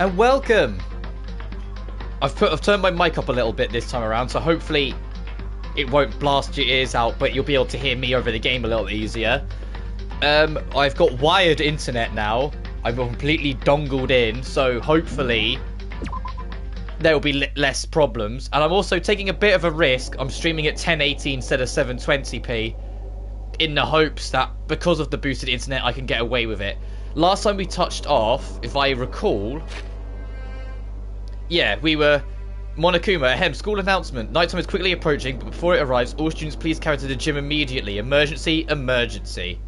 and welcome. I've turned my mic up a little bit this time around, so hopefully it won't blast your ears out, but you'll be able to hear me over the game a little easier. I've got wired internet now. I'm completely dongled in, so hopefully there will be less problems. And I'm also taking a bit of a risk. I'm streaming at 1080 instead of 720p in the hopes that because of the boosted internet I can get away with it. Last time we touched off, if I recall, yeah, we were Monokuma, ahem, school announcement. Nighttime is quickly approaching, but before it arrives, all students please carry to the gym immediately. Emergency, emergency.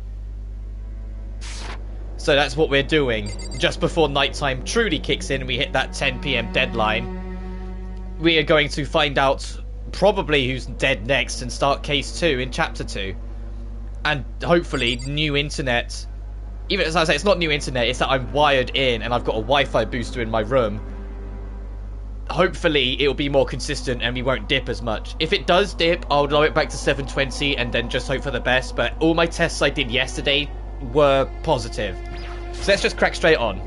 So that's what we're doing. Just before nighttime truly kicks in and we hit that 10 PM deadline, we are going to find out probably who's dead next and start case 2 in chapter 2. And hopefully new internet. Even as I say, it's not new internet, it's that I'm wired in and I've got a Wi-Fi booster in my room. Hopefully it'll be more consistent and we won't dip as much. If it does dip, I'll lower it back to 720 and then just hope for the best. But all my tests I did yesterday were positive. So let's just crack straight on.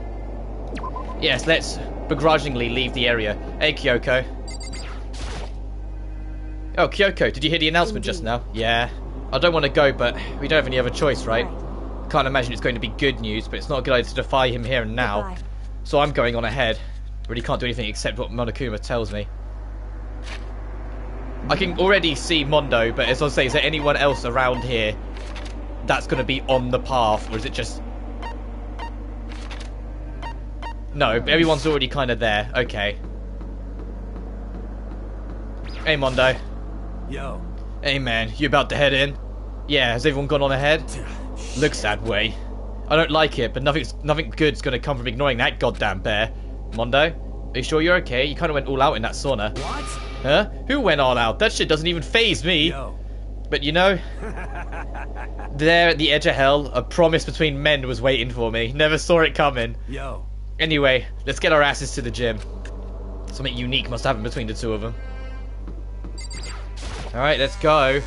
Yes, let's begrudgingly leave the area. Hey, Kyoko. Oh, Kyoko, did you hear the announcement just now? Yeah. I don't want to go, but we don't have any other choice, right? Can't imagine it's going to be good news, but it's not a good idea to defy him here and now. So I'm going on ahead. Really can't do anything except what Monokuma tells me. I can already see Mondo, but as I say, is there anyone else around here that's going to be on the path, or is it just... No, everyone's already kind of there. Okay. Hey, Mondo. Yo. Hey, man. You about to head in? Yeah, has everyone gone on ahead? Looks that way. I don't like it, but nothing good's going to come from ignoring that goddamn bear. Mondo, are you sure you're okay? You kind of went all out in that sauna. What? Huh? Who went all out? That shit doesn't even faze me. Yo. But you know, there at the edge of hell, a promise between men was waiting for me. Never saw it coming. Yo. Anyway, let's get our asses to the gym. Something unique must happen between the two of them. Alright, let's go.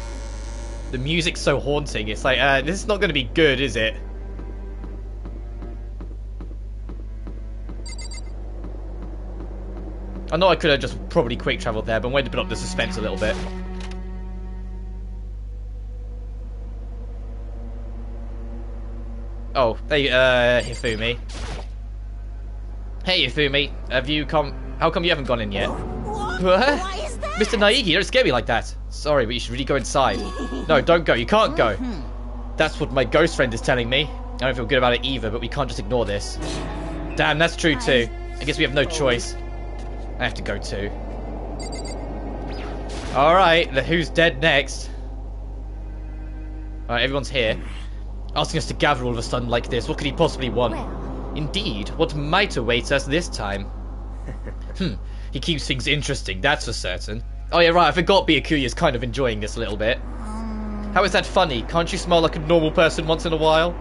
The music's so haunting. It's like, this is not going to be good, is it? I know I could have just probably quick traveled there, but I'm going to build up the suspense a little bit. Oh, hey, Hifumi. Hey, Hifumi. Have you come... How come you haven't gone in yet? What? What? Why is that? Mr. Naegi, don't scare me like that. Sorry, but you should really go inside. No, don't go. You can't go. That's what my ghost friend is telling me. I don't feel good about it either, but we can't just ignore this. Damn, that's true too. I guess we have no choice. I have to go too. Alright, who's dead next? Alright, everyone's here. Asking us to gather all of a sudden like this, what could he possibly want? Well. Indeed, what might await us this time? He keeps things interesting, that's for certain. Oh yeah, right, I forgot Byakuya's kind of enjoying this a little bit. How is that funny? Can't you smile like a normal person once in a while?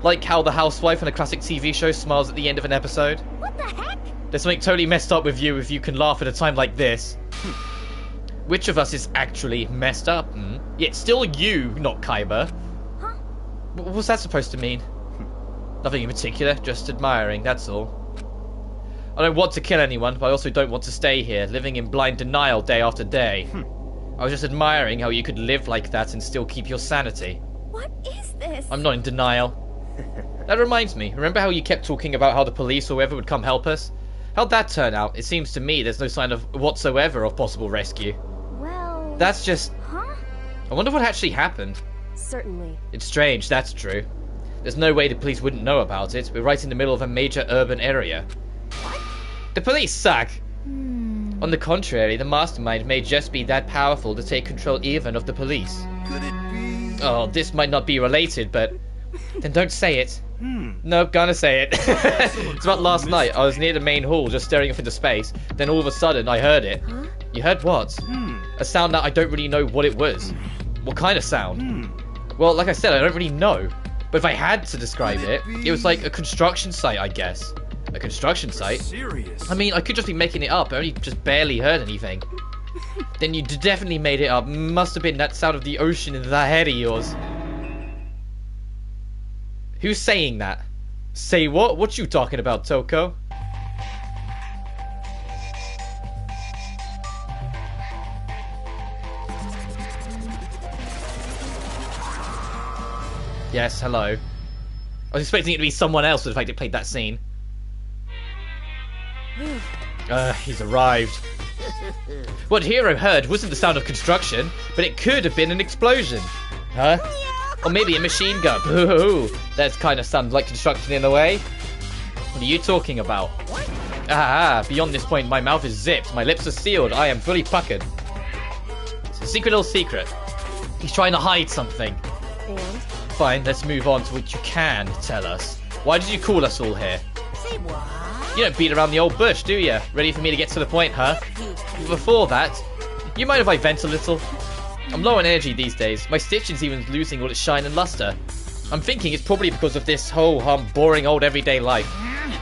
Like how the housewife in a classic TV show smiles at the end of an episode? What the heck? There's something totally messed up with you if you can laugh at a time like this. Which of us is actually messed up? Yeah, it's still you, not Kaiba. Huh? What's that supposed to mean? Nothing in particular, just admiring, that's all. I don't want to kill anyone, but I also don't want to stay here, living in blind denial day after day. I was just admiring how you could live like that and still keep your sanity. What is this? I'm not in denial. That reminds me, remember how you kept talking about how the police or whoever would come help us? How'd that turn out? It seems to me there's no sign of whatsoever of possible rescue. Well... That's just... Huh? I wonder what actually happened. Certainly. It's strange, that's true. There's no way the police wouldn't know about it. We're right in the middle of a major urban area. What? The police suck! On the contrary, the mastermind may just be that powerful to take control even of the police. Could it be? Oh, this might not be related, but... Then don't say it. Nope, gonna say it. It's about last night. I was near the main hall, just staring off into space. Then all of a sudden, I heard it. Huh? You heard what? A sound that I don't really know what it was. What kind of sound? Well, like I said, I don't really know. But if I had to describe it, it was like a construction site, I guess. A construction site? Serious? I mean, I could just be making it up. I only just barely heard anything. Then you definitely made it up. Must have been that sound of the ocean in that head of yours. Who's saying that? Say what? What you talking about, Toko? Yes, hello. I was expecting it to be someone else with the fact it played that scene. He's arrived. What Hero heard wasn't the sound of construction, but it could have been an explosion. Huh? Or maybe a machine gun. Ooh, that kind of sounded like construction in a way. What are you talking about? Ah, beyond this point, my mouth is zipped, my lips are sealed, I am fully puckered. It's a secret little secret. He's trying to hide something. And? Fine, let's move on to what you can tell us. Why did you call us all here? Say what? You don't beat around the old bush, do you? Ready for me to get to the point, huh? Before that, you mind if I vent a little? I'm low on energy these days. My stitching's even losing all its shine and luster. I'm thinking it's probably because of this whole boring old everyday life.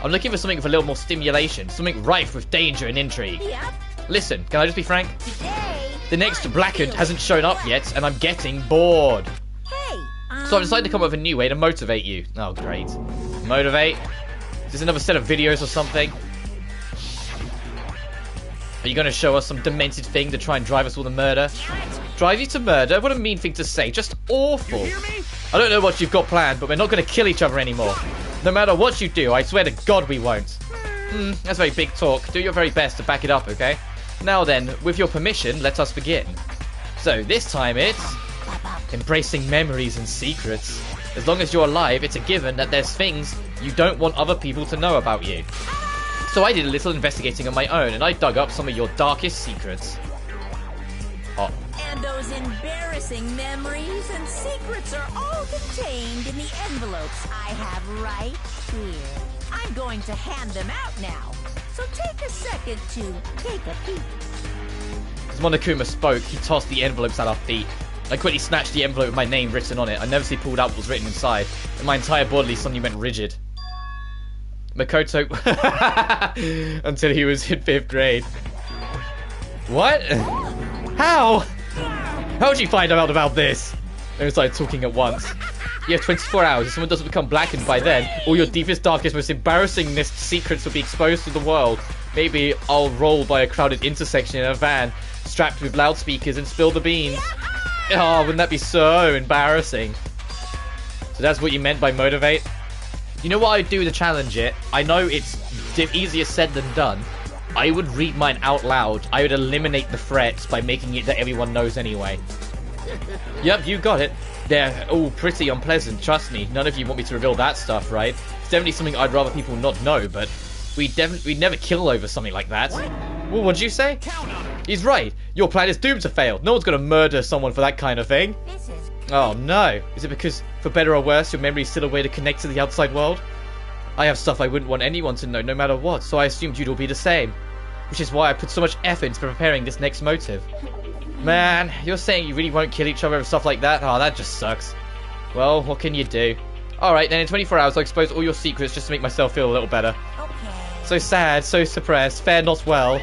I'm looking for something with a little more stimulation, something rife with danger and intrigue. Yep. Listen, can I just be frank? Today. The next Blackened hasn't shown up yet, and I'm getting bored. Hey. So I've decided to come up with a new way to motivate you. Oh, great. Motivate? Is this another set of videos or something? Are you going to show us some demented thing to try and drive us all to murder? Drive you to murder? What a mean thing to say. Just awful. I don't know what you've got planned, but we're not going to kill each other anymore. No matter what you do, I swear to God we won't. That's very big talk. Do your very best to back it up, okay? Now then, with your permission, let us begin. So, this time it's embracing memories and secrets. As long as you're alive, it's a given that there's things you don't want other people to know about you. So I did a little investigating on my own, and I dug up some of your darkest secrets. Oh. And those embarrassing memories and secrets are all contained in the envelopes I have right here. I'm going to hand them out now, so take a second to take a peek. As Monokuma spoke, he tossed the envelopes at our feet. I quickly snatched the envelope with my name written on it. I nervously pulled out what was written inside, and my entire body suddenly went rigid. Makoto... until he was in 5th grade. What? How? How did you find out about this? They started talking at once. You have 24 hours. If someone doesn't become blackened by then, all your deepest, darkest, most embarrassingest secrets will be exposed to the world. Maybe I'll roll by a crowded intersection in a van, strapped with loudspeakers, and spill the beans. Oh, wouldn't that be so embarrassing? So that's what you meant by motivate? You know what I'd do to challenge it? I know it's easier said than done. I would read mine out loud. I would eliminate the threats by making it that everyone knows anyway. Yep, you got it. They're all pretty unpleasant, trust me. None of you want me to reveal that stuff, right? It's definitely something I'd rather people not know, but we'd never kill over something like that. Well, what'd you say? He's right. Your plan is doomed to fail. No one's gonna murder someone for that kind of thing. This is Oh no. Is it because, for better or worse, your memory is still a way to connect to the outside world? I have stuff I wouldn't want anyone to know, no matter what, so I assumed you'd all be the same. Which is why I put so much effort into preparing this next motive. Man, you're saying you really won't kill each other and stuff like that? Oh, that just sucks. Well, what can you do? Alright, then in 24 hours I'll expose all your secrets just to make myself feel a little better. Okay. So sad, so suppressed, fare not well.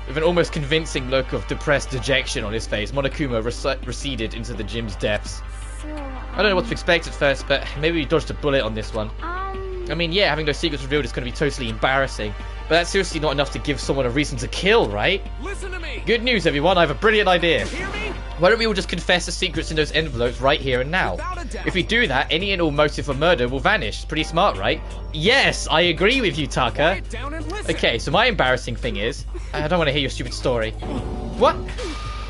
With an almost convincing look of depressed dejection on his face, Monokuma receded into the gym's depths. so. I don't know what to expect at first, but maybe we dodged a bullet on this one. I mean, yeah, having those secrets revealed is going to be totally embarrassing, but that's seriously not enough to give someone a reason to kill, right? Listen to me. Good news, everyone, I have a brilliant idea. Hear me? Why don't we all just confess the secrets in those envelopes right here and now? Without a doubt. If we do that, any and all motive for murder will vanish. It's pretty smart, right? Yes, I agree with you, Taka. Quiet down and listen. Okay, so my embarrassing thing is, I don't want to hear your stupid story. What?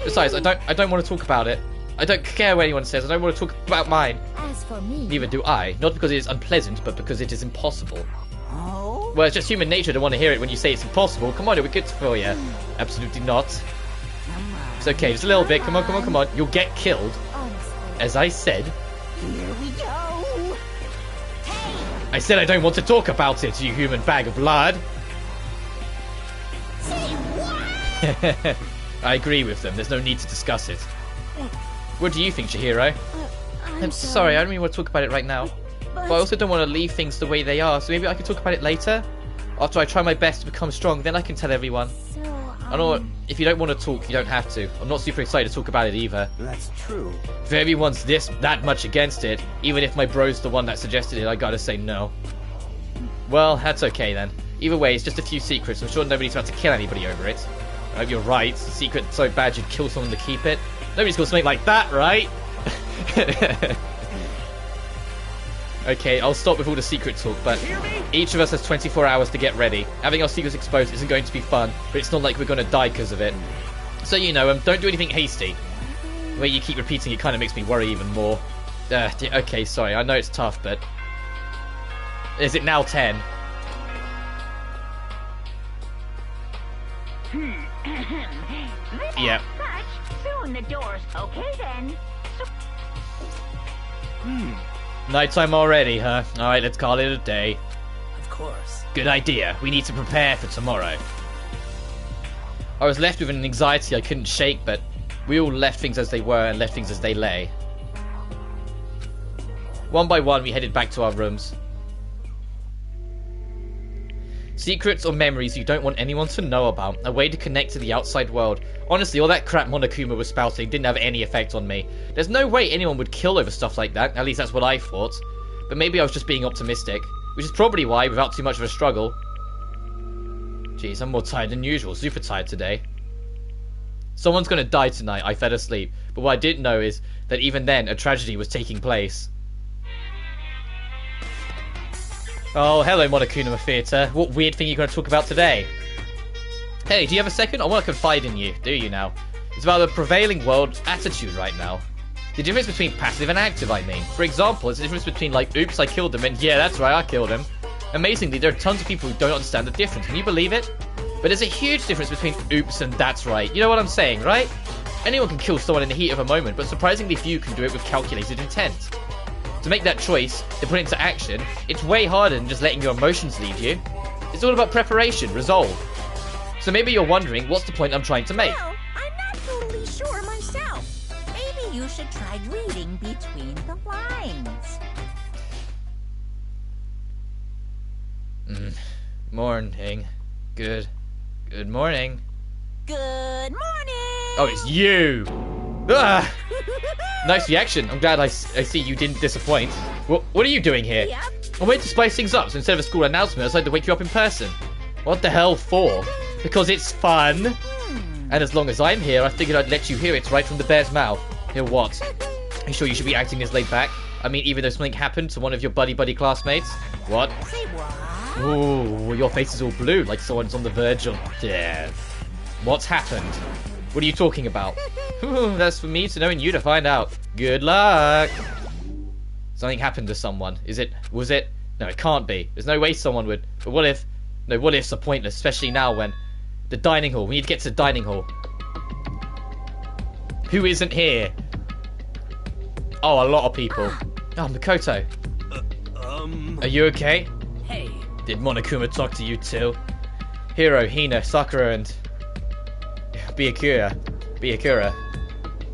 Besides, I don't want to talk about it. I don't care what anyone says. I don't want to talk about mine. As for me, Neither do I. Not because it is unpleasant, but because it is impossible. Oh? Well, it's just human nature to want to hear it when you say it's impossible. Come on, it'll be good for you. Absolutely not. Come on. It's okay, just a little bit. Come on, come on, come on. You'll get killed. honestly. As I said. Here we go. Hey! I said I don't want to talk about it, you human bag of blood. Say what? I agree with them. There's no need to discuss it. What do you think, Chihiro? I'm sorry, I don't really want to talk about it right now. But I also don't want to leave things the way they are, so maybe I can talk about it later? After I try my best to become strong, then I can tell everyone. So, I know if you don't want to talk, you don't have to. I'm not super excited to talk about it either. That's true. If everyone's that much against it, even if my bro's the one that suggested it, I gotta say no. Well, that's okay then. Either way, it's just a few secrets. I'm sure nobody's about to kill anybody over it. I hope you're right. It's a secret so bad you'd kill someone to keep it. Nobody's got something like that, right? Okay, I'll stop with all the secret talk, but each of us has 24 hours to get ready. Having our secrets exposed isn't going to be fun, but it's not like we're going to die because of it. So, you know, don't do anything hasty. The way you keep repeating it kind of makes me worry even more. Okay, sorry, I know it's tough, but... Is it now 10? Yeah. Soon the doors. Okay then. Nighttime already, huh? Alright, let's call it a day. Of course. Good idea. We need to prepare for tomorrow. I was left with an anxiety I couldn't shake, but we all left things as they were and left things as they lay. One by one, we headed back to our rooms. Secrets or memories you don't want anyone to know about. A way to connect to the outside world. Honestly, all that crap Monokuma was spouting didn't have any effect on me. There's no way anyone would kill over stuff like that. At least that's what I thought. But maybe I was just being optimistic. Which is probably why, without too much of a struggle... Jeez, I'm more tired than usual. Super tired today. Someone's gonna die tonight. I fell asleep. But what I didn't know is that even then, a tragedy was taking place. Oh, hello, Monokuma Theatre. What weird thing are you going to talk about today? Hey, do you have a second? I want to confide in you. Do you now? It's about the prevailing world attitude right now. The difference between passive and active, I mean. For example, it's the difference between, like, oops, I killed him, and yeah, that's right, I killed him. Amazingly, there are tons of people who don't understand the difference. Can you believe it? But there's a huge difference between oops and that's right. You know what I'm saying, right? Anyone can kill someone in the heat of a moment, but surprisingly few can do it with calculated intent. To make that choice, to put it into action, it's way harder than just letting your emotions lead you. It's all about preparation, resolve. So maybe you're wondering, what's the point I'm trying to make? Well, I'm not totally sure myself. Maybe you should try reading between the lines. Morning. Good morning. Good morning! Oh, it's you! Ah! Nice reaction. I'm glad I see you didn't disappoint. What are you doing here? Yep. I went to spice things up, so instead of a school announcement, I decided to wake you up in person. What the hell for? Because it's fun. And as long as I'm here, I figured I'd let you hear it right from the bear's mouth. Hear what? Are you sure you should be acting this laid back? I mean, even though something happened to one of your buddy classmates? What? Say what? Ooh, your face is all blue, like someone's on the verge of death. What's happened? What are you talking about? That's for me to know and you to find out. Good luck! Something happened to someone. Was it? No, it can't be. There's no way someone would. But what if? No, what ifs are pointless, especially now when... The dining hall. We need to get to the dining hall. Who isn't here? Oh, a lot of people. Oh, Makoto. Are you okay? Hey. Did Monokuma talk to you too? Hiro, Hina, Sakura, and... Byakuya.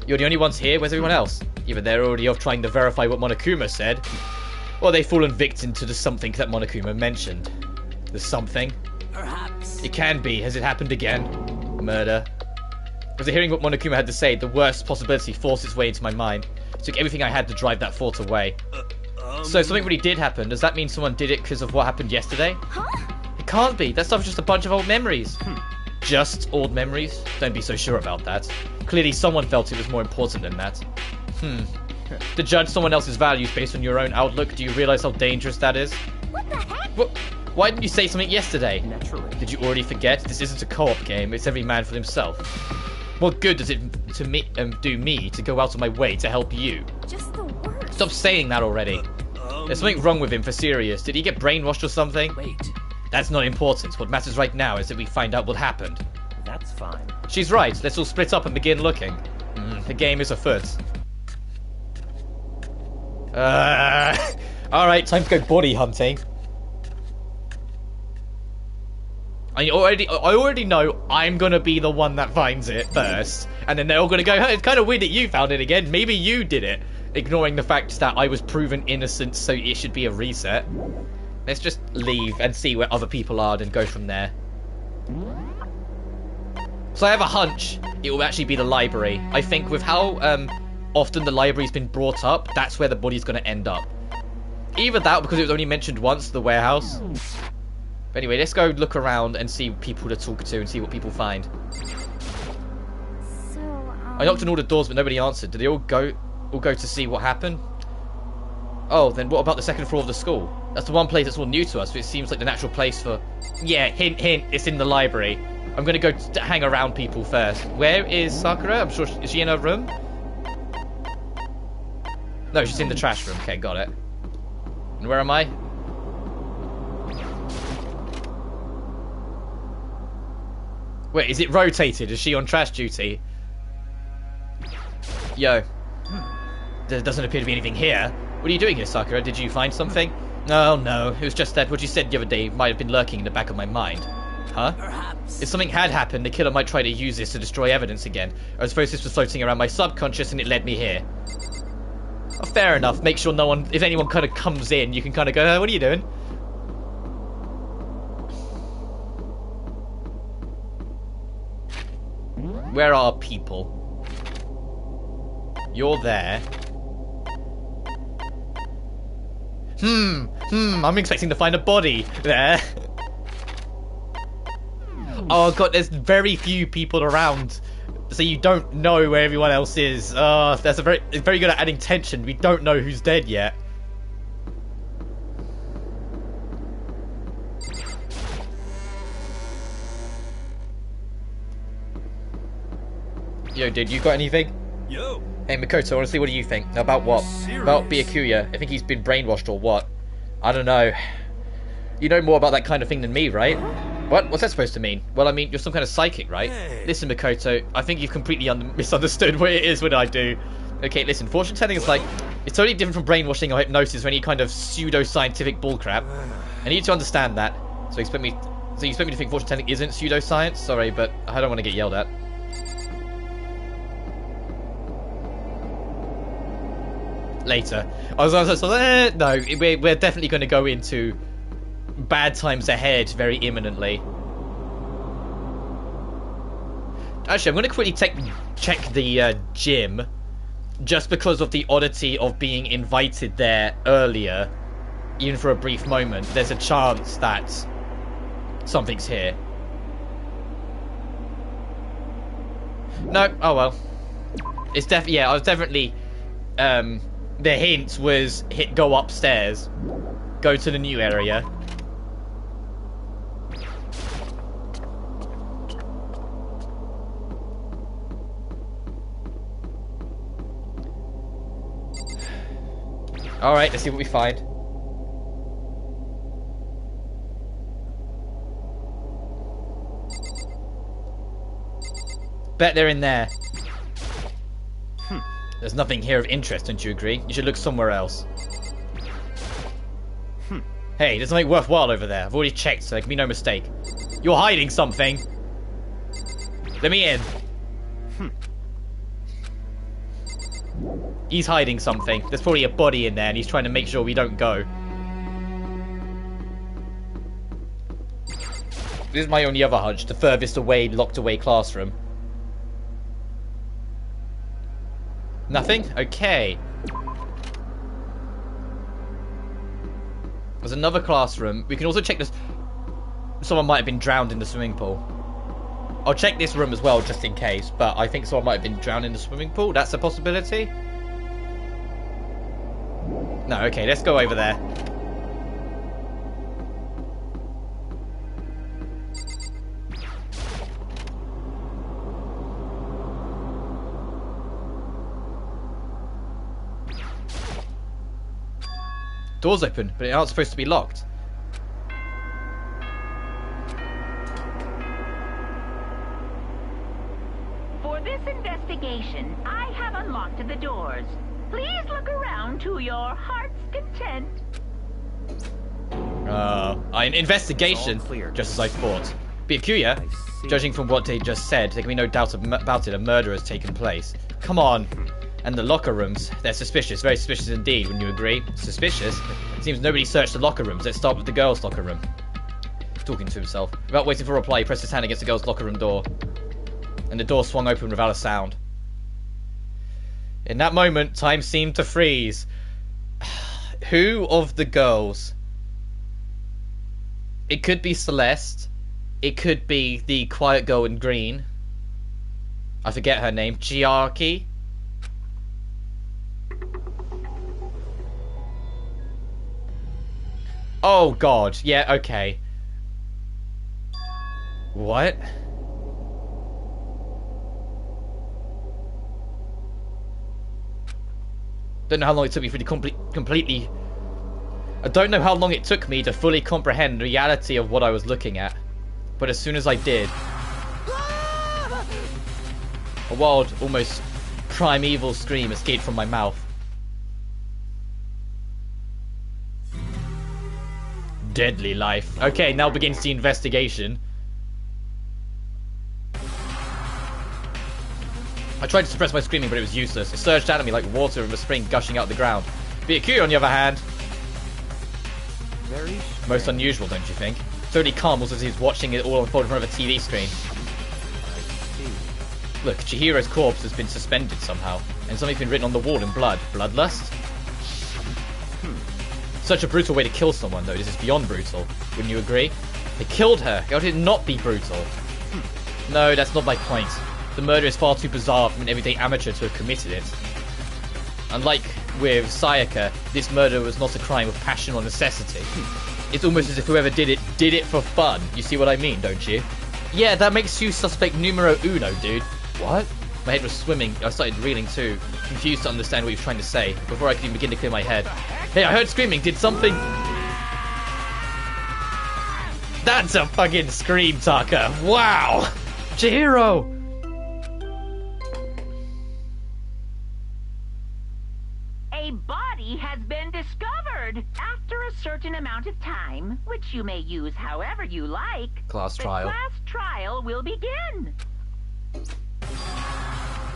You're the only ones here? Where's everyone else? Either they're already off trying to verify what Monokuma said, or they've fallen victim to the something that Monokuma mentioned. The something? Perhaps. It can be. Has it happened again? Murder. After hearing what Monokuma had to say, the worst possibility forced its way into my mind. It took everything I had to drive that thought away. So something really did happen. Does that mean someone did it because of what happened yesterday? Huh? It can't be. That stuff's just a bunch of old memories. Just old memories? Don't be so sure about that. Clearly someone felt it was more important than that. To judge someone else's values based on your own outlook, do you realize how dangerous that is? What the heck? Why didn't you say something yesterday? Naturally. Did you already forget? This isn't a co-op game, it's every man for himself. What good does it do me to go out of my way to help you? Just the worst. Stop saying that already. There's something wrong with him, for serious. Did he get brainwashed or something? Wait. That's not important. What matters right now is that we find out what happened. That's fine. She's right. Let's all split up and begin looking. The game is afoot. Alright, time to go body hunting. I already know I'm gonna be the one that finds it first. And then they're all gonna go, hey, it's kind of weird that you found it again. Maybe you did it. Ignoring the fact that I was proven innocent, so it should be a reset. Let's just leave and see where other people are and go from there. So I have a hunch it will actually be the library. I think with how often the library's been brought up, that's where the body's going to end up. Either that, because it was only mentioned once, the warehouse. But anyway, let's go look around and see people to talk to and see what people find. So, I knocked on all the doors, but nobody answered. Did they all go to see what happened? Oh, then what about the second floor of the school? That's the one place that's all new to us, but it seems like the natural place for... Yeah, hint, hint, it's in the library. I'm gonna go hang around people first. Where is Sakura? I'm sure... Is she in her room? No, she's in the trash room. Okay, got it. And where am I? Wait, is it rotated? Is she on trash duty? Yo. There doesn't appear to be anything here. What are you doing here, Sakura? Did you find something? Oh, no. It was just that what you said the other day might have been lurking in the back of my mind. Huh? Perhaps. If something had happened, the killer might try to use this to destroy evidence again. I suppose this was floating around my subconscious and it led me here. Oh, fair enough. Make sure no one... If anyone kind of comes in, you can kind of go, what are you doing? Where are people? You're there. I'm expecting to find a body there. Oh god, there's very few people around, so you don't know where everyone else is. Oh, that's it's very good at adding tension. We don't know who's dead yet. Yo, dude, you got anything? Yo. Hey, Makoto, honestly, what do you think? About what? Serious? About Byakuya. I think he's been brainwashed or what? I don't know. You know more about that kind of thing than me, right? What? What's that supposed to mean? Well, I mean, you're some kind of psychic, right? Hey. Listen, Makoto, I think you've completely misunderstood what it is what I do. Okay, listen, fortune telling is like... It's totally different from brainwashing or hypnosis or any kind of pseudo-scientific bullcrap. I need you to understand that. So you expect me to think fortune telling isn't pseudoscience? Sorry, but I don't want to get yelled at. Later. I was like, no, we're definitely going to go into bad times ahead very imminently. Actually, I'm going to quickly check the gym, just because of the oddity of being invited there earlier, even for a brief moment. There's a chance that something's here. No, oh well. It's definitely, yeah, I was definitely, the hint was go upstairs, go to the new area. Alright, let's see what we find. Bet they're in there. There's nothing here of interest, don't you agree? You should look somewhere else. Hey, there's something worthwhile over there. I've already checked, so there can be no mistake. You're hiding something. Let me in. He's hiding something. There's probably a body in there, and he's trying to make sure we don't go. This is my only other hunch. The furthest away, locked away classroom. Nothing? Okay. There's another classroom. We can also check this. Someone might have been drowned in the swimming pool. I'll check this room as well, just in case. But I think someone might have been drowned in the swimming pool. That's a possibility. No, okay, let's go over there. Door's open, but it aren't supposed to be locked. For this investigation, I have unlocked the doors. Please look around to your heart's content. An investigation, It's all clear. just as I thought. Byakuya, I see. judging from what they just said, there can be no doubt about it, a murder has taken place. Come on. And the locker rooms, they're suspicious, very suspicious indeed, wouldn't you agree? Suspicious? Seems nobody searched the locker rooms. Let's start with the girls' locker room. Talking to himself. Without waiting for a reply, he pressed his hand against the girls' locker room door. And the door swung open without a sound. In that moment, time seemed to freeze. Who of the girls? It could be Celeste. It could be the quiet girl in green. I forget her name. Chiaki? Oh god, yeah, okay. What? Don't know how long it took me for the completely... I don't know how long it took me to fully comprehend the reality of what I was looking at. But as soon as I did... a wild, almost primeval scream escaped from my mouth. Deadly life. Okay, now begins the investigation. I tried to suppress my screaming, but it was useless. It surged out at me like water from a spring gushing out of the ground. Byakuya, on the other hand... Very most unusual, don't you think? Totally calm, almost as he was watching it all unfold in front of a TV screen. Look, Chihiro's corpse has been suspended somehow, and something's been written on the wall in blood. Bloodlust? Such a brutal way to kill someone, though. This is beyond brutal. Wouldn't you agree? They killed her. How did it not be brutal? No, that's not my point. The murder is far too bizarre from an everyday amateur to have committed it. Unlike with Sayaka, this murder was not a crime of passion or necessity. It's almost as if whoever did it for fun. You see what I mean, don't you? Yeah, that makes you suspect numero uno, dude. What? My head was swimming. I started reeling too, confused to understand what he was trying to say, before I could even begin to clear my head. Hey, I heard screaming. Did something... That's a fucking scream, Taka. Wow! Chihiro! A body has been discovered after a certain amount of time, which you may use however you like. Class trial. The class trial will begin.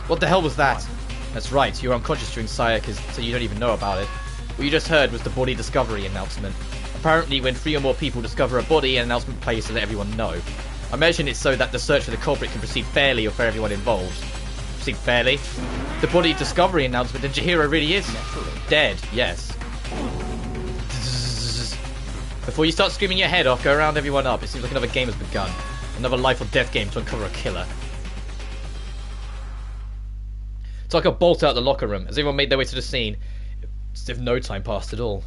What the hell was that? That's right, you were unconscious during Sayaka's, so you don't even know about it. What you just heard was the body discovery announcement. Apparently, when 3 or more people discover a body, an announcement plays to let everyone know. I imagine it's so that the search for the culprit can proceed fairly or for everyone involved. Proceed fairly? The body discovery announcement, then Chihiro really is dead, yes. Before you start screaming your head off, go around everyone up. It seems like another game has begun. Another life or death game to uncover a killer. Taka bolted out the locker room. As everyone made their way to the scene, as if no time passed at all.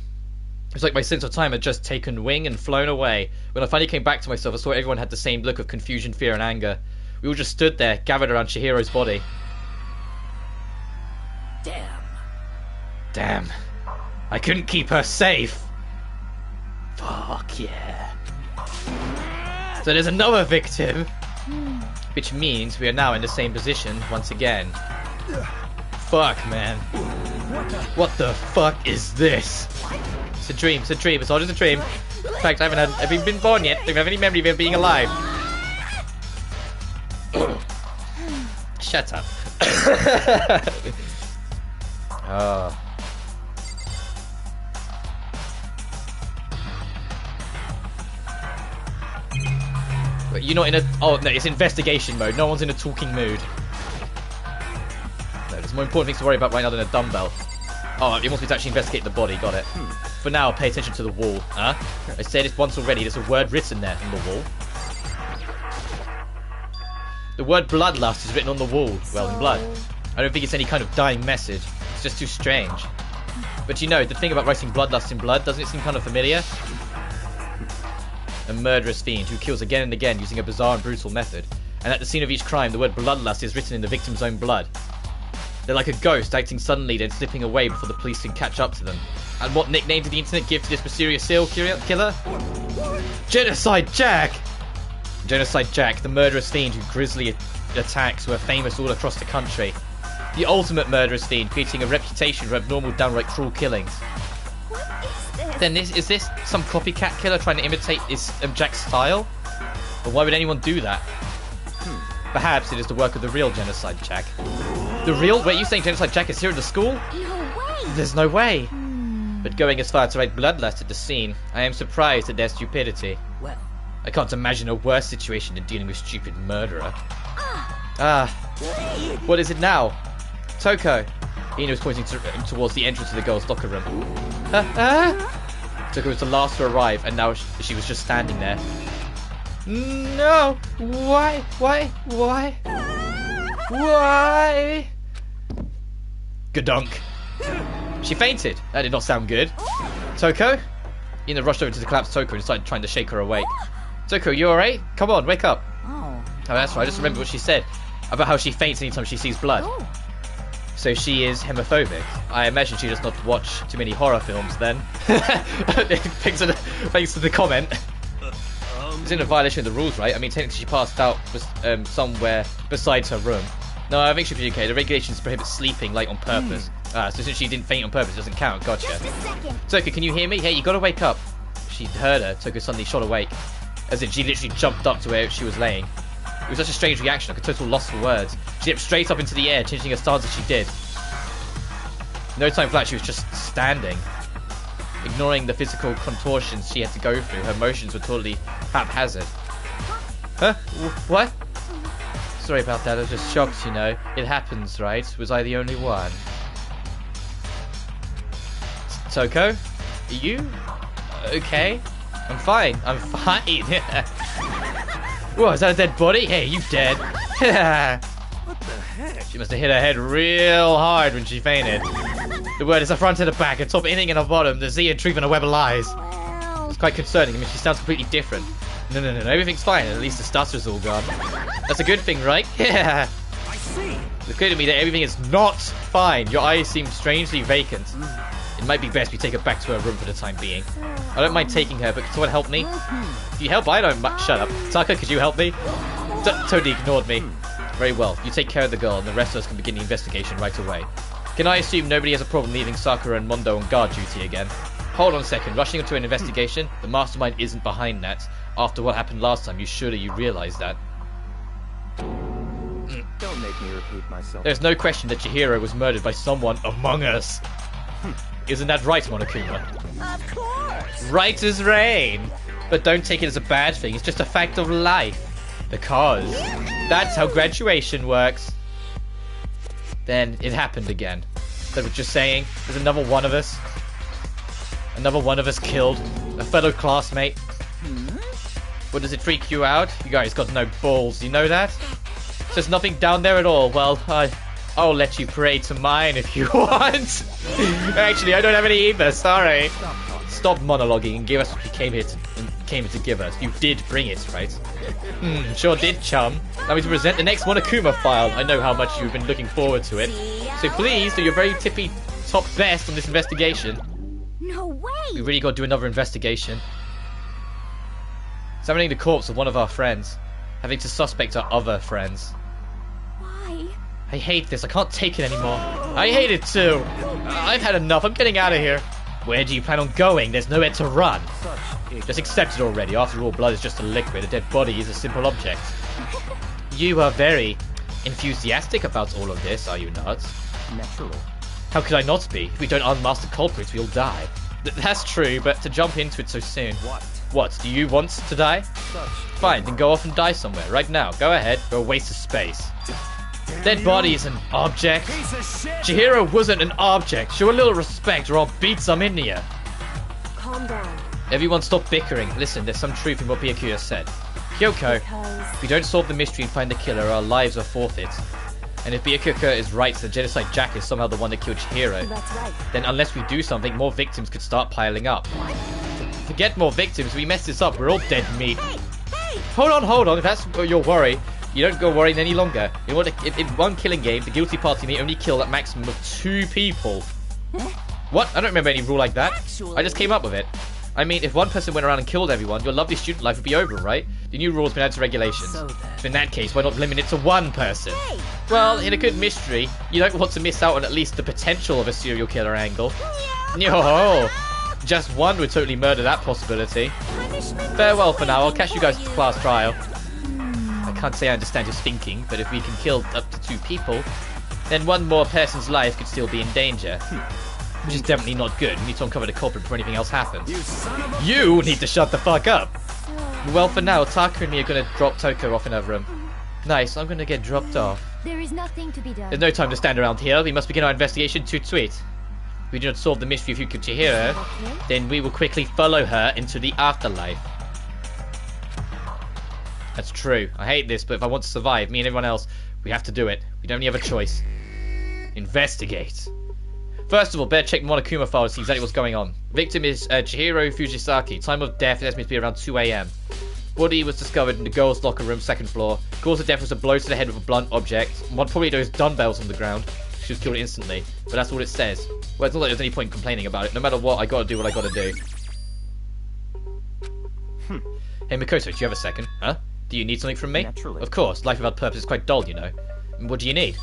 It was like my sense of time had just taken wing and flown away. When I finally came back to myself, I saw everyone had the same look of confusion, fear, and anger. We all just stood there, gathered around Chihiro's body. Damn. Damn. I couldn't keep her safe. Fuck yeah. So there's another victim. Which means we are now in the same position once again. Fuck, man. What the fuck is this? It's a dream, it's a dream, it's all just a dream. In fact, I haven't been born yet. I don't have any memory of him being alive. Shut up. Oh. But you're not in a... Oh, no, it's investigation mode. No one's in a talking mood. No, there's more important things to worry about right now than a dumbbell. Oh, it wants me to actually investigate the body. Got it. For now, pay attention to the wall. Huh? I said it once already. There's a word written there on the wall. The word bloodlust is written on the wall. Well, in blood. I don't think it's any kind of dying message. It's just too strange. But you know, the thing about writing bloodlust in blood, doesn't it seem kind of familiar? A murderous fiend who kills again and again using a bizarre and brutal method. And at the scene of each crime, the word bloodlust is written in the victim's own blood. They're like a ghost, acting suddenly, then slipping away before the police can catch up to them. And what nickname did the internet give to this mysterious serial killer? Genocide Jack! Genocide Jack, the murderous fiend who grisly attacks were famous all across the country. The ultimate murderous fiend, creating a reputation for abnormal, downright cruel killings. What is this? Then is this some copycat killer trying to imitate Jack's style? But why would anyone do that? Perhaps it is the work of the real Genocide Jack. The real? Wait, you saying Genocide Jack is here in the school? No way. There's no way. But going as far as to write bloodlust at the scene, I am surprised at their stupidity. Well, I can't imagine a worse situation than dealing with stupid murderer. What is it now? Toko. Ina was pointing towards the entrance to the girls' locker room. Toko was the last to arrive, and now she was just standing there. No! Why? Gadunk. She fainted. That did not sound good. Toko? rushed over to the collapsed Toko and started trying to shake her awake. Toko, you alright? Come on, wake up. Oh. Oh, that's right. I just remember what she said about how she faints anytime she sees blood. Oh. So she is hemophobic. I imagine she does not watch too many horror films then. Thanks to the comment. It's in a violation of the rules, right? I mean, technically she passed out somewhere besides her room. No, I think she'll be okay. The regulations prohibit sleeping, like, on purpose. So since she didn't faint on purpose, it doesn't count. Gotcha. Just a second. Toko, can you hear me? Hey, you gotta wake up. She heard her. Toko suddenly shot awake. As if she literally jumped up to where she was laying. It was such a strange reaction, like a total loss for words. She leapt straight up into the air, changing her stance as she did. No time flat, she was just standing. Ignoring the physical contortions she had to go through, her motions were totally haphazard. Huh? What? Sorry about that, I was just shocked, you know. It happens, right? Was I the only one? Toko? Are you okay? I'm fine. I'm fine. Whoa, is that a dead body? Hey, you dead. What the heck? She must have hit her head real hard when she fainted. The word is a front and a back, a top inning and a bottom, the Z and truth and a web of lies. Well, It's quite concerning. I mean, she sounds completely different. No, everything's fine. At least the stutter's all gone. That's a good thing, right? Yeah. I see. It's clear to me that everything is not fine. Your eyes seem strangely vacant. It might be best we take her back to her room for the time being. I don't mind taking her, but can someone help me? If you help, I don't. Shut up. Taka, could you help me? Totally ignored me. Very well. You take care of the girl, and the rest of us can begin the investigation right away. Can I assume nobody has a problem leaving Sakura and Mondo on guard duty again? Hold on a second. Rushing into an investigation? The mastermind isn't behind that. After what happened last time, you realise that. Don't make me repeat myself. There's no question that Chihiro was murdered by someone among us. Isn't that right, Monokuma? Of course. Right as rain. But don't take it as a bad thing. It's just a fact of life. Because that's how graduation works. Then it happened again. They were just saying, there's another one of us. Another one of us killed. A fellow classmate. What, does it freak you out? You guys got no balls, you know that? There's nothing down there at all. Well, I'll let you pray to mine if you want. Actually, I don't have any either, sorry. Stop monologuing and give us what you came here to give us. You did bring it, right? Sure did, chum. Now we to present the next Monokuma file. I know how much you've been looking forward to it. So please do your very tippy top best on this investigation. no way. We really got to do another investigation. Examining the corpse of one of our friends. Having to suspect our other friends. Why? I hate this. I can't take it anymore. I hate it too. I've had enough. I'm getting out of here. Where do you plan on going? There's nowhere to run. Just accept it already. After all, blood is just a liquid. A dead body is a simple object. You are very enthusiastic about all of this, are you not? Naturally. How could I not be? If we don't unmask the culprits, we'll die. That's true, but to jump into it so soon. What? Do you want to die? Fine, then go off and die somewhere. Right now. Go ahead. You're a waste of space. Dead body is an object. Chihiro wasn't an object. Show a little respect or I'll beat some into you. Calm down. Everyone stop bickering. Listen, there's some truth in what Byakuya said. Kyoko, if we don't solve the mystery and find the killer, our lives are forfeit. And if Byakuya is right, the genocide Jack is somehow the one that killed Chihiro, That's right. then unless we do something, more victims could start piling up. Forget more victims, we messed this up, we're all dead meat. Hold on, if that's your worry, you don't go worrying any longer. In one killing game, the guilty party may only kill a maximum of 2 people. What? I don't remember any rule like that. I just came up with it. I mean, if one person went around and killed everyone, your lovely student life would be over, right? The new rule's been added to regulations. So in that case, why not limit it to 1 person? Well, in a good mystery, you don't want to miss out on at least the potential of a serial killer angle. No, just one would totally murder that possibility. Farewell for now, I'll catch you guys at the class trial. I can't say I understand your thinking, but if we can kill up to 2 people, then 1 more person's life could still be in danger. Which is definitely not good. We need to uncover the culprit before anything else happens. You need to shut the fuck up! Well, for now, Taka and me are gonna drop Toko off in her room. Nice, I'm gonna get dropped off. There is nothing to be done. There's no time to stand around here. We must begin our investigation to tweet. If we do not solve the mystery of Yuko Chihiro, then we will quickly follow her into the afterlife. That's true. I hate this, but if I want to survive, me and everyone else, we have to do it. We don't have a choice. Investigate. First of all, better check the Monokuma file to see exactly what's going on. Victim is Chihiro Fujisaki. Time of death is estimated to be around 2 a.m. Body was discovered in the girls' locker room, 2nd floor. Cause of death was a blow to the head with a blunt object. One probably those dumbbells on the ground. She was killed instantly. But that's all it says. Well, it's not like there's any point complaining about it. No matter what, I gotta do what I gotta do. Hey, Mikoto, do you have a second? Huh? Do you need something from me? Naturally. Of course. Life without purpose is quite dull, you know. What do you need?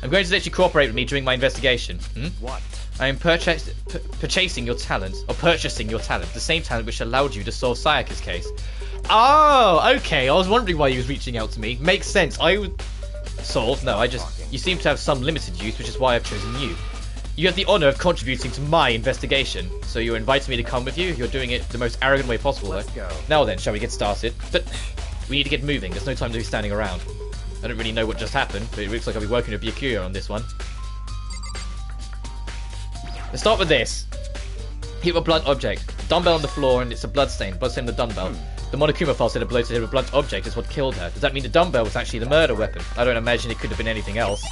I'm going to let you cooperate with me during my investigation. What? I am purchasing your talent, the same talent which allowed you to solve Sayaka's case. Oh, okay. I was wondering why he was reaching out to me. Makes sense. I would solve. No, you seem to have some limited use, which is why I've chosen you. You have the honor of contributing to my investigation. So you're inviting me to come with you. You're doing it the most arrogant way possible, Let's though. go. Now then, shall we get started? But we need to get moving. There's no time to be standing around. I don't really know what just happened, but it looks like I'll be working with Byakuya on this one. Let's start with this. Hit with a blunt object. Dumbbell on the floor and it's a bloodstain. Bloodstain on the dumbbell. The Monokuma file said a blow to the head with a blunt object is what killed her. Does that mean the dumbbell was actually the murder weapon? I don't imagine it could have been anything else.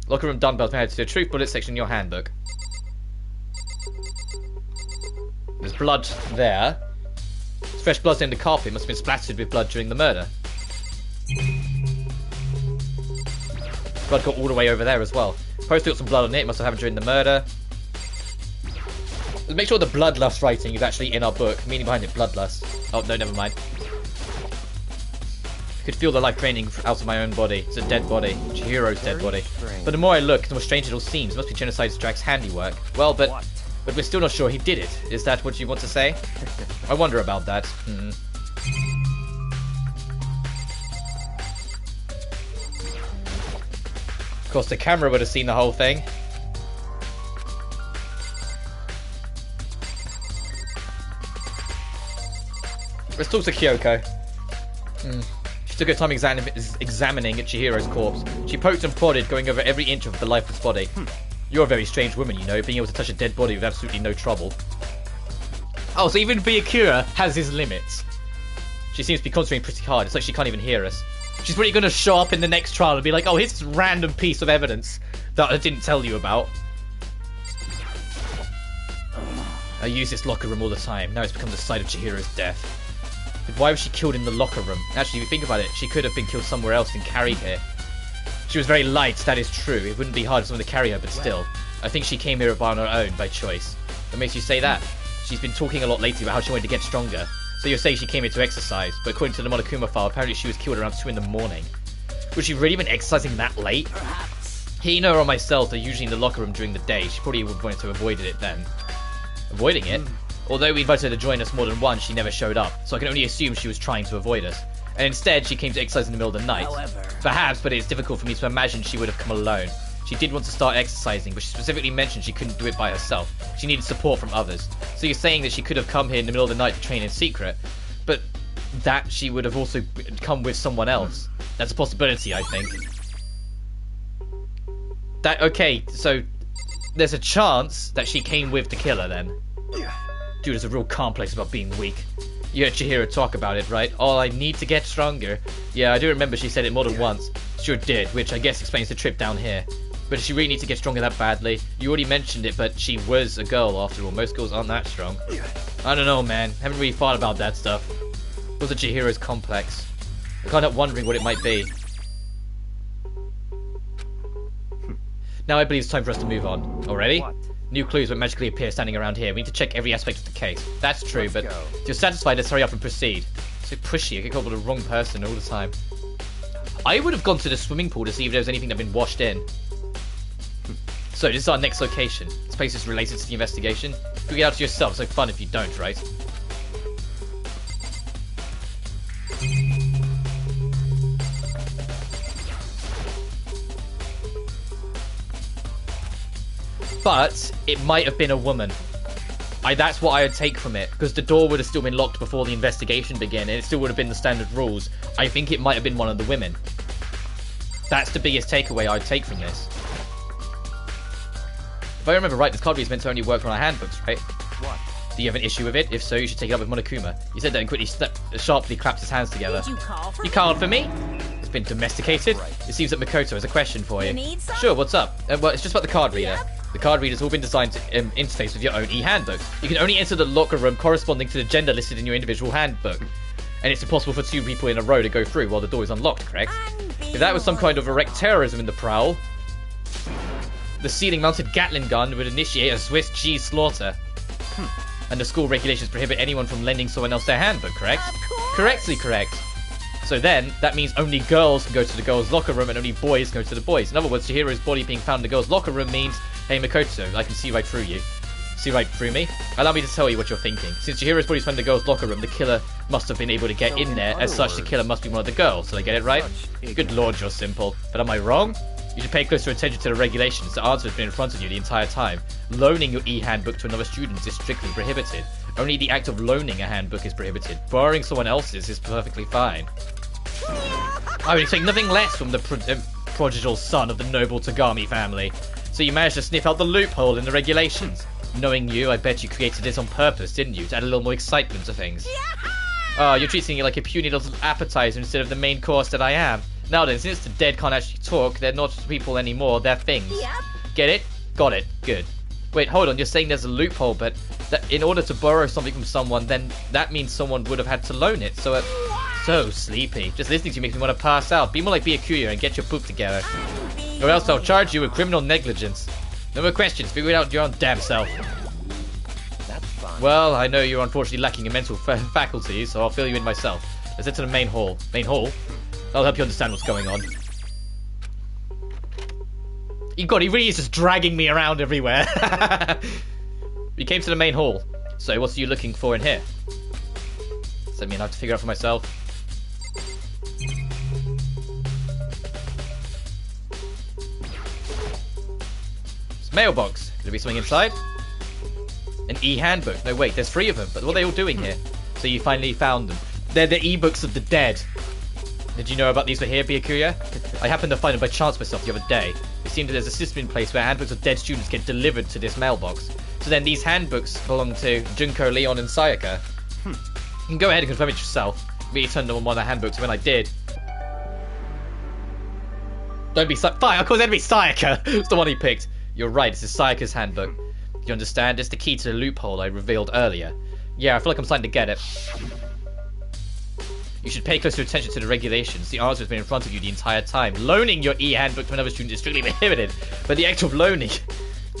Locker room dumbbells compared to the truth bullet section in your handbook. There's blood there. There's fresh blood in the carpet. Must have been splattered with blood during the murder. Blood got all the way over there as well. Poster got some blood on it. Must have happened during the murder. Let's make sure the bloodlust writing is actually in our book. Meaning behind it, bloodlust. Oh no, never mind. I could feel the life draining out of my own body. It's a dead body. Chihiro's dead body. Strange. But the more I look, the more strange it all seems. It must be Genocide Strike's handiwork. Well, but we're still not sure he did it. Is that what you want to say? I wonder about that. Of course, the camera would have seen the whole thing. Let's talk to Kyoko. She took her time examining Chihiro's corpse. She poked and prodded, going over every inch of the lifeless body. You're a very strange woman, you know, being able to touch a dead body with absolutely no trouble. Oh, so even Byakuya has his limits. She seems to be concentrating pretty hard. It's like she can't even hear us. She's really going to show up in the next trial and be like, oh, here's this random piece of evidence that I didn't tell you about. I use this locker room all the time. Now it's become the site of Chihiro's death. But why was she killed in the locker room? Actually, if you think about it, she could have been killed somewhere else and carried here. She was very light, that is true. It wouldn't be hard for someone to carry her, but still. I think she came here on her own, by choice. What makes you say that? She's been talking a lot lately about how she wanted to get stronger. So you're saying she came here to exercise, but according to the Monokuma file, apparently she was killed around 2 in the morning. Would she really been exercising that late? Hina or myself are usually in the locker room during the day. She probably would have wanted to avoid it then. Avoiding it? Although we invited her to join us more than once, she never showed up, so I can only assume she was trying to avoid us. And instead, she came to exercise in the middle of the night. Perhaps, but it's difficult for me to imagine she would have come alone. She did want to start exercising, but she specifically mentioned she couldn't do it by herself. She needed support from others. So you're saying that she could have come here in the middle of the night to train in secret, but that she would have also come with someone else. That's a possibility, I think. Okay, so there's a chance that she came with the killer then. Dude has a real complex about being weak. You heard Chihiro talk about it, right? Oh, I need to get stronger. Yeah, I do remember she said it more than once. Sure did, which I guess explains the trip down here. But does she really need to get stronger that badly? You already mentioned it, but she was a girl after all. Most girls aren't that strong. I don't know, man. Haven't really thought about that stuff. What's a Chihiro's complex? I can't help wondering what it might be. Now I believe it's time for us to move on. Already? New clues will magically appear standing around here. We need to check every aspect of the case. That's true, but if you're satisfied, let's hurry up and proceed. So pushy, I get caught with the wrong person all the time. I would have gone to the swimming pool to see if there was anything that had been washed in. So this is our next location. This place is related to the investigation. Figure it out to yourself. It's no fun if you don't, right? But it might have been a woman. That's what I would take from it, because the door would have still been locked before the investigation began, and it still would have been the standard rules. I think it might have been one of the women. That's the biggest takeaway I'd take from this. If I remember right, this card read is meant to only work on our handbooks, right? What? Do you have an issue with it? If so, you should take it up with Monokuma. He said that and quickly sharply clapped his hands together. Did you call for You called for me? It's been domesticated? It seems that Makoto has a question for you. You need some? Sure, what's up? Well, it's just about the card reader. Yep. The card reader's all been designed to interface with your own e-handbook. You can only enter the locker room corresponding to the gender listed in your individual handbook. And it's impossible for 2 people in a row to go through while the door is unlocked, correct? If that was some kind of erect terrorism in the prowl, the ceiling-mounted Gatling gun would initiate a Swiss cheese slaughter. And the school regulations prohibit anyone from lending someone else their handbook, correct? Of course. Correctly correct. So then, that means only girls can go to the girls' locker room and only boys can go to the boys. In other words, Chihiro's body being found in the girls' locker room means, hey Makoto, I can see right through you. See right through me? Allow me to tell you what you're thinking. Since Chihiro's body's found in the girls' locker room, the killer must have been able to get in there. As such, the killer must be one of the girls. Did I get it right? Good lord, you're simple. But am I wrong? You should pay closer attention to the regulations. The answer has been in front of you the entire time. Loaning your e-handbook to another student is strictly prohibited. Only the act of loaning a handbook is prohibited. Borrowing someone else's is perfectly fine. I would expect nothing less from the prodigal son of the noble Tagami family. So you managed to sniff out the loophole in the regulations. Knowing you, I bet you created this on purpose, didn't you? To add a little more excitement to things. Oh, you're treating it like a puny little appetizer instead of the main course that I am. Now then, since the dead can't actually talk, they're not people anymore, they're things. Yep. Get it? Got it. Good. Wait, hold on, you're saying there's a loophole, but that in order to borrow something from someone, then that means someone would have had to loan it, so so sleepy. Just listening to you makes me want to pass out. Be more like Byakuya and get your poop together. Or else I'll charge you with criminal negligence. No more questions, figure it out your own damn self. That's fine. Well, I know you're unfortunately lacking in mental faculty, so I'll fill you in myself. Let's head to the main hall. Main hall? I'll help you understand what's going on. God, he really is just dragging me around everywhere. We came to the main hall. So, what are you looking for in here? Does that mean I have to figure out for myself? It's a mailbox. Could there be something inside? An e-handbook. No, wait, there's 3 of them. But what are they all doing here? So you finally found them. They're the e-books of the dead. Did you know about these were here, Byakuya? I happened to find them by chance myself the other day. It seems that there's a system in place where handbooks of dead students get delivered to this mailbox. So then these handbooks belong to Junko, Leon, and Sayaka. You can go ahead and confirm it yourself. Me turned them on one of the handbooks when I did. Don't be Fine, of course it'd be Sayaka! It's the one he picked. You're right, this is Sayaka's handbook. You understand? It's the key to the loophole I revealed earlier. Yeah, I feel like I'm starting to get it. You should pay closer attention to the regulations. The answer has been in front of you the entire time. Loaning your e-handbook to another student is strictly prohibited. But the act of loaning...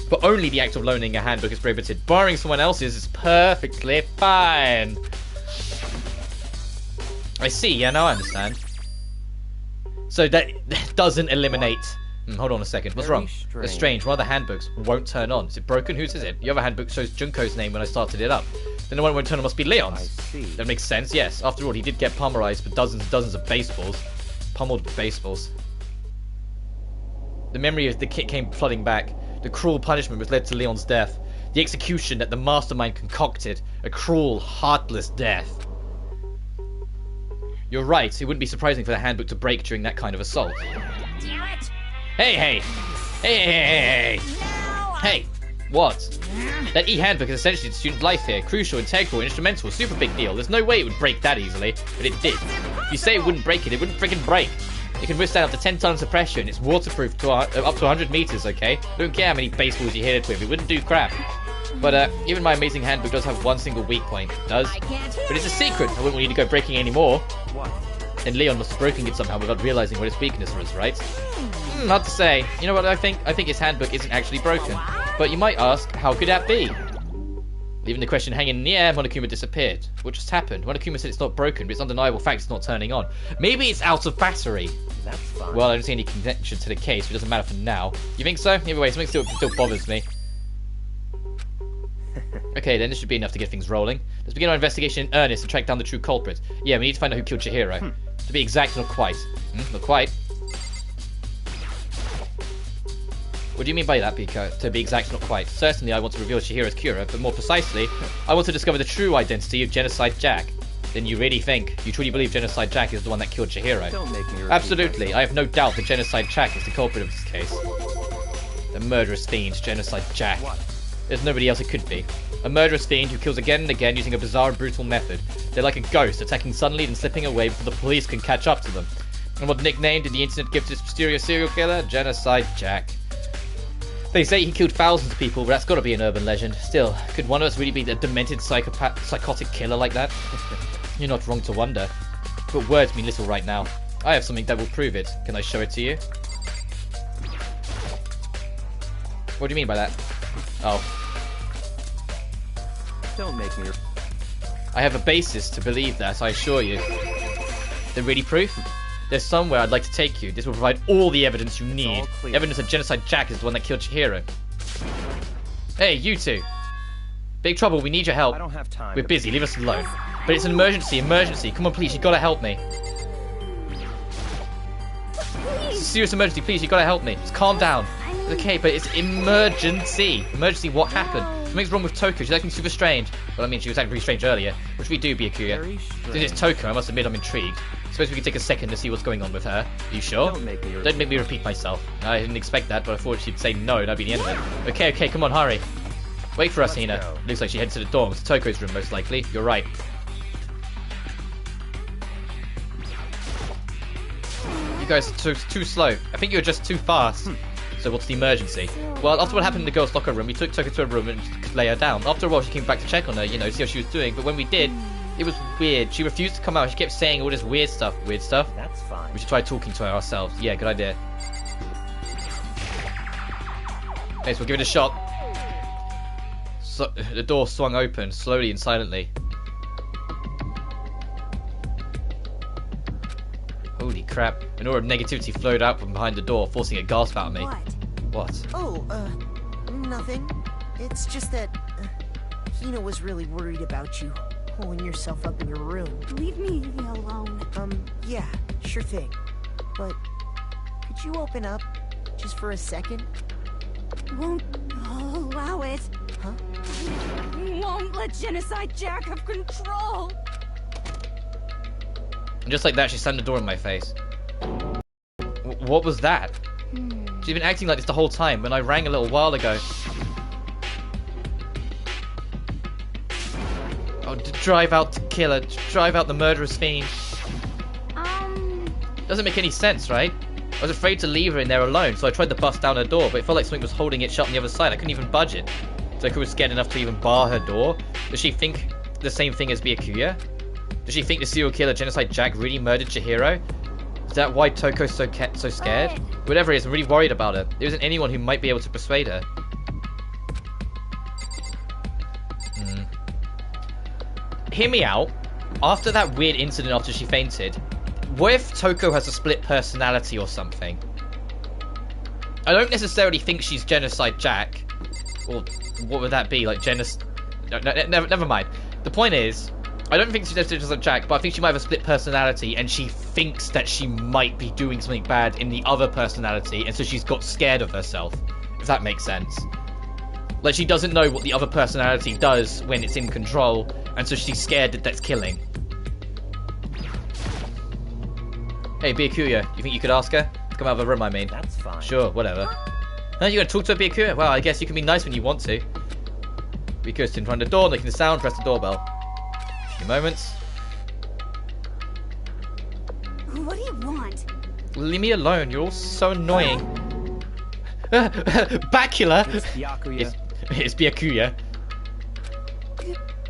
But only the act of loaning a handbook is prohibited. Borrowing someone else's is perfectly fine. I see, yeah, now I understand. So that doesn't eliminate... hold on a second, what's wrong? It's strange, one of the handbooks won't turn on. Is it broken? Whose is it? The other handbook shows Junko's name when I started it up. Then the one that won't turn on must be Leon's. I see. That makes sense, yes. After all, he did get pummelized for dozens and dozens of baseballs. Pummeled with baseballs. The memory of the kit came flooding back. The cruel punishment which led to Leon's death. The execution that the mastermind concocted. A cruel, heartless death. You're right, it wouldn't be surprising for the handbook to break during that kind of assault. Damn it! Hey, hey! Hey, hey, hey, hey! Hey! What? That e-handbook is essentially the student life here. Crucial, integral, instrumental, super big deal. There's no way it would break that easily, but it did. If you say it wouldn't break it, it wouldn't freaking break. It can withstand up to 10 tons of pressure, and it's waterproof to up to 100 meters, okay? Don't care how many baseballs you hit it with, it wouldn't do crap. But even my amazing handbook does have one single weak point. It does. But it's a secret. I wouldn't want you to go breaking any more. What? And Leon must have broken it somehow without realizing what its weakness was, right? Hard to say. You know what I think? I think his handbook isn't actually broken. But you might ask, how could that be? Leaving the question hanging in the air, Monokuma disappeared. What just happened? Monokuma said it's not broken, but it's undeniable fact it's not turning on. Maybe it's out of battery. That's fine. Well, I don't see any connection to the case, but it doesn't matter for now. You think so? Either way, something still bothers me. Okay, then this should be enough to get things rolling. Let's begin our investigation in earnest and track down the true culprit. Yeah, we need to find out who killed Chihiro. To be exact, not quite. Not quite. What do you mean by that, Pika? To be exact, not quite. Certainly, I want to reveal Chihiro's cura, but more precisely, I want to discover the true identity of Genocide Jack. Then you really think, you truly believe Genocide Jack is the one that killed Chihiro? Don't make me repeat Absolutely, myself. I have no doubt that Genocide Jack is the culprit of this case. The murderous fiend, Genocide Jack. What? There's nobody else it could be. A murderous fiend who kills again and again using a bizarre and brutal method. They're like a ghost, attacking suddenly and slipping away before the police can catch up to them. And what nickname did the internet give to this mysterious serial killer? Genocide Jack. They say he killed thousands of people, but that's got to be an urban legend. Still, could one of us really be a demented psychotic killer like that? You're not wrong to wonder. But words mean little right now. I have something that will prove it. Can I show it to you? What do you mean by that? Oh. Don't make me... I have a basis to believe that, I assure you. Then really proof? There's somewhere I'd like to take you. This will provide all the evidence you need. Evidence that Genocide Jack is the one that killed Chihiro. Hey, you two. Big trouble, we need your help. I don't have time. We're busy, leave us alone. But it's an emergency. Come on, please, you gotta help me. It's a serious emergency, please, you gotta help me. Just calm down. It's okay, but it's emergency. Emergency, what happened? Something's wrong with Toko, she's acting super strange. Well, I mean, she was acting pretty strange earlier. What should we do, Byakuya? Since it's Toko, I must admit I'm intrigued. Suppose we could take a second to see what's going on with her. Are you sure? Don't make me repeat myself. I didn't expect that, but I thought she'd say no, and that'd be the end of it. Okay, come on, hurry. Wait for us, Hina. Looks like she heads to the dorms. Toko's room, most likely. You're right. You guys are too slow. I think you're just too fast. So what's the emergency? Well, after what happened in the girls' locker room, we took Toko to her room and could lay her down. After a while, she came back to check on her, you know, see how she was doing. But when we did, it was weird. She refused to come out. She kept saying all this weird stuff. Weird stuff? That's fine. We should try talking to her ourselves. Yeah, good idea. Okay, so we'll give it a shot. So, the door swung open, slowly and silently. Holy crap. An aura of negativity flowed out from behind the door, forcing a gasp out of me. What? Oh, nothing. It's just that Hina was really worried about you, holding yourself up in your room. Leave me alone. Yeah, sure thing. But could you open up just for a second? Won't allow it. Huh? Won't let Genocide Jack have control. And just like that, she slammed the door in my face. What was that? She's been acting like this the whole time when I rang a little while ago. Oh, drive out to kill her. Drive out the murderous fiend. Doesn't make any sense, right? I was afraid to leave her in there alone, so I tried to bust down her door, but it felt like something was holding it shut on the other side. I couldn't even budge it. Toko was scared enough to even bar her door. Does she think the same thing as Byakuya? Does she think the serial killer Genocide Jack really murdered Chihiro? Is that why Toko's so scared? Whatever it is, I'm really worried about her. There isn't anyone who might be able to persuade her. Hear me out. After that weird incident after she fainted, what if Toko has a split personality or something? I don't necessarily think she's Genocide Jack. Or what would that be? Like never mind. The point is, I don't think she's Genocide Jack, but I think she might have a split personality and she thinks that she might be doing something bad in the other personality, and so she's got scared of herself. If that makes sense. Like, she doesn't know what the other personality does when it's in control, and so she's scared that that's killing. Hey, Byakuya, you think you could ask her? Come out of the room, I mean. That's fine. Sure, whatever. No, you're gonna talk to her, Byakuya? Well, I guess you can be nice when you want to. Byakuya's in front of the door, making the sound, press the doorbell. A few moments. What do you want? Leave me alone, you're all so annoying. Bacula! It's Byakuya. It's Byakuya.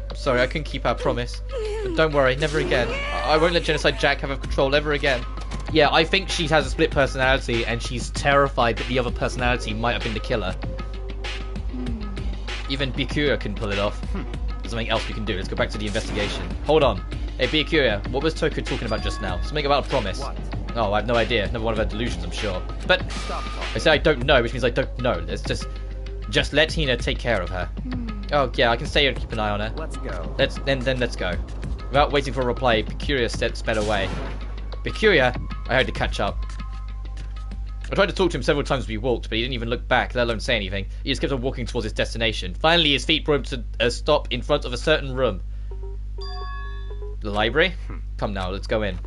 I'm sorry, I couldn't keep our promise. But don't worry, never again. I won't let Genocide Jack have control ever again. Yeah, I think she has a split personality and she's terrified that the other personality might have been the killer. Even Byakuya can pull it off. There's something else we can do. Let's go back to the investigation. Hold on. Hey, Byakuya, what was Toko talking about just now? Something about a promise. What? Oh, I have no idea. Another one of her delusions, I'm sure. But I say I don't know, which means I don't know. Let's just let Hina take care of her. Oh yeah, I can stay here and keep an eye on her. Let's go. Then let's go. Without waiting for a reply, Byakuya sped away. Byakuya, I had to catch up. I tried to talk to him several times as we walked, but he didn't even look back, let alone say anything. He just kept on walking towards his destination. Finally, his feet brought him to a stop in front of a certain room. The library? Come now, let's go in.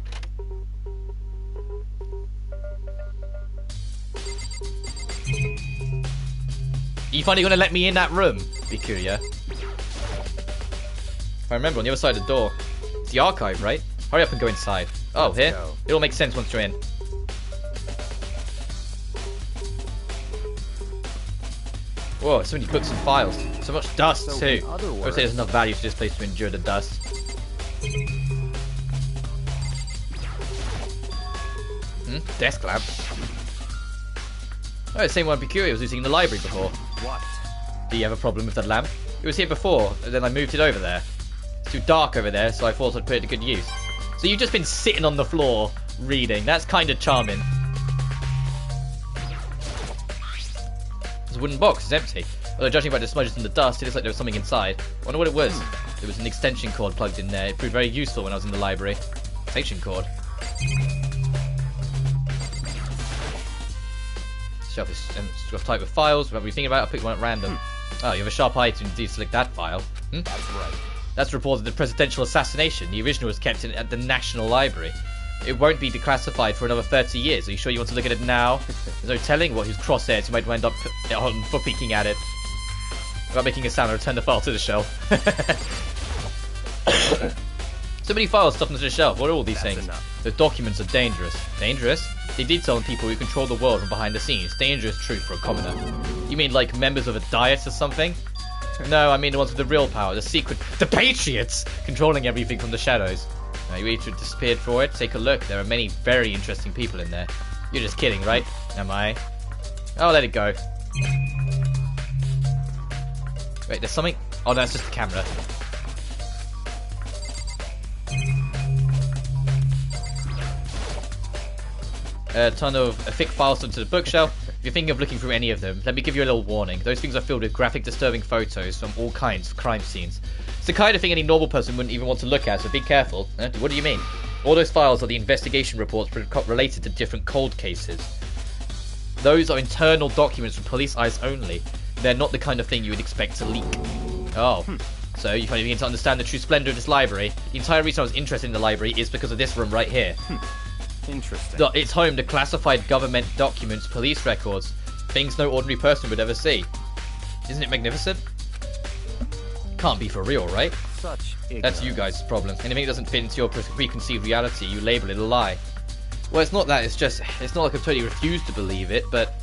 Are you finally going to let me in that room? Byakuya. If I remember, on the other side of the door. It's the archive, right? Hurry up and go inside. Oh, Let's here? go. It all makes sense once you're in. Whoa, so many books and files. So much dust, So, too. in other I would words- say there's enough value to this place to endure the dust. Desk lamp. Oh, the same one Peculiar was using in the library before. What? Do you have a problem with that lamp? It was here before, and then I moved it over there. It's too dark over there, so I thought I'd put it to good use. So you've just been sitting on the floor reading. That's kind of charming. There's a wooden box. It's empty. Although judging by the smudges and the dust, it looks like there was something inside. I wonder what it was. There was an extension cord plugged in there. It proved very useful when I was in the library. Extension cord. Shelf is shelf type with files. Whatever you're thinking about, I'll pick one at random. Oh, you have a sharp eye to deselect that file. That's right. That's reported the presidential assassination. The original was kept at the National Library. It won't be declassified for another 30 years. Are you sure you want to look at it now? There's no telling what his crosshairs you might wind up on for peeking at it. Without making a sound, I'll return the file to the shelf. So many files stuffed into the shelf. What are all these That's things? enough. Those documents are dangerous. Dangerous? They detail on people who control the world from behind the scenes. Dangerous truth for a commoner. You mean like members of a diet or something? No, I mean the ones with the real power, the secret, the Patriots, controlling everything from the shadows. Now, you each disappeared for it. Take a look. There are many very interesting people in there. You're just kidding, right? Am I? I'll let it go. Wait, there's something. Oh, no, it's just the camera. A ton of thick files onto the bookshelf. If you're thinking of looking through any of them, let me give you a little warning. Those things are filled with graphic, disturbing photos from all kinds of crime scenes. It's the kind of thing any normal person wouldn't even want to look at, so be careful. What do you mean? All those files are the investigation reports related to different cold cases. Those are internal documents from police eyes only. They're not the kind of thing you would expect to leak. Oh. So you finally begin to understand the true splendor of this library. The entire reason I was interested in the library is because of this room right here. Interesting. It's home to classified government documents, police records, things no ordinary person would ever see. Isn't it magnificent? Can't be for real, right? Such ignorance. That's you guys' problem. Anything that doesn't fit into your preconceived reality, you label it a lie. Well, it's not that, it's not like I totally refuse to believe it, but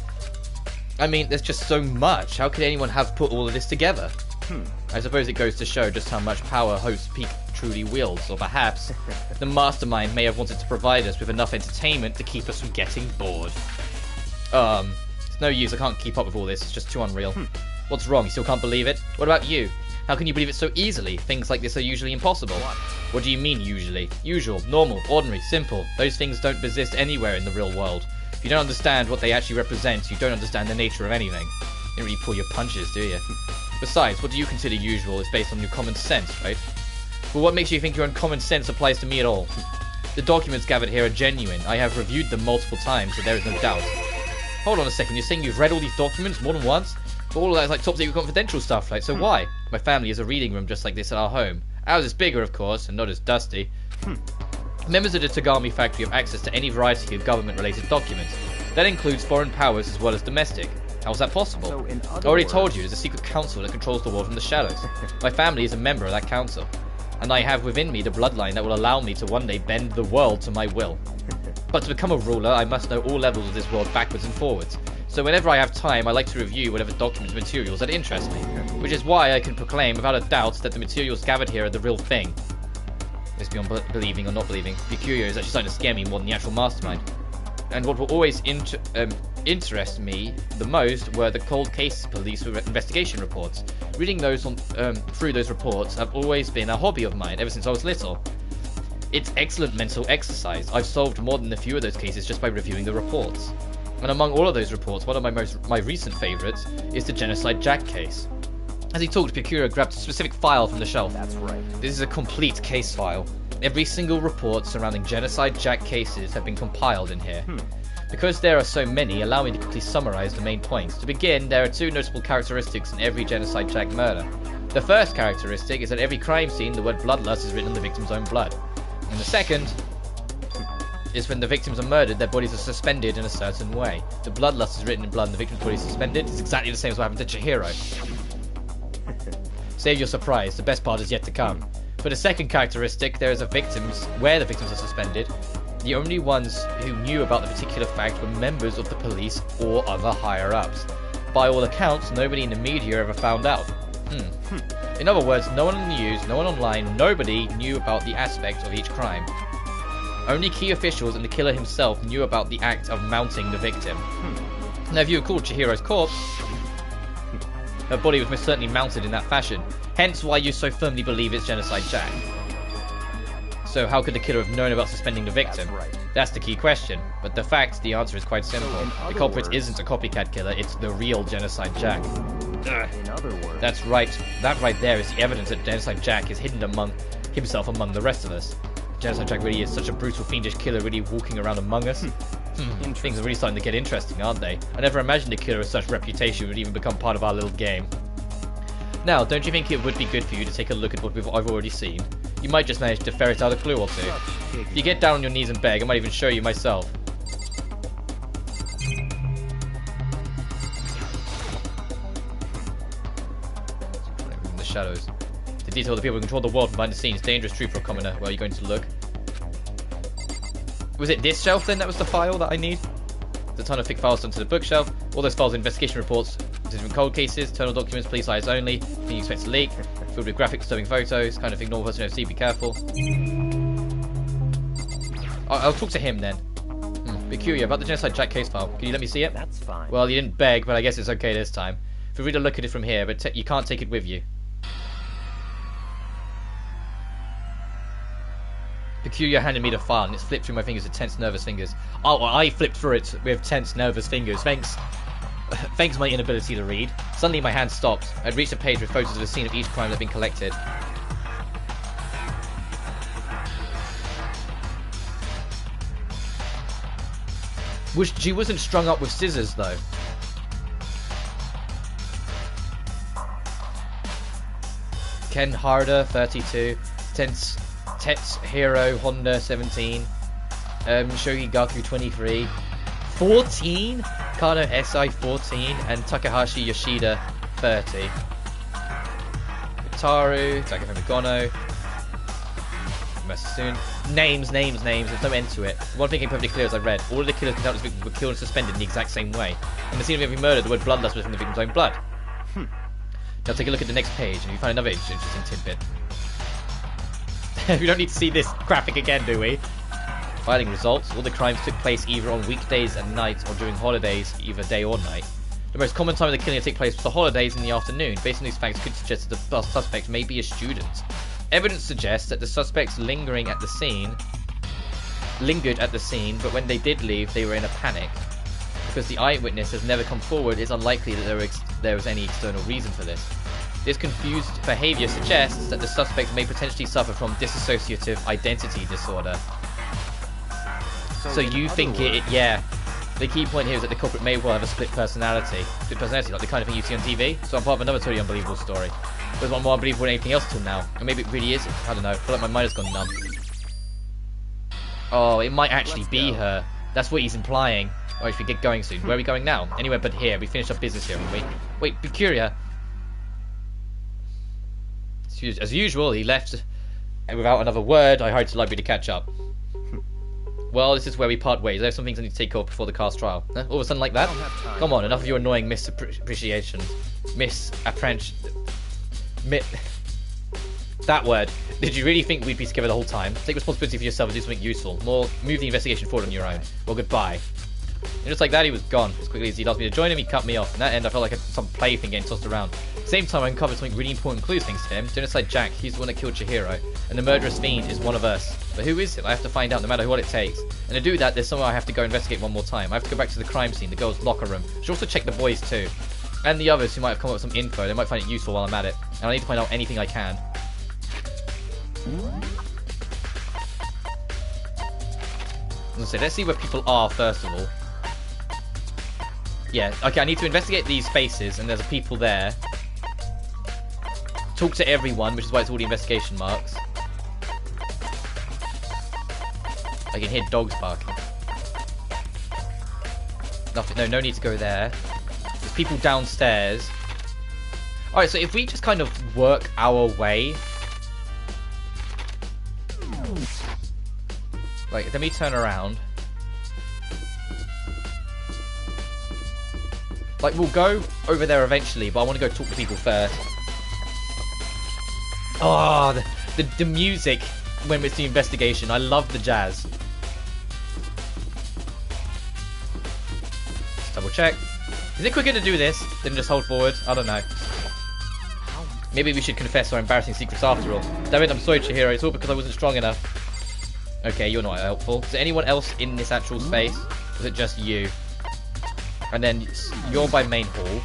I mean, there's just so much. How could anyone have put all of this together? I suppose it goes to show just how much power host Peak truly wields, or perhaps the mastermind may have wanted to provide us with enough entertainment to keep us from getting bored. It's no use, I can't keep up with all this, it's just too unreal. What's wrong, you still can't believe it? What about you? How can you believe it so easily? Things like this are usually impossible. What do you mean usually? Usual, normal, ordinary, simple. Those things don't exist anywhere in the real world. If you don't understand what they actually represent, you don't understand the nature of anything. You don't really pull your punches, do you? Besides, what do you consider usual is based on your common sense, right? Well, what makes you think your own common sense applies to me at all? The documents gathered here are genuine. I have reviewed them multiple times, so there is no doubt. Hold on a second, you're saying you've read all these documents more than once? But all of that is like top secret confidential stuff, like, so why? My family has a reading room just like this at our home. Ours is bigger, of course, and not as dusty. Members of the Tagami factory have access to any variety of government-related documents. That includes foreign powers as well as domestic. How is that possible? So, in I other already words- told you, there's a secret council that controls the world from the shadows. My family is a member of that council. And I have within me the bloodline that will allow me to one day bend the world to my will. But to become a ruler, I must know all levels of this world backwards and forwards. So whenever I have time, I like to review whatever documents and materials that interest me. Which is why I can proclaim without a doubt that the materials gathered here are the real thing. It's beyond believing or not believing. Peculiar is actually starting to scare me more than the actual mastermind. And what will always interest me the most were the cold case police investigation reports. Reading those through those reports have always been a hobby of mine ever since I was little. It's excellent mental exercise. I've solved more than a few of those cases just by reviewing the reports. And among all of those reports, one of my recent favourites is the Genocide Jack case. As he talked, Peculiar grabbed a specific file from the shelf. That's right. This is a complete case file. Every single report surrounding Genocide Jack cases have been compiled in here. Because there are so many, allow me to quickly summarise the main points. To begin, there are two notable characteristics in every Genocide Jack murder. The first characteristic is that every crime scene, the word bloodlust is written on the victim's own blood. And the second is when the victims are murdered, their bodies are suspended in a certain way. The bloodlust is written in blood and the victim's body is suspended. It's exactly the same as what happened to Chihiro. Save your surprise, the best part is yet to come. For the second characteristic, there is where the victims are suspended, The only ones who knew about the particular fact were members of the police or other higher-ups. By all accounts, nobody in the media ever found out. In other words, no one on the news, no one online, nobody knew about the aspect of each crime. Only key officials and the killer himself knew about the act of mounting the victim. Now, if you recall Chihiro's corpse, her body was most certainly mounted in that fashion. Hence why you so firmly believe it's Genocide Jack. So how could the killer have known about suspending the victim? That's right. That's the key question. But the answer is quite simple. The culprit isn't a copycat killer, it's the real Genocide Jack. In other words, That's right. That right there is the evidence that Genocide Jack is hidden among himself among the rest of us. Genocide Jack really is such a brutal, fiendish killer really walking around among us. Things are really starting to get interesting, aren't they? I never imagined a killer with such reputation would even become part of our little game. Now, don't you think it would be good for you to take a look at what I've already seen? You might just manage to ferret out a clue or two. If you get down on your knees and beg, I might even show you myself. In the shadows. To detail the people who control the world from behind the scenes. Dangerous trooper or commoner. Well, you're going to look. Was it this shelf then that was the file that I need? There's a ton of thick files onto the bookshelf. All those files are investigation reports, different cold cases, internal documents, police eyes only, thing you expect to leak, filled with graphic disturbing photos, kind of thing normal person see, be careful. I'll talk to him then. Be curious about the Genocide Jack case file. Can you let me see it? that's fine. Well, you didn't beg, but I guess it's okay this time. If we really look at it from here, but you can't take it with you. Peculiar handed me the file and it's flipped through my fingers with tense, nervous fingers. Oh, well, I flipped through it with tense, nervous fingers. Thanks my inability to read. Suddenly my hand stopped. I'd reached a page with photos of the scene of each crime that had been collected. She wasn't strung up with scissors though. Ken Harder, 32. Tetsuhiro Honda, 17. Shogi Gaku, 23. 14? Kano SI, 14. And Takahashi Yoshida, 30. Utaru, Takafumi Gono. Soon. Names. There's no end to it. One thing came perfectly clear as I read. All of the killers convicted victims were killed and suspended in the exact same way. In the scene of every murder, the word bloodlust was from the victim's own blood. Now take a look at the next page and you find another interesting tidbit. We don't need to see this graphic again, do we? Filing results. All the crimes took place either on weekdays and nights or during holidays, either day or night. The most common time of the killing to take place was the holidays in the afternoon. Based on these facts, could suggest that the suspect may be a student. Evidence suggests that the suspects lingered at the scene, but when they did leave, they were in a panic. Because the eyewitness has never come forward, it's unlikely that there was any external reason for this. This confused behavior suggests that the suspect may potentially suffer from dissociative identity disorder. So you think yeah. The key point here is that the culprit may well have a split personality. Split personality, like the kind of thing you see on TV. So I'm part of another totally unbelievable story. There's one more unbelievable than anything else till now. Or maybe it really is. I don't know. I feel like my mind has gone numb. Oh, it might actually be her. That's what he's implying. Or if we get going soon. Where are we going now? Anywhere but here. We finished our business here, haven't we? Wait, be curious. As usual, he left. And without another word, I hurried to the library to catch up. Well, this is where we part ways. I have some things I need to take off before the cast trial. Huh? All of a sudden like that? Come on, enough of your annoying misappreciations. That word. Did you really think we'd be together the whole time? Take responsibility for yourself and do something useful. Move the investigation forward on your own. Well, goodbye. And just like that, he was gone. As quickly as he'd asked me to join him, he cut me off. In that end, I felt like some plaything getting tossed around. At the same time, I uncovered something really important clues thanks to him. Genocide Jack, he's the one that killed Chihiro. And the murderous fiend is one of us. But who is it? I have to find out no matter what it takes. And to do that, there's somewhere I have to go investigate one more time. I have to go back to the crime scene, the girls' locker room. I should also check the boys too. And the others who might have come up with some info. They might find it useful while I'm at it. And I need to find out anything I can. Let's see where people are first of all. Yeah, okay, I need to investigate these spaces, and there's people there. Talk to everyone, which is why it's all the investigation marks. I can hear dogs barking. Nothing, no need to go there. There's people downstairs. Alright, so if we just kind of work our way... Right, let me turn around. Like, we'll go over there eventually, but I want to go talk to people first. Oh, the music when it's the investigation. I love the jazz. Let's double check. Is it quicker to do this than just hold forward? I don't know. Maybe we should confess our embarrassing secrets after all. Damn it, I'm sorry, Chihiro. It's all because I wasn't strong enough. Okay, you're not helpful. Is there anyone else in this actual space? Or is it just you? And then you're by main hall.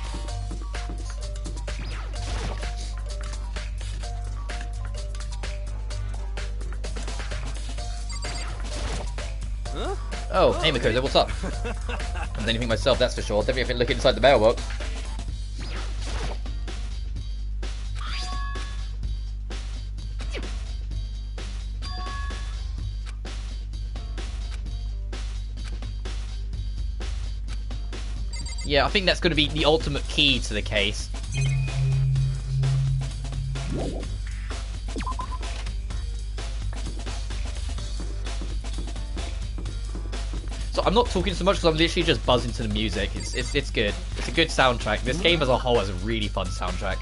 Oh, hey Makoto, what's up? I don't anything myself, that's for sure. Definitely have to look inside the mailbox. Yeah, I think that's going to be the ultimate key to the case. So I'm not talking so much because I'm literally just buzzing to the music. It's good. It's a good soundtrack. This game as a whole has a really fun soundtrack.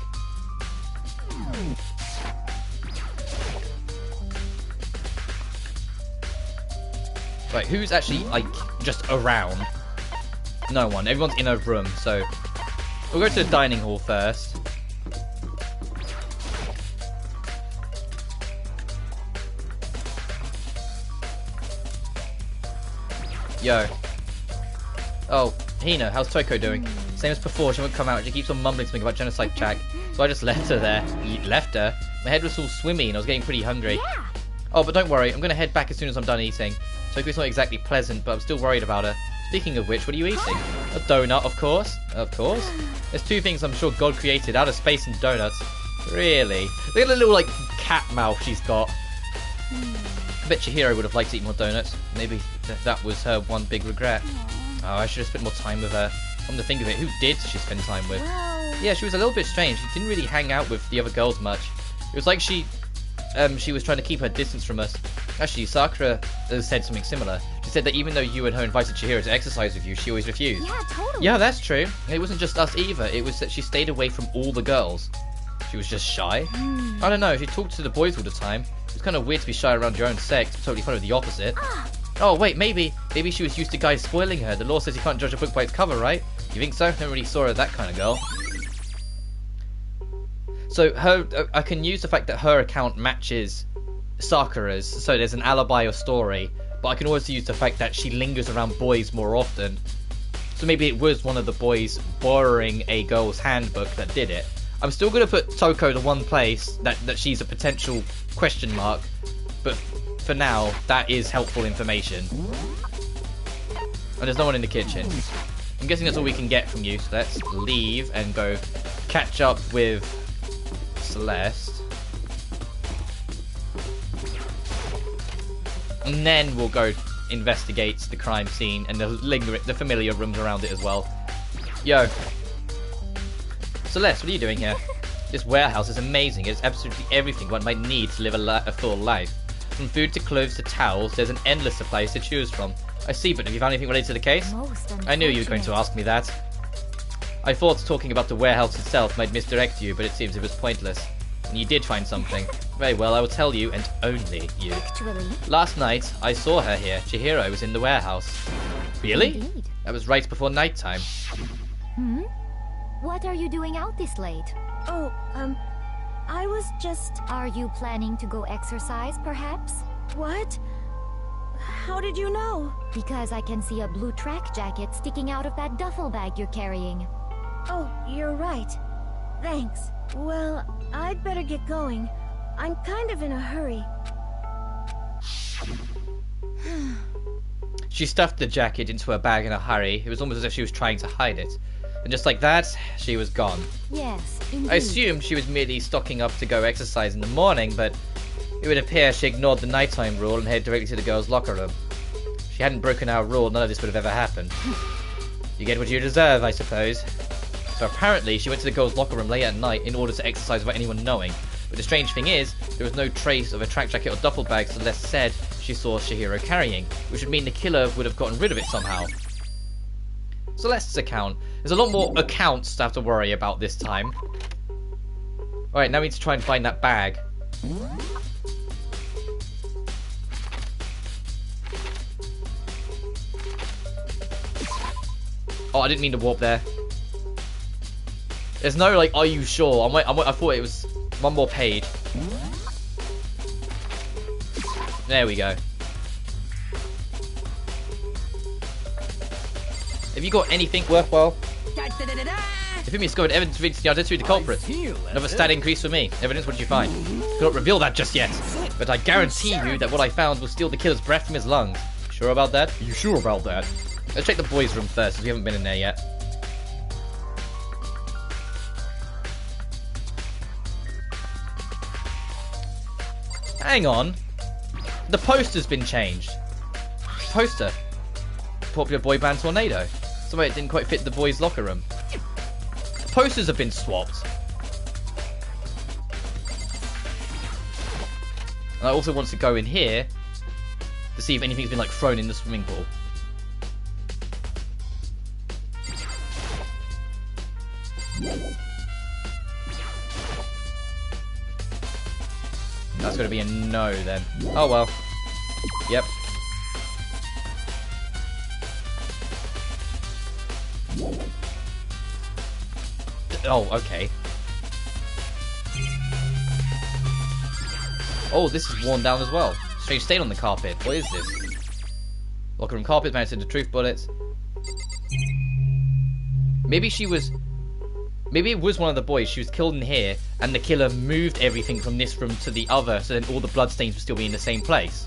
Right, who's actually like just around? No one. Everyone's in a room, so we'll go to the dining hall first. Yo. Oh, Hina, how's Toko doing? Same as before, she won't come out. She keeps on mumbling something about genocide Jack, so I just left her there. Left her? My head was all swimmy and I was getting pretty hungry. Yeah. Oh, but don't worry, I'm gonna head back as soon as I'm done eating. Toko's not exactly pleasant, but I'm still worried about her. Speaking of which, what are you eating? A donut, of course. Of course. There's two things I'm sure God created, outer space and donuts. Really? Look at the little, like, cat mouth she's got. I bet Chihiro would have liked to eat more donuts. Maybe that was her one big regret. Oh, I should have spent more time with her. Come to think of it, who did she spend time with? Yeah, she was a little bit strange. She didn't really hang out with the other girls much. It was like she was trying to keep her distance from us. Actually, Sakura said something similar. She said that even though you and her invited Chihiro to exercise with you, she always refused. Yeah, totally. Yeah, that's true. It wasn't just us either. It was that she stayed away from all the girls. She was just shy. I don't know. She talked to the boys all the time. It was kind of weird to be shy around your own sex. Totally fun with the opposite. Oh, wait, maybe she was used to guys spoiling her. The law says you can't judge a book by its cover, right? You think so? Never really saw her that kind of girl. So I can use the fact that her account matches Sakura's, so there's an alibi or story, but I can also use the fact that she lingers around boys more often. So maybe it was one of the boys borrowing a girl's handbook that did it. I'm still going to put Toko to one place that she's a potential question mark, but for now, that is helpful information. And there's no one in the kitchen. I'm guessing that's all we can get from you, so let's leave and go catch up with Celeste. And then we'll go investigate the crime scene and the familiar rooms around it as well. Yo. Celeste, what are you doing here? This warehouse is amazing. It's absolutely everything one might need to live a full life. From food to clothes to towels, there's an endless supply to choose from. I see, but have you found anything related to the case? I knew you were going to ask me that. I thought talking about the warehouse itself might misdirect you, but it seems it was pointless. And you did find something. Very well, I will tell you, and only you. Actually. Last night, I saw her here. Chihiro was in the warehouse. Really? Indeed. That was right before nighttime. What are you doing out this late? Oh, I was just... Are you planning to go exercise, perhaps? What? How did you know? Because I can see a blue track jacket sticking out of that duffel bag you're carrying. Oh, you're right. Thanks. Well, I'd better get going. I'm kind of in a hurry. She stuffed the jacket into her bag in a hurry. It was almost as if she was trying to hide it. And just like that, she was gone. Yes, indeed. I assumed she was merely stocking up to go exercise in the morning, but it would appear she ignored the nighttime rule and headed directly to the girls' locker room. If she hadn't broken our rule, none of this would have ever happened. You get what you deserve, I suppose. So apparently, she went to the girls' locker room late at night in order to exercise without anyone knowing. But the strange thing is, there was no trace of a track jacket or duffel bag, so Celeste said she saw Chihiro carrying, which would mean the killer would have gotten rid of it somehow. Celeste's account. There's a lot more accounts to have to worry about this time. Alright, now we need to try and find that bag. Oh, I didn't mean to warp there. There's no, like, are you sure? I thought it was one more page. There we go. Have you got anything worthwhile? If you discovered evidence related to the identity of the culprit. Another stat increase for me. Evidence, what did you find? Cannot reveal that just yet. But I guarantee you that what I found will steal the killer's breath from his lungs. Sure about that? Are you sure about that? Let's check the boys' room first, because we haven't been in there yet. Hang on. The poster's been changed. Poster. Popular boy band Tornado. Somewhere it didn't quite fit the boys' locker room. The posters have been swapped. And I also want to go in here to see if anything's been, like, thrown in the swimming pool. That's going to be a no, then. Oh, well. Yep. Oh, okay. Oh, this is worn down as well. Strange stain on the carpet. What is this? Locker room carpet, mounted to truth bullets. Maybe she was... Maybe it was one of the boys. She was killed in here, and the killer moved everything from this room to the other, so then all the bloodstains would still be in the same place.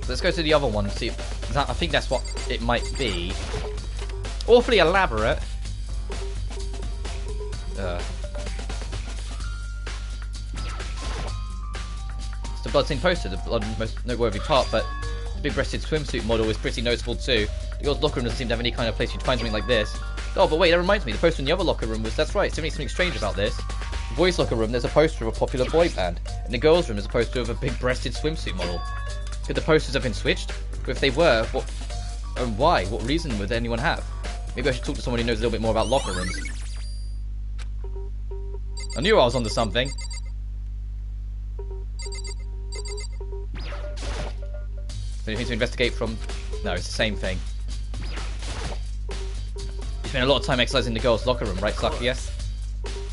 Let's go to the other one and see. I think that's what it might be. Awfully elaborate. It's the bloodstained poster, the most noteworthy part, but the big-breasted swimsuit model is pretty noticeable too. The girl's locker room doesn't seem to have any kind of place you'd find something like this. Oh, but wait, that reminds me, the poster in the other locker room was, that's right, something strange about this. The boys' locker room, there's a poster of a popular boy band. In the girls' room, there's a poster of a big-breasted swimsuit model. Could the posters have been switched? But if they were, what and why? What reason would anyone have? Maybe I should talk to someone who knows a little bit more about locker rooms. I knew I was onto something. Is there anything to investigate from? No, it's the same thing. You spent a lot of time exercising the girls' locker room, right, Sakuya?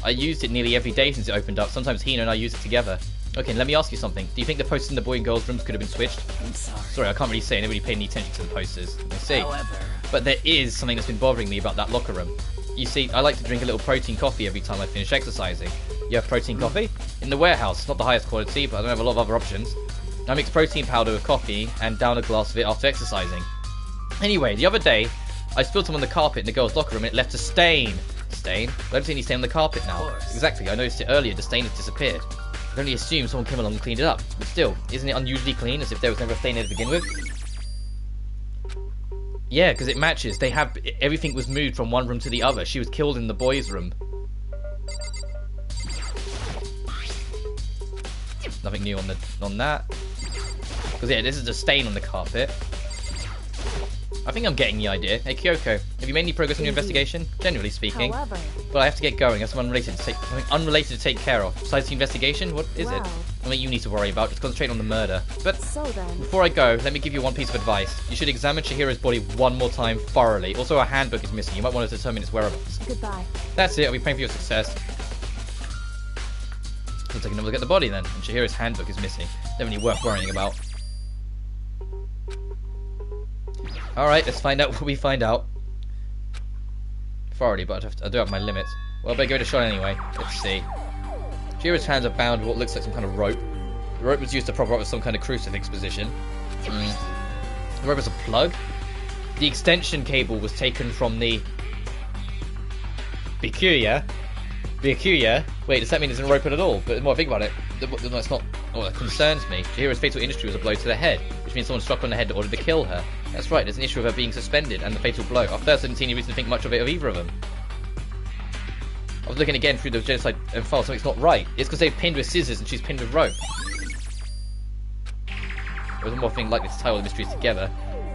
I used it nearly every day since it opened up. Sometimes Hina and I use it together. Okay, let me ask you something. Do you think the posters in the boy and girls' rooms could have been switched? I'm sorry. Sorry, I can't really say. I never really paid any attention to the posters. I see. However... But there is something that's been bothering me about that locker room. You see, I like to drink a little protein coffee every time I finish exercising. You have protein coffee? In the warehouse. It's not the highest quality, but I don't have a lot of other options. I mix protein powder with coffee and down a glass of it after exercising. Anyway, the other day, I spilled some on the carpet in the girls' locker room and it left a stain. Stain? I don't see any stain on the carpet now. Exactly, I noticed it earlier. The stain has disappeared. I can only assume someone came along and cleaned it up. But still, isn't it unusually clean, as if there was never a stain there to begin with? Yeah, because it matches. They have... Everything was moved from one room to the other. She was killed in the boys' room. Nothing new on that. Because, yeah, this is a stain on the carpet. I think I'm getting the idea. Hey, Kyoko, have you made any progress on your investigation? Generally speaking. However, but I have to get going. I have something unrelated to take care of. Besides the investigation, what is it? Something you need to worry about. Just concentrate on the murder. But so then, before I go, let me give you one piece of advice. You should examine Chihiro's body one more time thoroughly. Also, her handbook is missing. You might want to determine its whereabouts. goodbye. That's it. I'll be praying for your success. Let's take another look at the body then. And Chihiro's handbook is missing. Definitely worth worrying about. Alright, let's find out what we find out. Thoroughly, but I do have my limits. Well, I better give it a shot anyway. Let's see. Chihiro's hands are bound with what looks like some kind of rope. The rope was used to prop her up with some kind of crucifix position. The rope was a plug. The extension cable was taken from the Bikuya Byakuya? Wait, does that mean it's in open at all? But the more I think about it, that's not what concerns me. Chihiro's fatal injury was a blow to the head, which means someone struck on the head in order to kill her. That's right, there's an issue of her being suspended and the fatal blow. At first, I didn't see any reason to think much of it of either of them. I was looking again through the genocide file, something's not right. It's because they've pinned with scissors and she's pinned with rope. There's one more thing likely to tie all the mysteries together.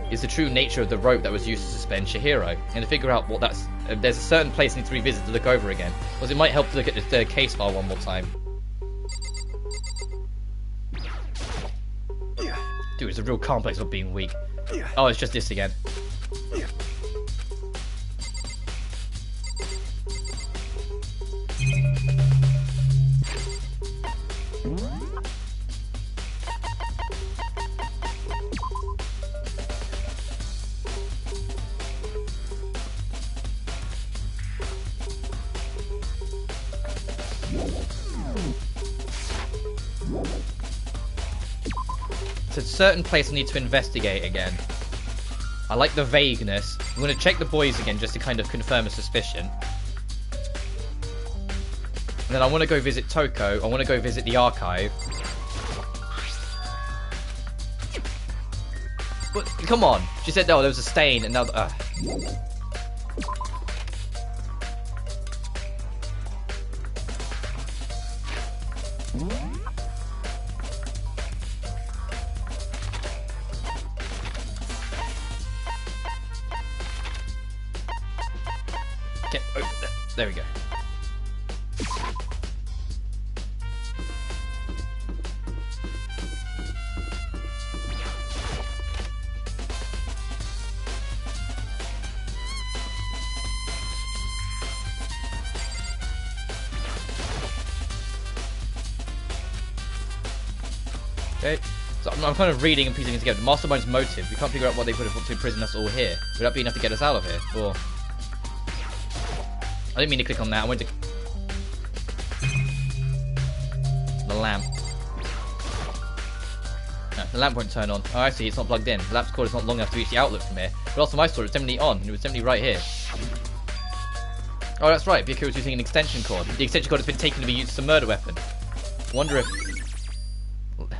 Is the true nature of the rope that was used to suspend Chihiro, and to figure out what that's. There's a certain place I need to revisit to look over again, because it might help to look at the case file one more time. Dude, it's a real complex of being weak. Oh, it's just this again. It's a certain place I need to investigate again. I like the vagueness. I'm going to check the boys again just to kind of confirm a suspicion. And then I want to go visit Toko. I want to go visit the archive. But come on. She said, oh, there was a stain and now... There we go. Okay, so I'm kind of reading and piecing it together. The Mastermind's motive. We can't figure out what they would have put to imprison us all here. Would that be enough to get us out of here? Or... I didn't mean to click on that. I went to... The lamp. No, the lamp won't turn on. Oh, I see. It's not plugged in. The lamp's cord is not long enough to reach the outlet from here. But also my store, it's definitely on. And it was definitely right here. Oh, that's right. Byakuya was using an extension cord. The extension cord has been taken to be used as a murder weapon. I wonder if...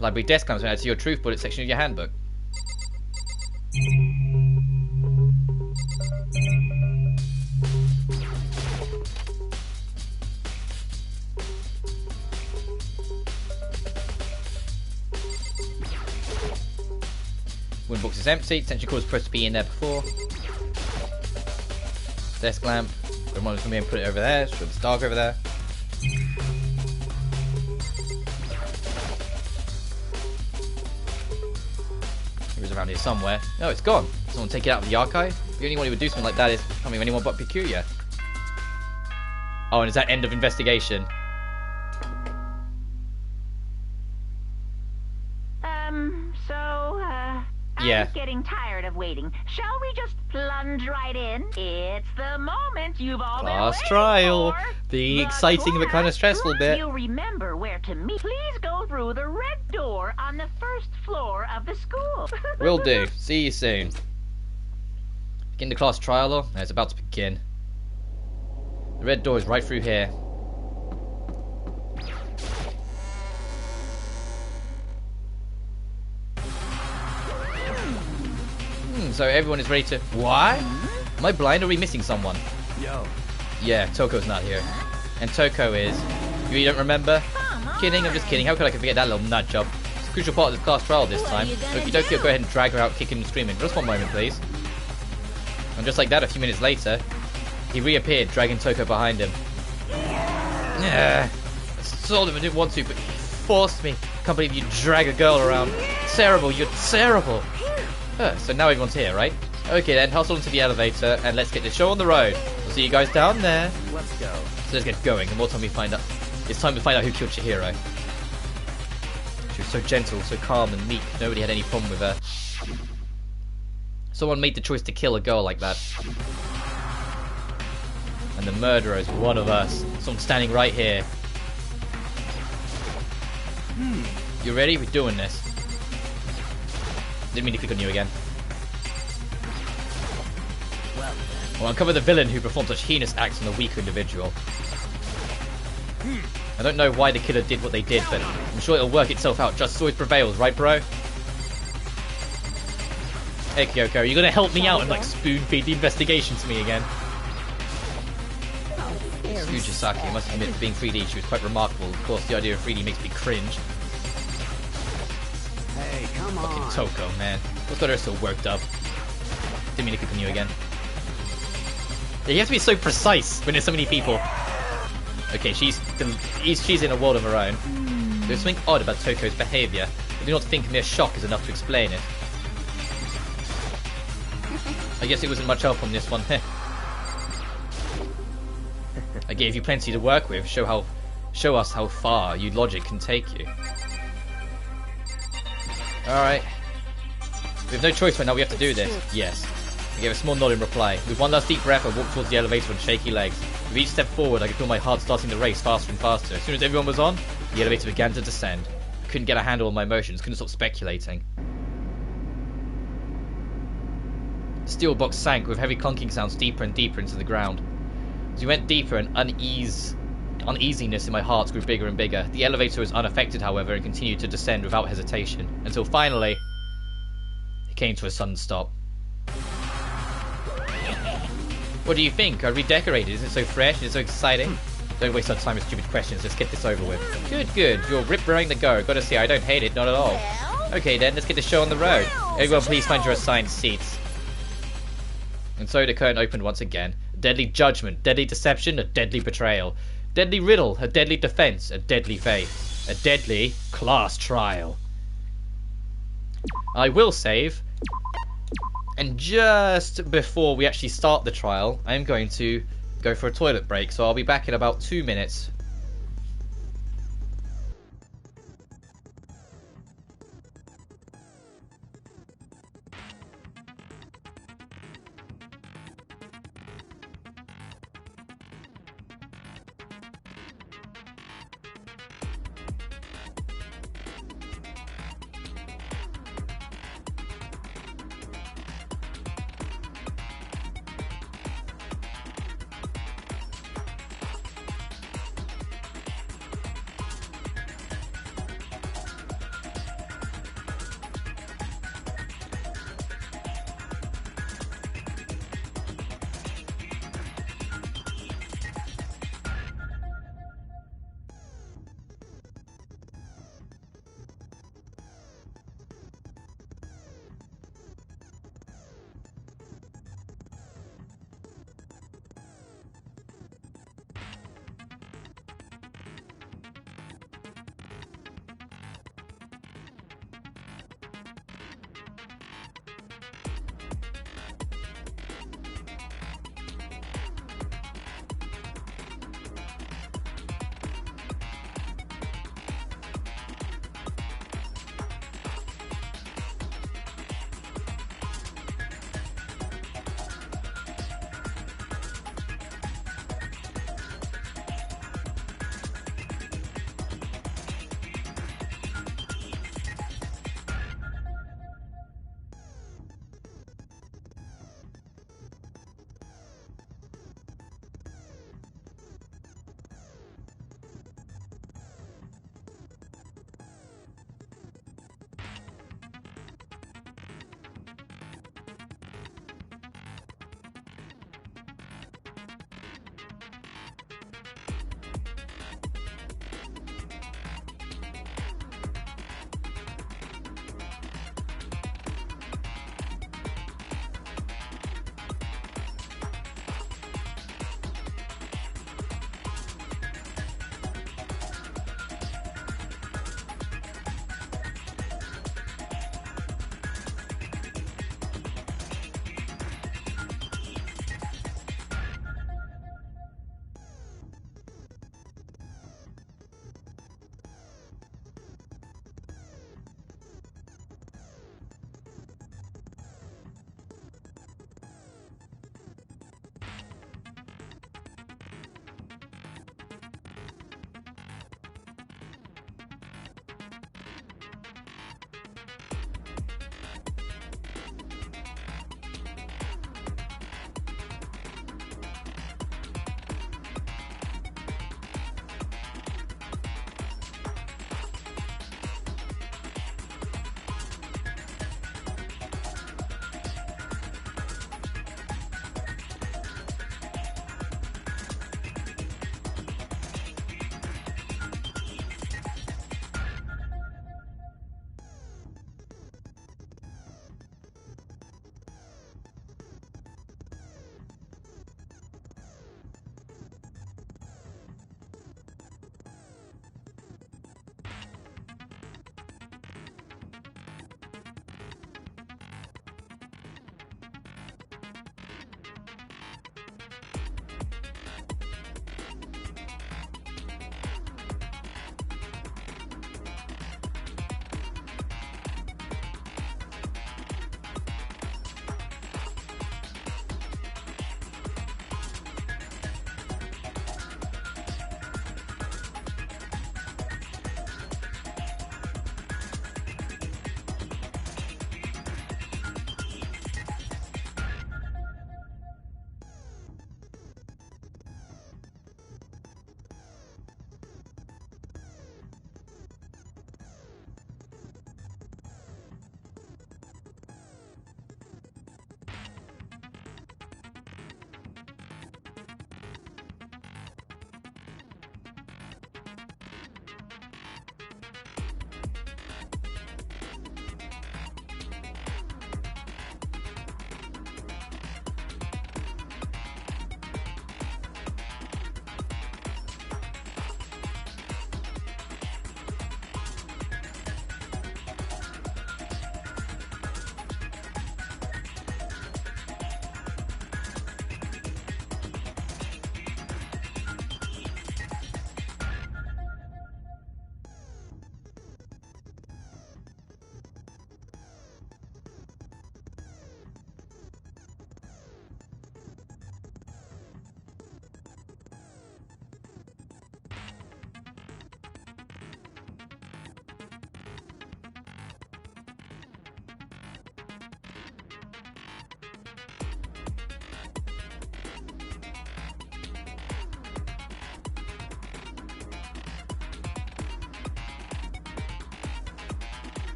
Library desk comes when I see your truth bullet section of your handbook. Wooden box is empty. Extension cord is supposed to be in there before. Desk lamp. Remind us from me and put it over there. So it's dark over there. It was around here somewhere. No, it's gone. Someone take it out of the archive? The only one who would do something like that is, I mean, anyone but Byakuya. Oh, and is that end of investigation? Yeah. I'm getting tired of waiting. Shall we just plunge right in? It's the moment you've all been waiting trial. for. The exciting but kind of stressful bit. You remember where to meet. Please go through the red door on the first floor of the school. Will do. See you soon. Begin the class trial, or? No, it's about to begin. The red door is right through here. So everyone is ready to... What? Am I blind or are we missing someone? Yo. Yeah, Toko's not here. And Toko is... You don't remember? Kidding, I'm just kidding. How could I forget that little nut job? It's a crucial part of this class trial this time. So if you don't go ahead and drag her out kicking and screaming. Just one moment, please. And just like that, a few minutes later, he reappeared, dragging Toko behind him. Yeah, I told him I didn't want to, but he forced me. Can't believe you drag a girl around. Terrible, you're terrible. So now everyone's here, right? Okay then, hustle into the elevator and let's get the show on the road. We'll see you guys down there. Let's go. So let's get going. The more time we find out, it's time to find out who killed Chihiro. She was so gentle, so calm and meek. Nobody had any problem with her. Someone made the choice to kill a girl like that. And the murderer is one of us. Someone standing right here. You ready? We're doing this. Didn't mean to click on you again. We'll uncover the villain who performed such heinous acts on a weaker individual. I don't know why the killer did what they did, but I'm sure it'll work itself out. Justice always prevails, right, bro? Hey, Kyoko, are you gonna help me out and like spoon-feed the investigation to me again? Fujisaki, I must admit, for being 3D, she was quite remarkable. Of course, the idea of 3D makes me cringe. Hey, come Fucking on. Toko, man. What's got her so worked up? Didn't mean to click on you again. Yeah, you have to be so precise when there's so many people. Okay, she's in a world of her own. There's something odd about Toko's behaviour. I do not think mere shock is enough to explain it. I guess it wasn't much help on this one. I gave you plenty to work with. Show us how far your logic can take you. Alright. We have no choice right now, we have to do this. Yes. I gave a small nod in reply. With one last deep breath, I walked towards the elevator on shaky legs. With each step forward, I could feel my heart starting to race faster and faster. As soon as everyone was on, the elevator began to descend. I couldn't get a handle on my emotions, couldn't stop speculating. The steel box sank with heavy clunking sounds deeper and deeper into the ground. As we went deeper, an uneasiness in my heart grew bigger and bigger. The elevator was unaffected, however, and continued to descend without hesitation, until finally, it came to a sudden stop. What do you think? I redecorated. Isn't it so fresh? Isn't it so exciting? Don't waste our time with stupid questions. Let's get this over with. Good, good. You're rip-roaring the go. Gotta say, I don't hate it. Not at all. Okay, then. Let's get the show on the road. Everyone, please find your assigned seats. And so the curtain opened once again. A deadly judgment, deadly deception, a deadly betrayal. Deadly riddle, a deadly defense, a deadly faith. A deadly class trial. I will save. And just before we actually start the trial, I am going to go for a toilet break. So I'll be back in about 2 minutes.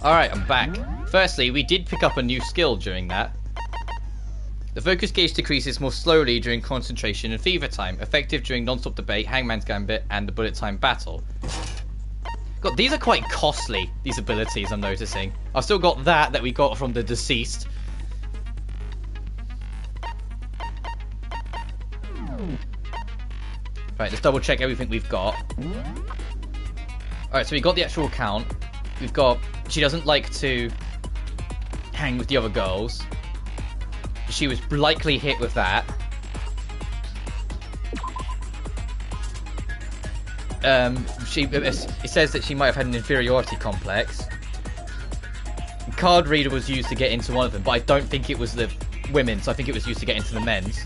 Alright, I'm back. Firstly, we did pick up a new skill during that. The focus gauge decreases more slowly during concentration and fever time, effective during non-stop debate, hangman's gambit, and the bullet time battle. God, these are quite costly, these abilities, I'm noticing. I've still got that we got from the deceased. Right, let's double check everything we've got. Alright, so we got the actual count. We've got, she doesn't like to hang with the other girls. She was likely hit with that. It says that she might have had an inferiority complex. Card reader was used to get into one of them, but I don't think it was the women's. I think it was used to get into the men's.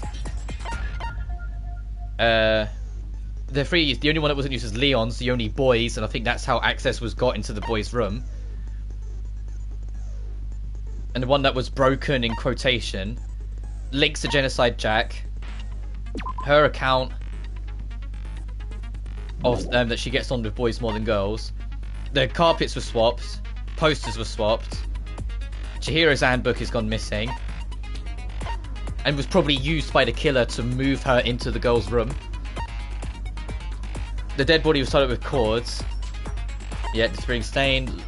The only one that wasn't used was Leon's, the only boys, and I think that's how access was got into the boys' room. And the one that was broken in quotation links to Genocide Jack. Her account of that she gets on with boys more than girls. The carpets were swapped. Posters were swapped. Chihiro's handbook has gone missing. And was probably used by the killer to move her into the girl's room. The dead body was tied up with cords. Yeah, the spring stain.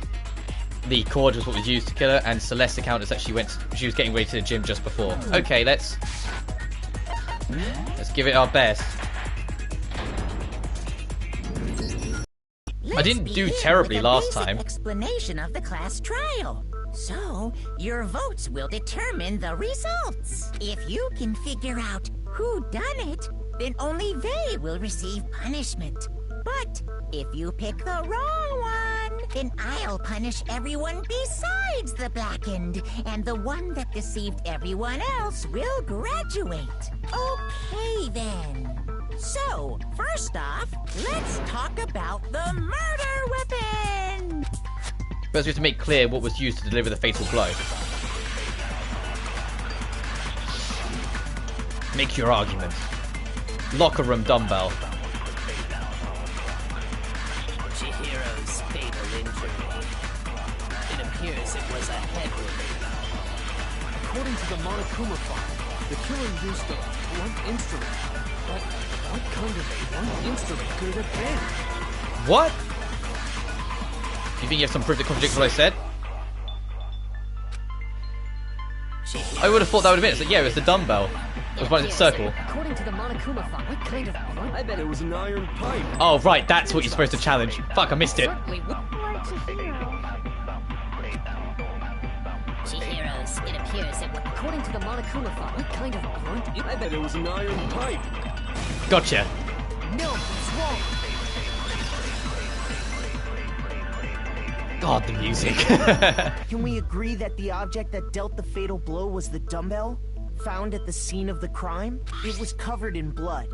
The cord was what was used to kill her, and Celeste's account is that she was getting ready to the gym just before. Okay, let's give it our best. I didn't do terribly last time. Explanation of the class trial. So, your votes will determine the results. If you can figure out who done it, then only they will receive punishment. But if you pick the wrong one, then I'll punish everyone besides the blackened, and the one that deceived everyone else will graduate. Okay, then. So, first off, let's talk about the murder weapon! First, we have to make clear what was used to deliver the fatal blow. Make your argument. Locker room dumbbell. Chihiro's fatal injury. It appears it was a head wound. According to the Monokuma file, the killer used a blunt instrument. But what kind of blunt instrument could it have been? What? You think you have some proof that contradicts what I said? I would have thought that would have been it. So, yeah, it was the dumbbell. It was one in the circle. According to the Monokuma file, what kind of blunt? I bet it was an iron pipe. Oh, right, that's what you're supposed to challenge. Fuck, I missed it. Chihiro's, it appears it was... According to the Monokuma file, what kind of blunt? I bet it was an iron pipe. Gotcha. No, it's wrong. God, the music. Can we agree that the object that dealt the fatal blow was the dumbbell? Found at the scene of the crime? It was covered in blood.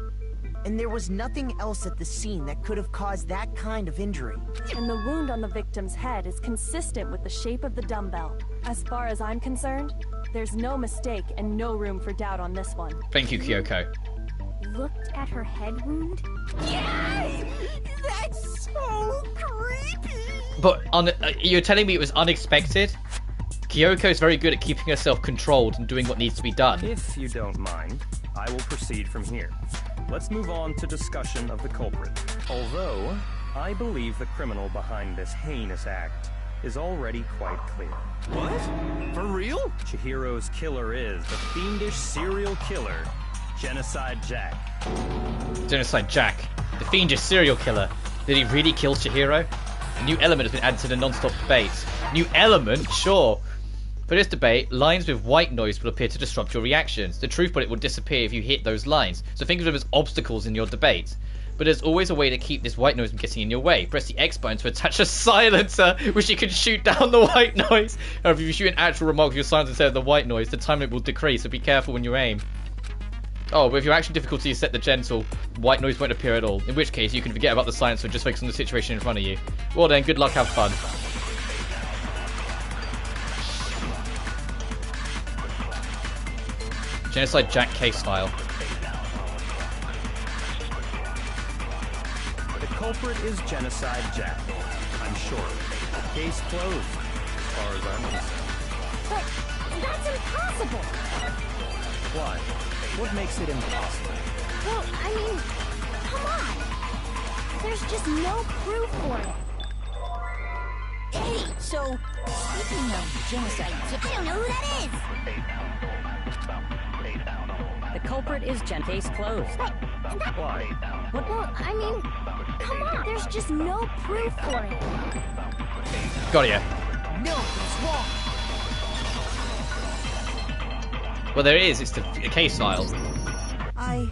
And there was nothing else at the scene that could have caused that kind of injury. And the wound on the victim's head is consistent with the shape of the dumbbell. As far as I'm concerned, there's no mistake and no room for doubt on this one. Thank you, Kyoko. Looked at her head wound? Yes! That's so creepy! But you're telling me it was unexpected? Kyoko's very good at keeping herself controlled and doing what needs to be done. If you don't mind, I will proceed from here. Let's move on to discussion of the culprit. Although, I believe the criminal behind this heinous act is already quite clear. What? For real? Chihiro's killer is the fiendish serial killer, Genocide Jack. Genocide Jack, the fiendish serial killer. Did he really kill Chihiro? A new element has been added to the non-stop debate. New element? Sure. For this debate, lines with white noise will appear to disrupt your reactions. The truth bullet will disappear if you hit those lines, so think of them as obstacles in your debate. But there's always a way to keep this white noise from getting in your way. Press the X button to attach a silencer, which you can shoot down the white noise. However, if you shoot an actual remark with your silencer instead of the white noise, the time limit will decrease, so be careful when you aim. Oh, but if your action difficulty is set to gentle, white noise won't appear at all. In which case, you can forget about the silencer and just focus on the situation in front of you. Well then, good luck, have fun. Genocide Jack case file. The culprit is Genocide Jack, I'm sure. Case closed. far as I'm concerned. But that's impossible! Why? What makes it impossible? Well, I mean, come on! There's just no proof for it. Hey, so, speaking of genocide, I don't know who that is! The culprit is Case closed. Why? Well, I mean, come on! There's just no proof for it. Got ya. No, it's wrong. Well, there is. It's the case file. I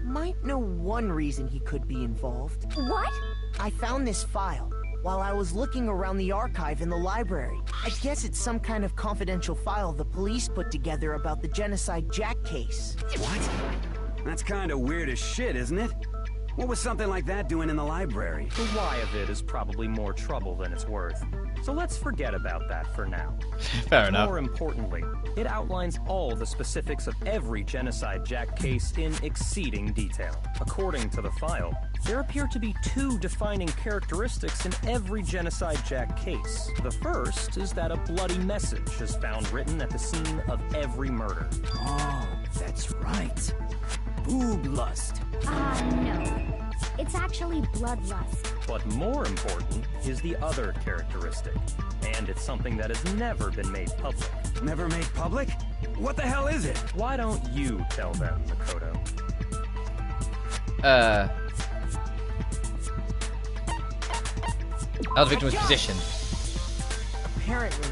might know one reason he could be involved. What? I found this file while I was looking around the archive in the library. I guess it's some kind of confidential file the police put together about the Genocide Jack case. What? That's kind of weird as shit, isn't it? What was something like that doing in the library? The why of it is probably more trouble than it's worth. So let's forget about that for now. Fair enough. More importantly, it outlines all the specifics of every Genocide Jack case in exceeding detail. According to the file, there appear to be two defining characteristics in every Genocide Jack case. The first is that a bloody message is found written at the scene of every murder. Oh, that's right. Boob lust. No. It's actually bloodlust. But more important is the other characteristic, and it's something that has never been made public. Never made public? What the hell is it? Why don't you tell them, Makoto? How the victim was positioned. Apparently,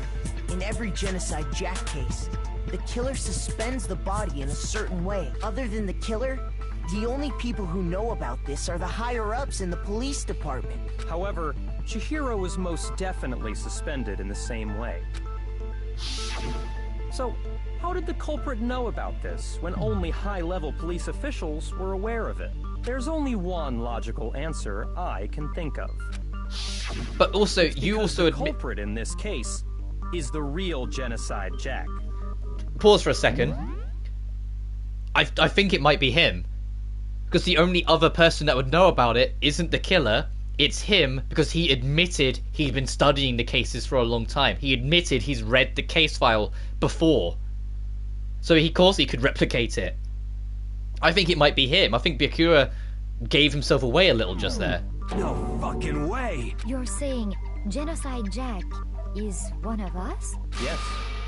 in every Genocide Jack case, the killer suspends the body in a certain way. Other than the killer, the only people who know about this are the higher-ups in the police department. However, Chihiro was most definitely suspended in the same way. So, how did the culprit know about this when only high-level police officials were aware of it? There's only one logical answer I can think of. But also, you also the admit... culprit in this case is the real Genocide Jack. Pause for a second. I think it might be him. Because the only other person that would know about it isn't the killer, it's him, because he admitted he'd been studying the cases for a long time. He admitted he's read the case file before. So of course he could replicate it. I think it might be him. I think Bakura gave himself away a little just there. No fucking way! You're saying Genocide Jack is one of us? Yes,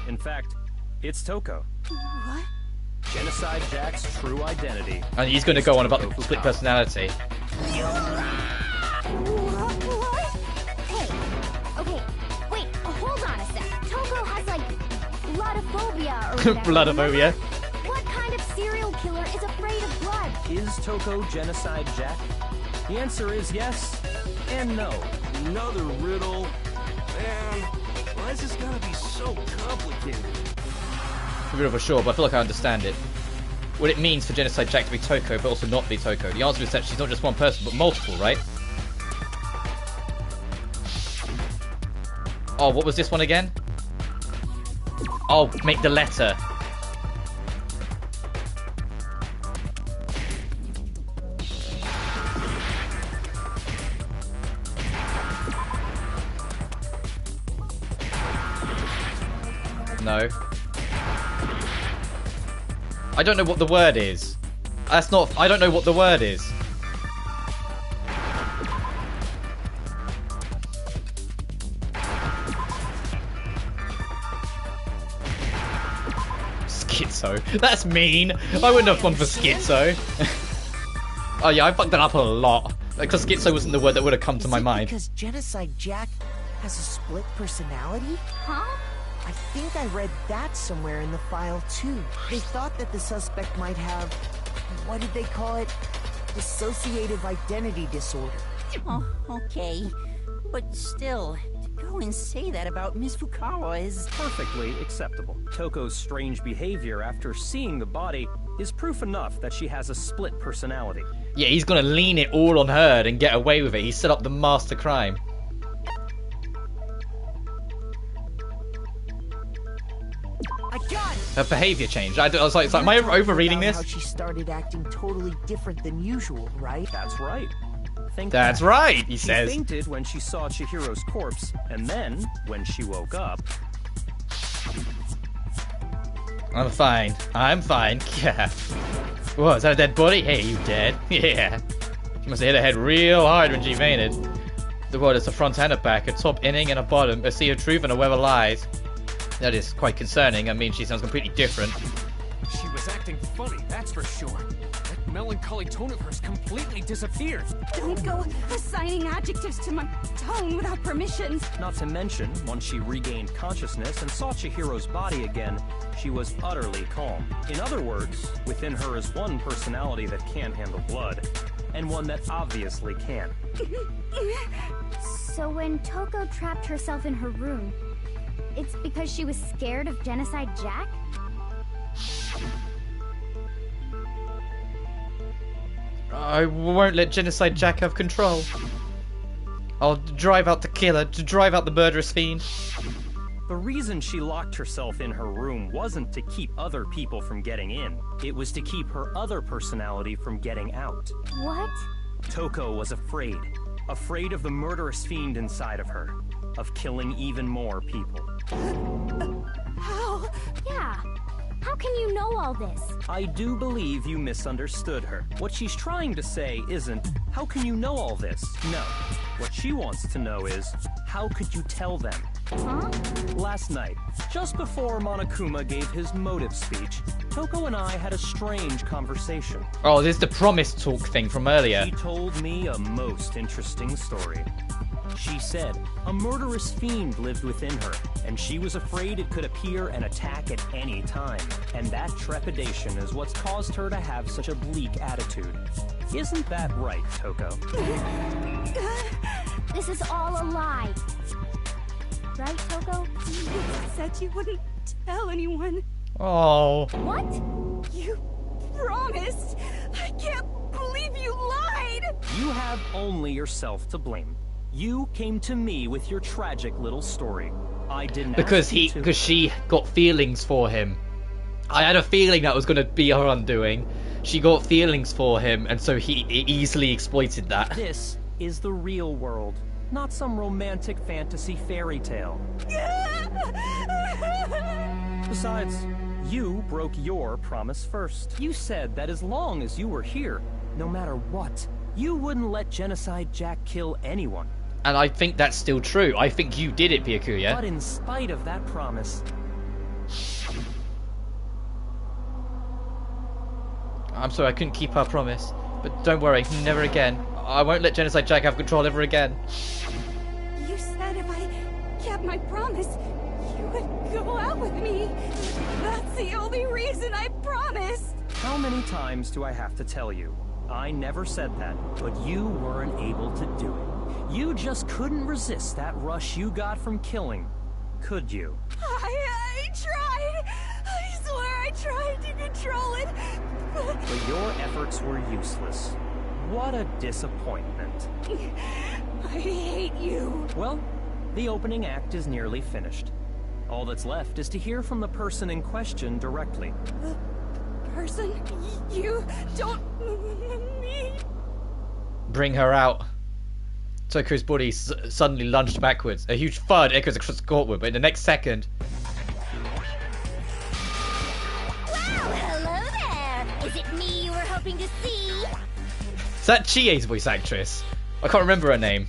in fact, it's Toko. What? Genocide Jack's true identity. And he's going to go on about the split personality. What? Hey, okay, wait, hold on a sec. Toko has, like, bloodophobia or whatever. Bloodophobia. What kind of serial killer is afraid of blood? Is Toko Genocide Jack? The answer is yes and no. Another riddle. Man, why is this gotta be so complicated? A bit of a sure, but I feel like I understand it. What it means for Genocide Jack to be Toko, but also not be Toko. The answer is that she's not just one person, but multiple, right? Oh, what was this one again? Oh, make the letter. No. I don't know what the word is. That's not... I don't know what the word is. Schizo. That's mean. I wouldn't have gone for schizo. Oh yeah, I fucked that up a lot. Because schizo wasn't the word that would have come to my mind. Because Genocide Jack has a split personality? Huh? I think I read that somewhere in the file, too. They thought that the suspect might have... what did they call it? Dissociative identity disorder. Oh, okay. But still, to go and say that about Miss Fukawa is... Perfectly acceptable. Toko's strange behavior after seeing the body is proof enough that she has a split personality. Yeah, he's gonna lean it all on her and get away with it. He set up the master crime. I got it! Her behavior changed. I was like, am I overreading this? How she started acting totally different than usual, right? That's right. Think That's back. right, he She says. fainted when she saw Chihiro's corpse, and then, when she woke up... I'm fine. I'm fine. Yeah. Whoa, is that a dead body? Hey, you dead? Yeah. She must have hit her head real hard when she fainted. The world is a front and a back, a top inning and a bottom, a sea of truth and a web of lies. That is quite concerning. I mean, she sounds completely different. She was acting funny, that's for sure. That melancholy tone of hers completely disappeared. Don't go assigning adjectives to my tone without permission. Not to mention, once she regained consciousness and saw Chihiro's body again, she was utterly calm. In other words, within her is one personality that can't handle blood, and one that obviously can. So when Toko trapped herself in her room, it's because she was scared of Genocide Jack? I won't let Genocide Jack have control. I'll drive out the killer, to drive out the murderous fiend. The reason she locked herself in her room wasn't to keep other people from getting in. It was to keep her other personality from getting out. What? Toko was afraid. Afraid of the murderous fiend inside of her. Of killing even more people. How? Yeah. How can you know all this? I do believe you misunderstood her. What she's trying to say isn't, how can you know all this? No. What she wants to know is, how could you tell them? Huh? Last night, just before Monokuma gave his motive speech, Toko and I had a strange conversation. Oh, this is the promise talk thing from earlier. She told me a most interesting story. She said a murderous fiend lived within her, and she was afraid it could appear and attack at any time. And that trepidation is what's caused her to have such a bleak attitude. Isn't that right, Toko? This is all a lie. Right, Toko? You said you wouldn't tell anyone. Oh. What? You promised. I can't believe you lied. You have only yourself to blame. You came to me with your tragic little story. I didn't Because ask you to... because she got feelings for him. I had a feeling that was going to be her undoing. She got feelings for him, and so he easily exploited that. This is the real world, not some romantic fantasy fairy tale. Besides, you broke your promise first. You said that as long as you were here, no matter what, you wouldn't let Genocide Jack kill anyone. And I think that's still true. I think you did it, Byakuya. But in spite of that promise... I'm sorry, I couldn't keep our promise. But don't worry, never again. I won't let Genocide Jack have control ever again. You said if I kept my promise, you would go out with me. That's the only reason I promised. How many times do I have to tell you? I never said that, but you weren't able to do it. You just couldn't resist that rush you got from killing, could you? I tried. I swear I tried to control it. But your efforts were useless. What a disappointment. I hate you. Well, the opening act is nearly finished. All that's left is to hear from the person in question directly. The person you don't mean. Bring her out. Toko's body suddenly lunged backwards. A huge thud echoes across the courtroom, but in the next second... Well, hello there. Is it me you were hoping to see? Is that Chie's voice actress? I can't remember her name.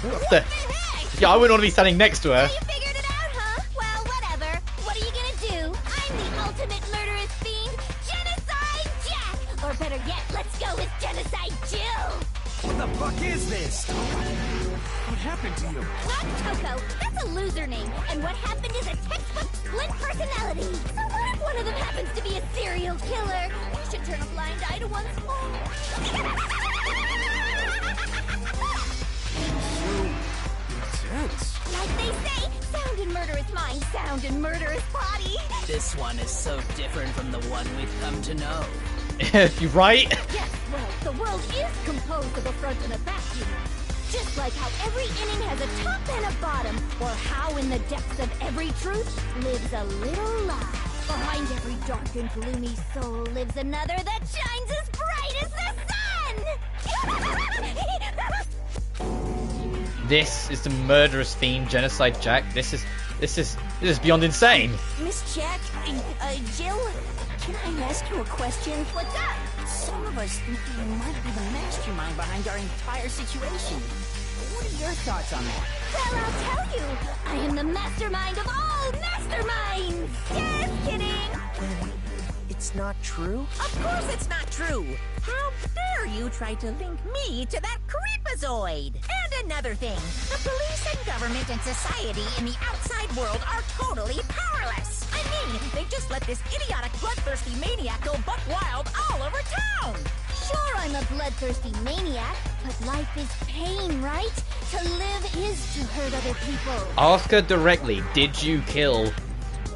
What the... Yeah, I wouldn't want to be standing next to her. You figured it out, huh? Well, whatever. What are you gonna do? I'm the ultimate murderous fiend, Genocide Jack! Or better yet, let's go with Genocide Jill! What the fuck is this? What happened to you? Not Toko. That's a loser name. And what happened is a textbook split personality. So what if one of them happens to be a serial killer? We should turn a blind eye to one's fault. Intense. Like they say, sound in murderous mind, sound in murderous body. This one is so different from the one we've come to know. You right? Yes, well, the world is composed of a front and a back, you know. Just like how every inning has a top and a bottom, or how in the depths of every truth lives a little lie. Behind every dark and gloomy soul lives another that shines as bright as the This is the murderous fiend, Genocide Jack. This is beyond insane. Miss Jack, Jill, can I ask you a question? What's up? Some of us think you might be the mastermind behind our entire situation. What are your thoughts on that? Well, I'll tell you. I am the mastermind of all masterminds. Just kidding. It's not true? Of course it's not true. How dare you try to link me to that creepazoid? And another thing, the police and government and society in the outside world are totally powerless. I mean, they just let this idiotic, bloodthirsty maniac go buck wild all over town. Sure, I'm a bloodthirsty maniac, but life is pain, right? To live is to hurt other people. Ask her directly, did you kill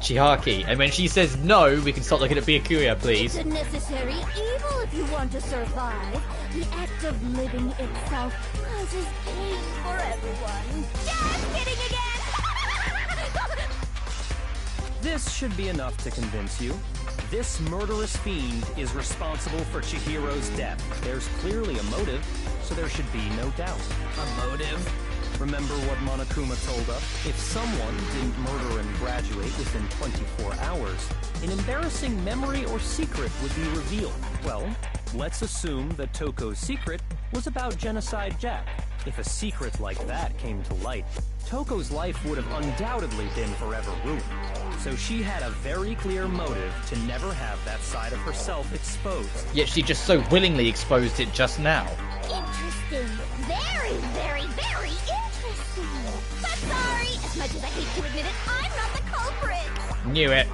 Chihaki? And when she says no, we can start looking at Byakuya, please. It's a necessary evil if you want to survive. The act of living itself causes pain for everyone. Just kidding again! This should be enough to convince you. This murderous fiend is responsible for Chihiro's death. There's clearly a motive, so there should be no doubt. A motive? Remember what Monokuma told us? If someone didn't murder and graduate within 24 hours, an embarrassing memory or secret would be revealed. Well, let's assume that Toko's secret was about Genocide Jack. If a secret like that came to light, Toko's life would have undoubtedly been forever ruined. So she had a very clear motive to never have that side of herself exposed. Yet she just so willingly exposed it just now. Interesting. Very, very, very interesting. But sorry, as much as I hate to admit it, I'm not the culprit. Knew it.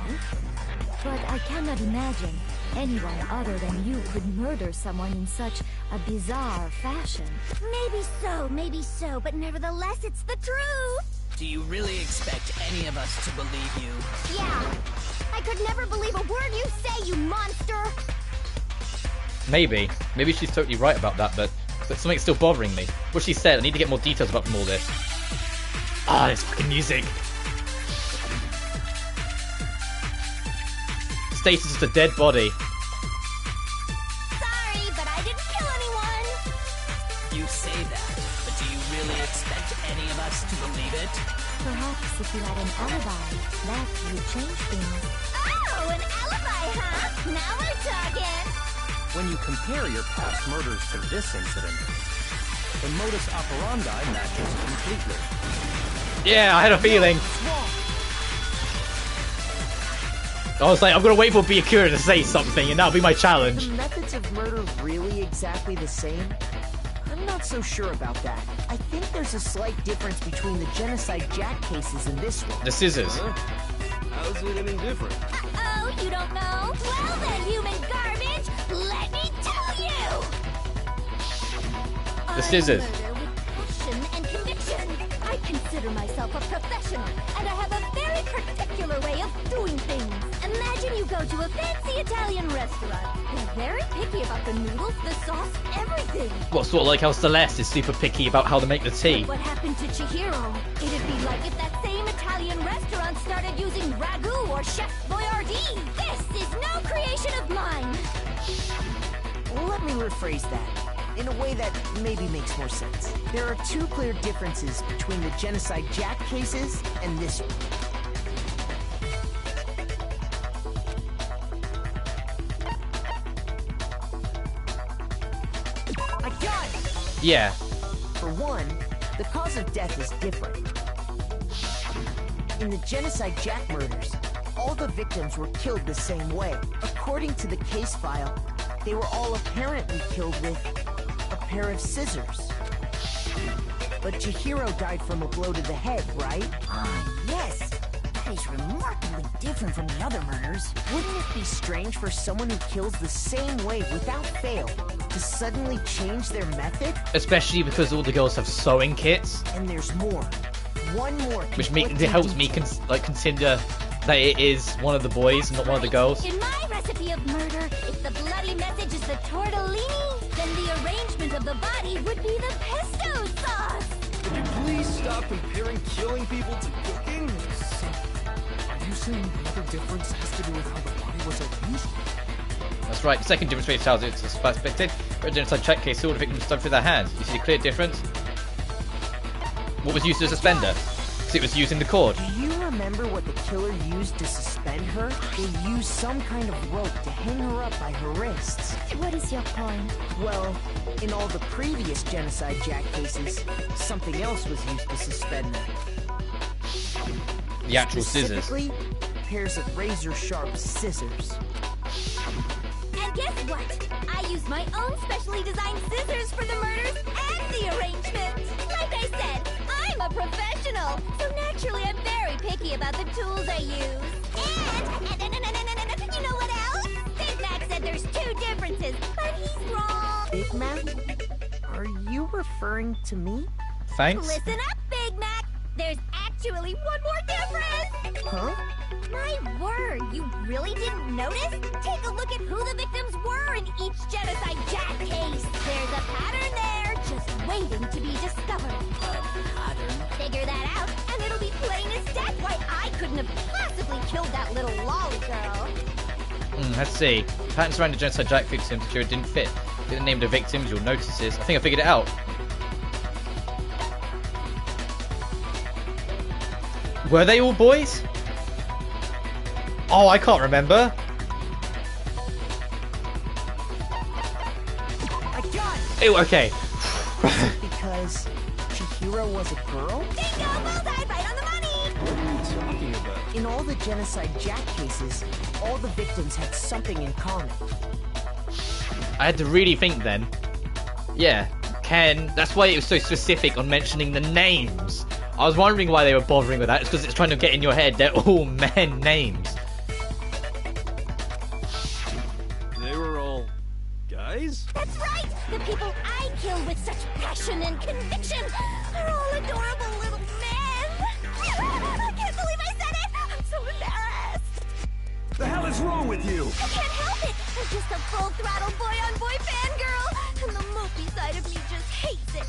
But I cannot imagine anyone other than you could murder someone in such a bizarre fashion. Maybe so, but nevertheless, it's the truth. Do you really expect any of us to believe you? Yeah. I could never believe a word you say, you monster. Maybe she's totally right about that, but something's still bothering me. What she said, I need to get more details about from all this. Ah, this fucking music. Status is a dead body. Sorry, but I didn't kill anyone. You say that, but do you really expect any of us to believe it? Perhaps if you had an alibi, that would change things. Oh, an alibi, huh? Now we're talking. When you compare your past murders to this incident, the modus operandi matches completely. Yeah, I had a feeling. I was like, I'm gonna wait for Byakuya to say something, and that'll be my challenge. Are the methods of murder really exactly the same? I'm not so sure about that. I think there's a slight difference between the Genocide Jack cases and this one. The scissors. How's it any different? Oh, you don't know? Well then, human garbage, let me tell you! The scissors. I murder with passion and conviction. I consider myself a professional, and I have a very particular way of doing things. Imagine you go to a fancy Italian restaurant. They're very picky about the noodles, the sauce, everything. What, sort of like how Celeste is super picky about how to make the tea? What happened to Chihiro? It'd be like if that same Italian restaurant started using ragu or Chef Boyardee. This is no creation of mine. Let me rephrase that in a way that maybe makes more sense. There are two clear differences between the Genocide Jack cases and this one. I got it! Yeah. For one, the cause of death is different. In the Genocide Jack murders, all the victims were killed the same way. According to the case file, they were all apparently killed with a pair of scissors. But Chihiro died from a blow to the head, right? Yes. That is remarkably different from the other murders. Wouldn't it be strange for someone who kills the same way without fail to suddenly change their method? Especially because all the girls have sewing kits. And there's more. One more. Which helps me consider that it is one of the boys and not one of the girls. In my recipe of murder, if the bloody message is the tortellini, then the arrangement of the body would be the pesto sauce. Could you please stop comparing killing people to cooking? Are you saying the other difference has to do with how the body was arranged? That's right. The second demonstration tells it's suspected. For a genocide check case, all the victims done through their hands. You see a clear difference? What was used as a suspender? Because it was using the cord. Do you remember what the killer used to suspend her? They used some kind of rope to hang her up by her wrists. What is your point? Well, in all the previous genocide jack cases, something else was used to suspend them. The actual scissors. Specifically, pairs of razor-sharp scissors. And guess what? I used my own specially designed scissors for the murders and the arrangements. Like I said, I'm a professional, so naturally I'm very picky about the tools I use. And you know what else? Big Mac said there's 2 differences, but he's wrong. Big Mac? Are you referring to me? Thanks. Listen up, Big Mac. There's actually one more difference. Huh? My word, you really didn't notice? Take a look at who the victims were in each genocide jack case. There's a pattern there, just waiting to be discovered. Figure that out, and it'll be plain as death why I couldn't have possibly killed that little lolly girl. Let's see. Patterns around the genocide jack victims sure didn't fit. Get the name of the victims, you'll notice this. I think I figured it out. Were they all boys? Oh, I can't remember. I got it! Ew, okay. Because Chihiro was a girl? Bingo! Bullseye! Right on the money! What are you talking about? In all the genocide jack cases, all the victims had something in common. I had to really think then. Yeah, Ken. That's why it was so specific on mentioning the names. I was wondering why they were bothering with that. It's because it's trying to get in your head they're all men names. They were all guys? That's right! The people I kill with such passion and conviction are all adorable little men! I can't believe I said it! I'm so embarrassed! The hell is wrong with you? I can't help it! I'm just a full-throttle boy-on-boy fangirl! And the mopey side of me just hates it!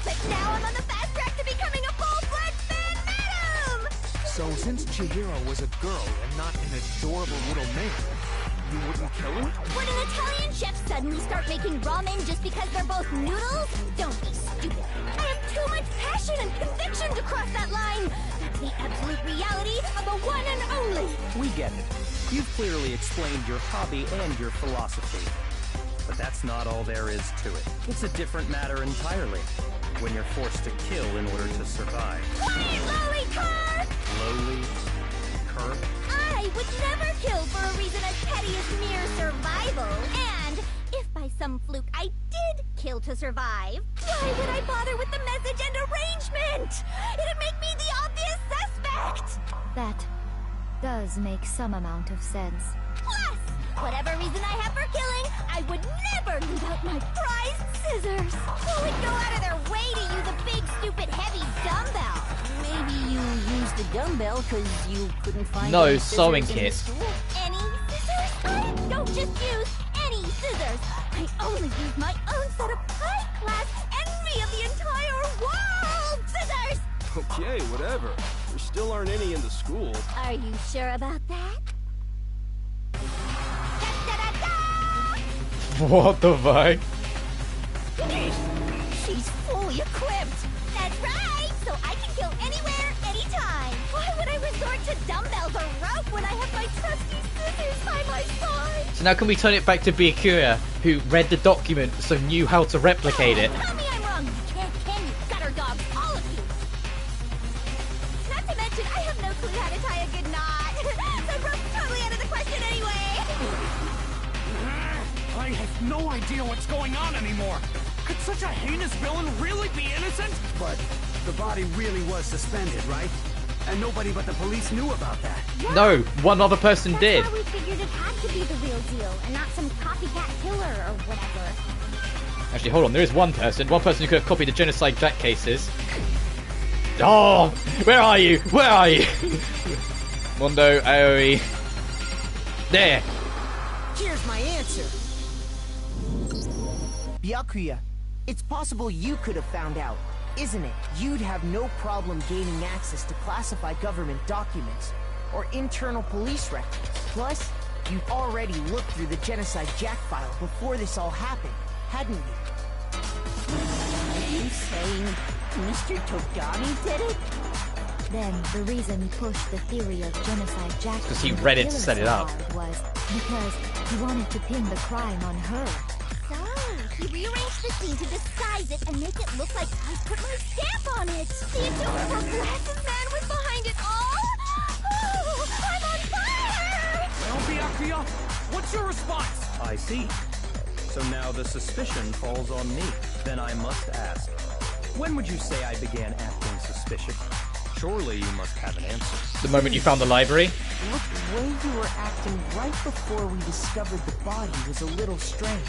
But now I'm on the fast track to becoming a full-fledged fan madam! So since Chihiro was a girl and not an adorable little man, you wouldn't kill her? Would an Italian chef suddenly start making ramen just because they're both noodles? Don't be stupid. I have too much passion and conviction to cross that line. That's the absolute reality of the one and only. We get it. You've clearly explained your hobby and your philosophy. But that's not all there is to it. It's a different matter entirely. When you're forced to kill in order to survive. Quiet, lowly cur! Lowly cur? I would never kill for a reason as petty as mere survival. And if by some fluke I did kill to survive, why would I bother with the message and arrangement? It'd make me the obvious suspect! That does make some amount of sense. Plus, whatever reason I have for killing, I would never leave out my prized scissors. Who would go out of their way to use a big, stupid, heavy dumbbell? Maybe you used the dumbbell because you couldn't find any sewing scissors in the kit. school. Any scissors? I don't just use any scissors. I only use my own set of high-class envy of the entire world scissors! Okay, whatever. There still aren't any in the school. Are you sure about that? What the fuck? She's fully equipped. That's right. So I can kill anywhere, anytime. Why would I resort to dumbbells or rope when I have my trusty scissors by my side? So now can we turn it back to Byakuya, who read the document so knew how to replicate it? Tell me I'm wrong. You can't, can you? Gutter dogs, all of you. Not to mention, I have no clue how to tie a good knot. So rope's totally out of the question anyway. I have no idea what's going on anymore. Could such a heinous villain really be innocent? But the body really was suspended, right? And nobody but the police knew about that. No, one other person did. That's why we figured it had to be the real deal and not some copycat killer or whatever. Actually, hold on. There is one person who could have copied the genocide jack cases. Oh, where are you? Where are you? Mondo, Aoi. There. Here's my answer. Byakuya, it's possible you could have found out, isn't it? You'd have no problem gaining access to classified government documents or internal police records. Plus, You've already looked through the Genocide Jack file before this all happened, hadn't you? Are you saying Mr. Togami did it? Then the reason he pushed the theory of Genocide Jack because he read it to set it up. Was because he wanted to pin the crime on her. So, he rearranged the scene to disguise it and make it look like I put my stamp on it. The adorable glasses man was behind it all. Oh, I'm on fire! Well, Byakuya, what's your response? I see. So now the suspicion falls on me. Then I must ask, when would you say I began acting suspicious? Surely you must have an answer. The moment you found the library? Look, the way you were acting right before we discovered the body was a little strange.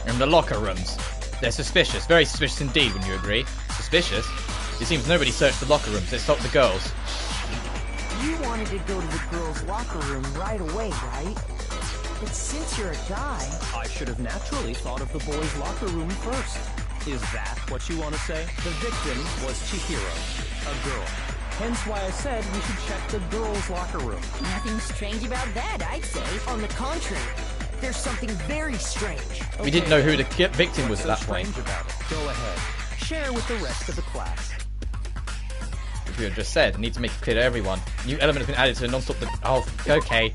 In the locker rooms. They're suspicious. Very suspicious indeed, wouldn't you agree? Suspicious? It seems nobody searched the locker rooms. They stopped the girls. You wanted to go to the girls' locker room right away, right? But since you're a guy... I should have naturally thought of the boys' locker room first. Is that what you want to say? The victim was Chihiro, a girl. Hence why I said we should check the girls' locker room. Nothing strange about that, I'd say. On the contrary, there's something very strange. We didn't know who the victim was at that point. About it? Go ahead. Share with the rest of the class. As we had just said, I need to make it clear to everyone. New element has been added to the non-stop... Oh, okay.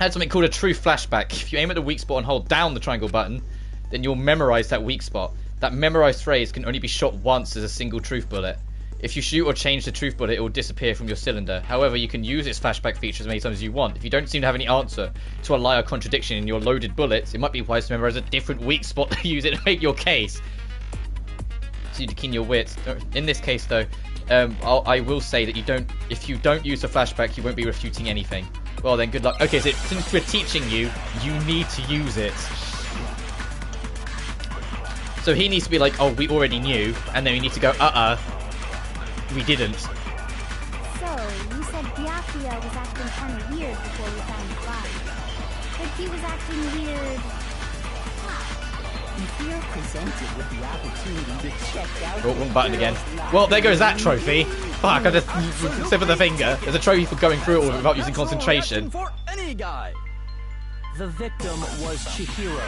Add something called a true flashback. If you aim at the weak spot and hold down the triangle button, then you'll memorize that weak spot. That memorized phrase can only be shot once as a single truth bullet. If you shoot or change the truth bullet, it will disappear from your cylinder. However, you can use its flashback feature as many times as you want. If you don't seem to have any answer to a lie or contradiction in your loaded bullets, it might be wise to memorize a different weak spot to use it to make your case. So you to keen your wits. In this case, though, I will say that if you don't use the flashback, you won't be refuting anything. Well then, good luck. Okay, so since we're teaching you, you need to use it. So he needs to be like, oh, we already knew, and then we need to go, we didn't. So, you said Byakuya was acting kind of weird before we found the body. But he was acting weird... If you're presented with the opportunity to check out... Oh, wrong button again. Well, there goes that trophy. Fuck, I just slip of the finger. There's a trophy for going through it all without using concentration. For any guy. The victim was Chihiro,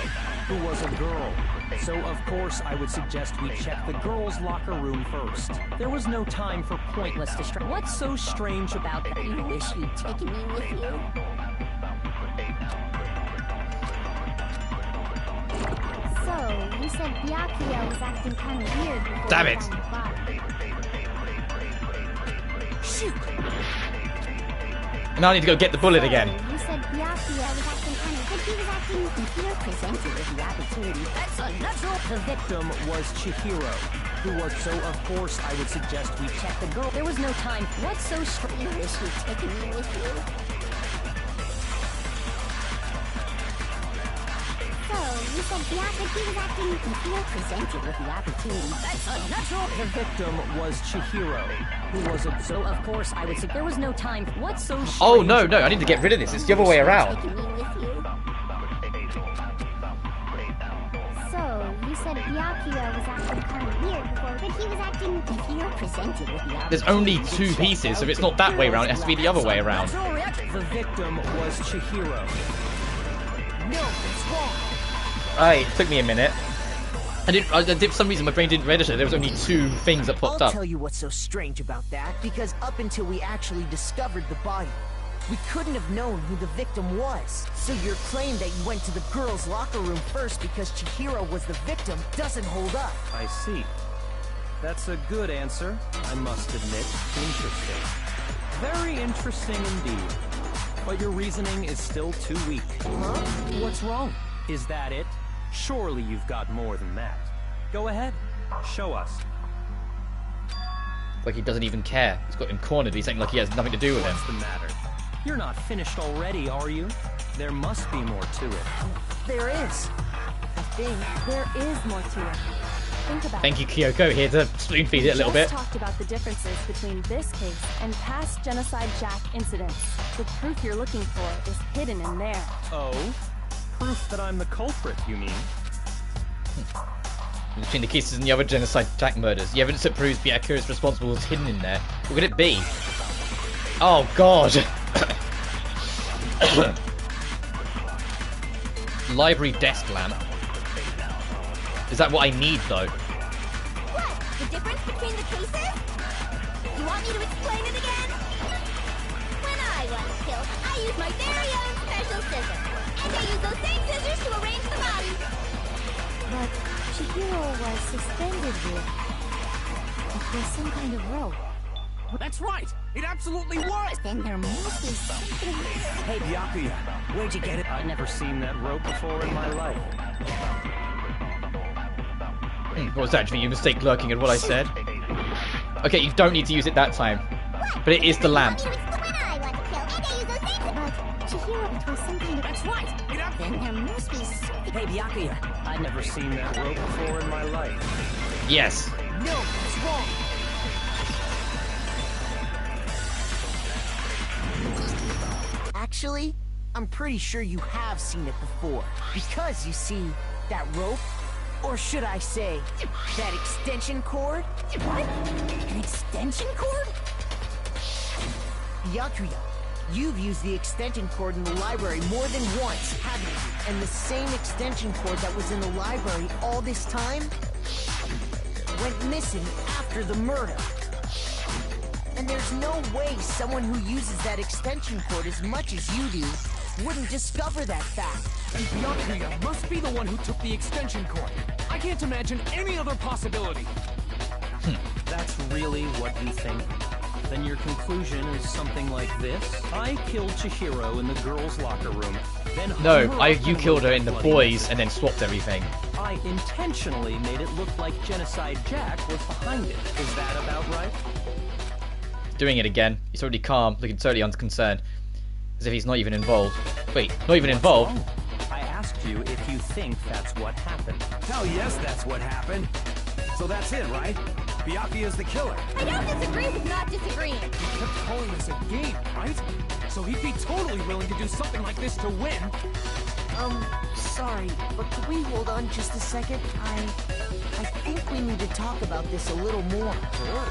who was a girl. So, of course, I would suggest we check the girls' locker room first. There was no time for pointless distraction. What's so strange about that? You wish you'd taken me with you. So, you said Byakuya was acting kind of weird before Damn we it. found the body. Shoot! Now I need to go get the bullet again. You said Byakuya was acting kind of... But he was acting... If you're presented with the opportunity, that's unnatural. The victim was Chihiro, who was... So, of course, I would suggest we check the girl... There was no time. What's so strange? You wish you'd taken me with you. So, you said Byakuya, he was acting... If you're presented with the opportunity, that's unnatural. The victim was Chihiro, who was a... So, of course, I would say there was no time. What's so strange? Oh, no, I need to get rid of this. It's the other way around. Taking me with you. So, you said Byakuya was acting kind of weird before, but he was acting... If you're presented with the opportunity... There's only two pieces, so if it's not that way around, it has to be the other way around. The victim was Chihiro. No, it's wrong. It took me a minute. For some reason my brain didn't register. There was only two things that popped I'll up. tell you what's so strange about that, because up until we actually discovered the body, we couldn't have known who the victim was. So your claim that you went to the girls' locker room first because Chihiro was the victim doesn't hold up. I see. That's a good answer, I must admit. Interesting. Very interesting indeed. But your reasoning is still too weak. Huh? What's wrong? Is that it? Surely you've got more than that. Go ahead. Show us. Like he doesn't even care. He's got him cornered. He's saying like he has nothing to do with him. What's the matter? You're not finished already, are you? There must be more to it. There is. I think there is more to it. Think about Thank it. you, Kyoko, here to spoon feed it a little bit. We just talked about the differences between this case and past Genocide Jack incidents. The proof you're looking for is hidden in there. Oh? Proof that I'm the culprit, you mean? Between the cases and the other Genocide Jack murders, the evidence that proves Byakuya is responsible is hidden in there. What could it be? Oh god. Library desk lamp. Is that what I need though? What? The difference between the cases? You want me to explain it again? When I want to kill, I use my very own special scissors. And I use those same scissors to arrange the bodies. But Chihiro was suspended here. It was some kind of rope. That's right! It absolutely was! Then there must be something. Hey, Byakuya, where'd you get it? I've never seen that rope before in my life. What was that? Do you think you mistake lurking at what I said? Okay, you don't need to use it that time. But it is the lamp. When I want to kill, and I use those same But Chihiro, it was some kind of... That's right! Then there must be something. Hey, Byakuya. I've never seen that rope before in my life. Yes. No, it's wrong! Actually, I'm pretty sure you have seen it before. Because, you see, that rope, or should I say, that extension cord? What? An extension cord? Byakuya, you've used the extension cord in the library more than once, haven't you? And the same extension cord that was in the library all this time went missing after the murder. And there's no way someone who uses that extension cord as much as you do wouldn't discover that fact. And Byakuya must be the one who took the extension cord. I can't imagine any other possibility. That's really what you think? Then your conclusion is something like this? I killed Chihiro in the girls' locker room, then No, hung her up you and killed her wrote in the bloody boys message. and then swapped everything. I intentionally made it look like Genocide Jack was behind it. Is that about right? Doing it again. He's already calm, looking totally unconcerned. As if he's not even involved. Wait, not even involved? Wrong? I asked you if you think that's what happened. Hell yes, that's what happened. So that's it, right? Byakuya's the killer. I don't disagree with not disagreeing. He kept calling this a game, right? So he'd be totally willing to do something like this to win. Sorry, but could we hold on just a second? I think we need to talk about this a little more. Sure.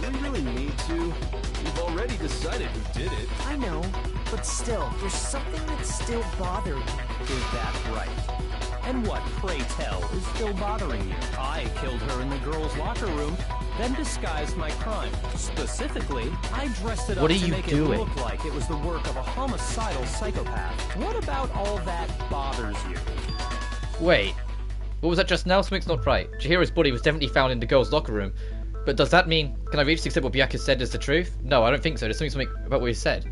Do we really need to? We've already decided who did it. I know, but still, there's something that's still bothering me. Is that right? And what, pray tell, is still bothering you? I killed her in the girls' locker room, then disguised my crime. Specifically, I dressed it What up are to you make doing? it look like it was the work of a homicidal psychopath. What about all that bothers you? Wait. What was that just now? Something's not right. Chihiro's body was definitely found in the girls' locker room. But does that mean... Can I really just accept what Byakuya said as the truth? No, I don't think so. There's something about what he said.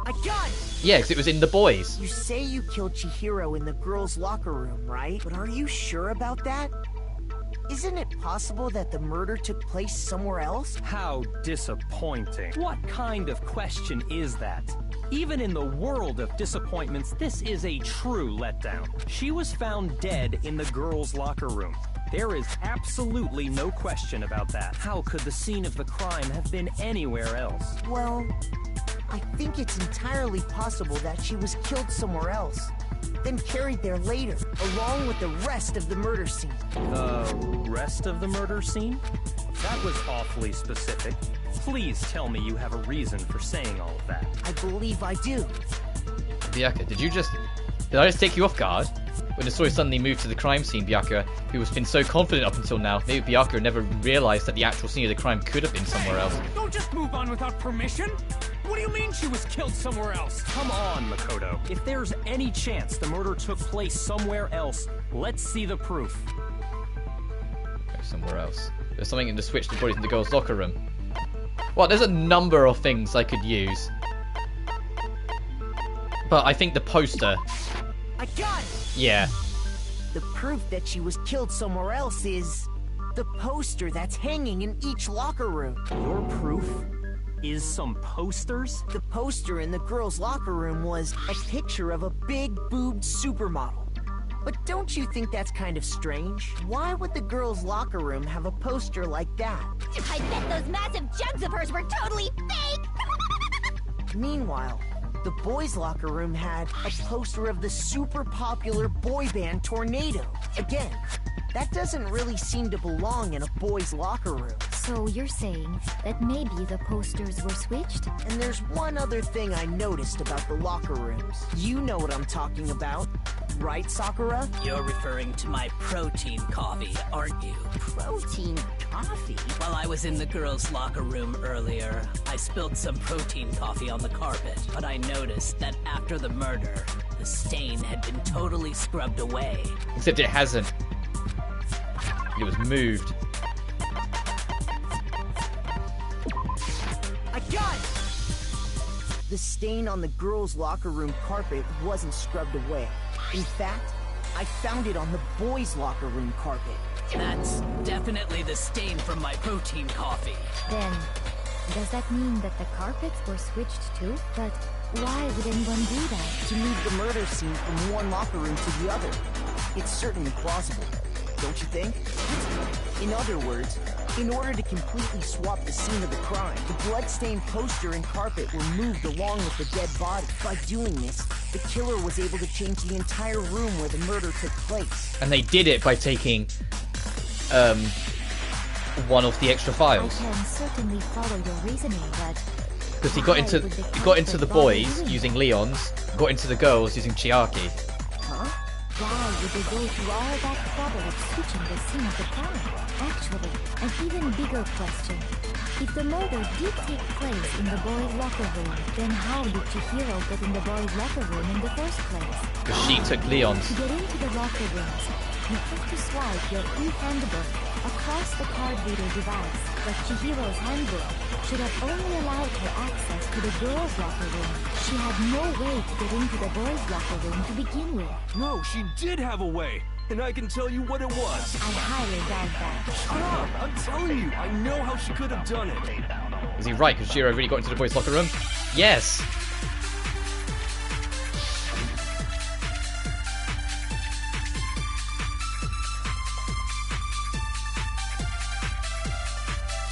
I got it! Yeah, because it was in the boys. You say you killed Chihiro in the girls' locker room, right? But are you sure about that? Isn't it possible that the murder took place somewhere else? How disappointing. What kind of question is that? Even in the world of disappointments, this is a true letdown. She was found dead in the girls' locker room. There is absolutely no question about that. How could the scene of the crime have been anywhere else? Well, I think it's entirely possible that she was killed somewhere else, then carried there later, along with the rest of the murder scene. The rest of the murder scene? That was awfully specific. Please tell me you have a reason for saying all of that. I believe I do. Byakuya, did I just take you off guard? When the story suddenly moved to the crime scene, Byakuya, who has been so confident up until now, maybe Byakuya never realized that the actual scene of the crime could have been somewhere else. Don't just move on without permission. What do you mean she was killed somewhere else? Come on, Makoto. If there's any chance the murder took place somewhere else, let's see the proof. Go somewhere else. There's something in the switch to bodies in the girls' locker room. Well, there's a number of things I could use. But I think the poster... I got it! Yeah. The proof that she was killed somewhere else is the poster that's hanging in each locker room. Your proof is some posters? The poster in the girls' locker room was a picture of a big-boobed supermodel. But don't you think that's kind of strange? Why would the girls' locker room have a poster like that? I bet those massive jugs of hers were totally fake! Meanwhile, the boys' locker room had a poster of the super popular boy band Tornado. Again, that doesn't really seem to belong in a boys' locker room. So you're saying that maybe the posters were switched? And there's one other thing I noticed about the locker rooms. You know what I'm talking about, right, Sakura? You're referring to my protein coffee, aren't you? Protein coffee? While I was in the girls' locker room earlier, I spilled some protein coffee on the carpet, but I noticed that after the murder, the stain had been totally scrubbed away. Except it hasn't. It was moved. I got it! The stain on the girls' locker room carpet wasn't scrubbed away. In fact, I found it on the boys' locker room carpet. That's definitely the stain from my protein coffee. Then, does that mean that the carpets were switched too? But why would anyone do that? To move the murder scene from one locker room to the other. It's certainly plausible, don't you think? In other words, in order to completely swap the scene of the crime, the blood-stained poster and carpet were moved along with the dead body. By doing this, the killer was able to change the entire room where the murder took place. And they did it by taking one of the extra files. I can certainly follow your reasoning, but Because he got into the boys using Leon's, got into the girls using Chiaki. Huh? Why would they go through all that trouble of switching the scene of the crime? Actually, an even bigger question. If the murder did take place in the boys' locker room, then how did Chihiro get in the boys' locker room in the first place? Because she took Leon's. To get into the locker rooms, you have to swipe your e-handbook across the card reader device, but Chihiro's handbook should have only allowed her access to the girls' locker room. She had no way to get into the boys' locker room to begin with. No, she did have a way, and I can tell you what it was. I highly doubt that. Shut up! I'm telling you, I know how she could have done it. Is he right? Because Jiro really got into the boys' locker room? Yes!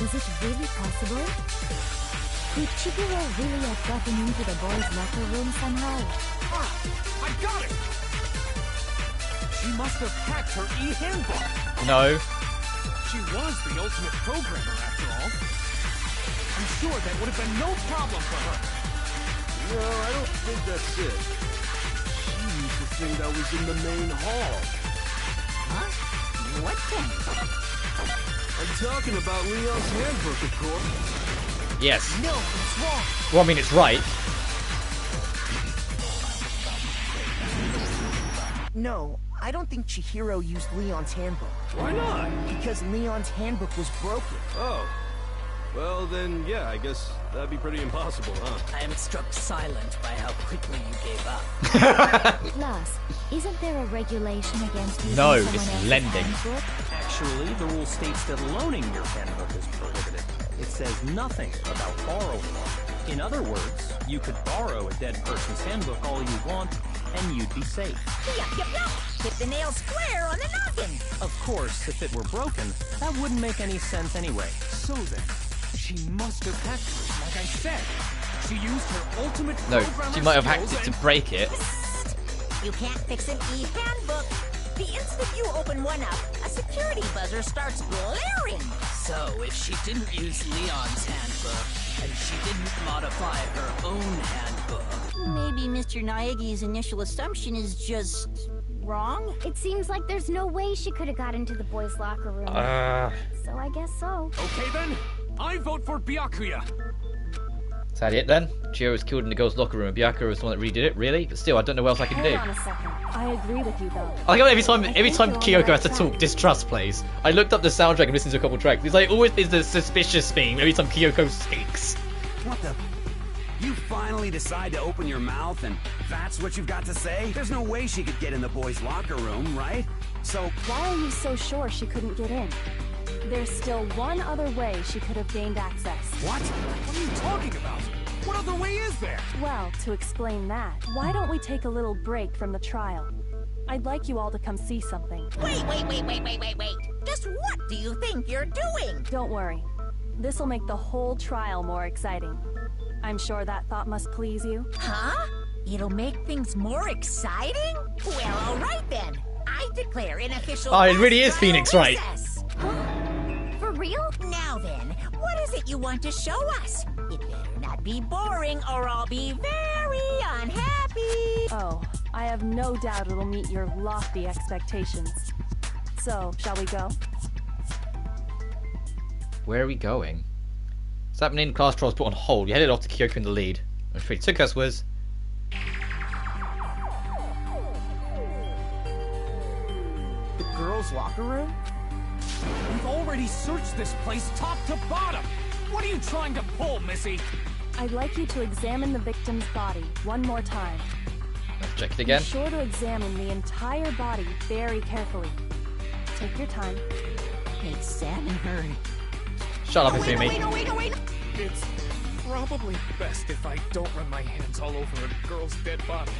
Is it really possible? Could Chihiro really have gotten into the boys' locker room somehow? Ah, I got it! She must have hacked her e-handbook. No. She was the ultimate programmer, after all. I'm sure that would have been no problem for her. No, I don't think that's it. She used the thing that was in the main hall. Huh? What thing? I'm talking about Leon's handbook, of course. Yes. No, it's wrong. Well, I mean, it's right. No, I don't think Chihiro used Leon's handbook. Why not? Because Leon's handbook was broken. Oh. Well, then, yeah, I guess that'd be pretty impossible, huh? I am struck silent by how quickly you gave up. Plus, isn't there a regulation against using No, someone it's else's lending. handbook? Actually, the rule states that loaning your handbook is prohibited. It says nothing about borrowing one. In other words, you could borrow a dead person's handbook all you want, and you'd be safe. Yup, yup, yup. Hit the nail square on the noggin. Of course, if it were broken, that wouldn't make any sense anyway. So then, she must have hacked it, like I said. She used her ultimate No, programmer she might have hacked skills it to and- break it. You can't fix an e-handbook. The instant you open one up, a security buzzer starts blaring. So, if she didn't use Leon's handbook, and she didn't modify her own handbook, Maybe Mr. Naegi's initial assumption is just wrong? It seems like there's no way she could have got into the boys' locker room. So I guess so. Okay then, I vote for Byakuya. Is that it then? Chihiro was killed in the girls' locker room and Byakuya was the one that redid it? Really? But still, I don't know what else I can Hold do. on a second. I agree with you, though. I like how every time Kyoko has to talk, distrust plays. I looked up the soundtrack and listened to a couple tracks. It's like always is the suspicious theme every time Kyoko speaks. What the? You finally decide to open your mouth and that's what you've got to say? There's no way she could get in the boys' locker room, right? So Why are you so sure she couldn't get in? There's still one other way she could have gained access. What? What are you talking about? What other way is there? Well, to explain that, why don't we take a little break from the trial? I'd like you all to come see something. Wait. Just what do you think you're doing? Don't worry. This'll make the whole trial more exciting. I'm sure that thought must please you. Huh? It'll make things more exciting? Well, all right then. I declare an official. Oh, it really is trial Phoenix Wright. recess. For real? Now then, that you want to show us? It better not be boring or I'll be very unhappy. Oh, I have no doubt it'll meet your lofty expectations. So, shall we go? Where are we going? What's happening? Class trials put on hold. You headed off to Kyoko in the lead. Which way it took us was... The girls' locker room? We've already searched this place top to bottom. What are you trying to pull, Missy? I'd like you to examine the victim's body one more time. Let's check it again. Be sure to examine the entire body very carefully. Take your time. Examine her. Shut up, Izumi. Wait. It's probably best if I don't run my hands all over a girl's dead body.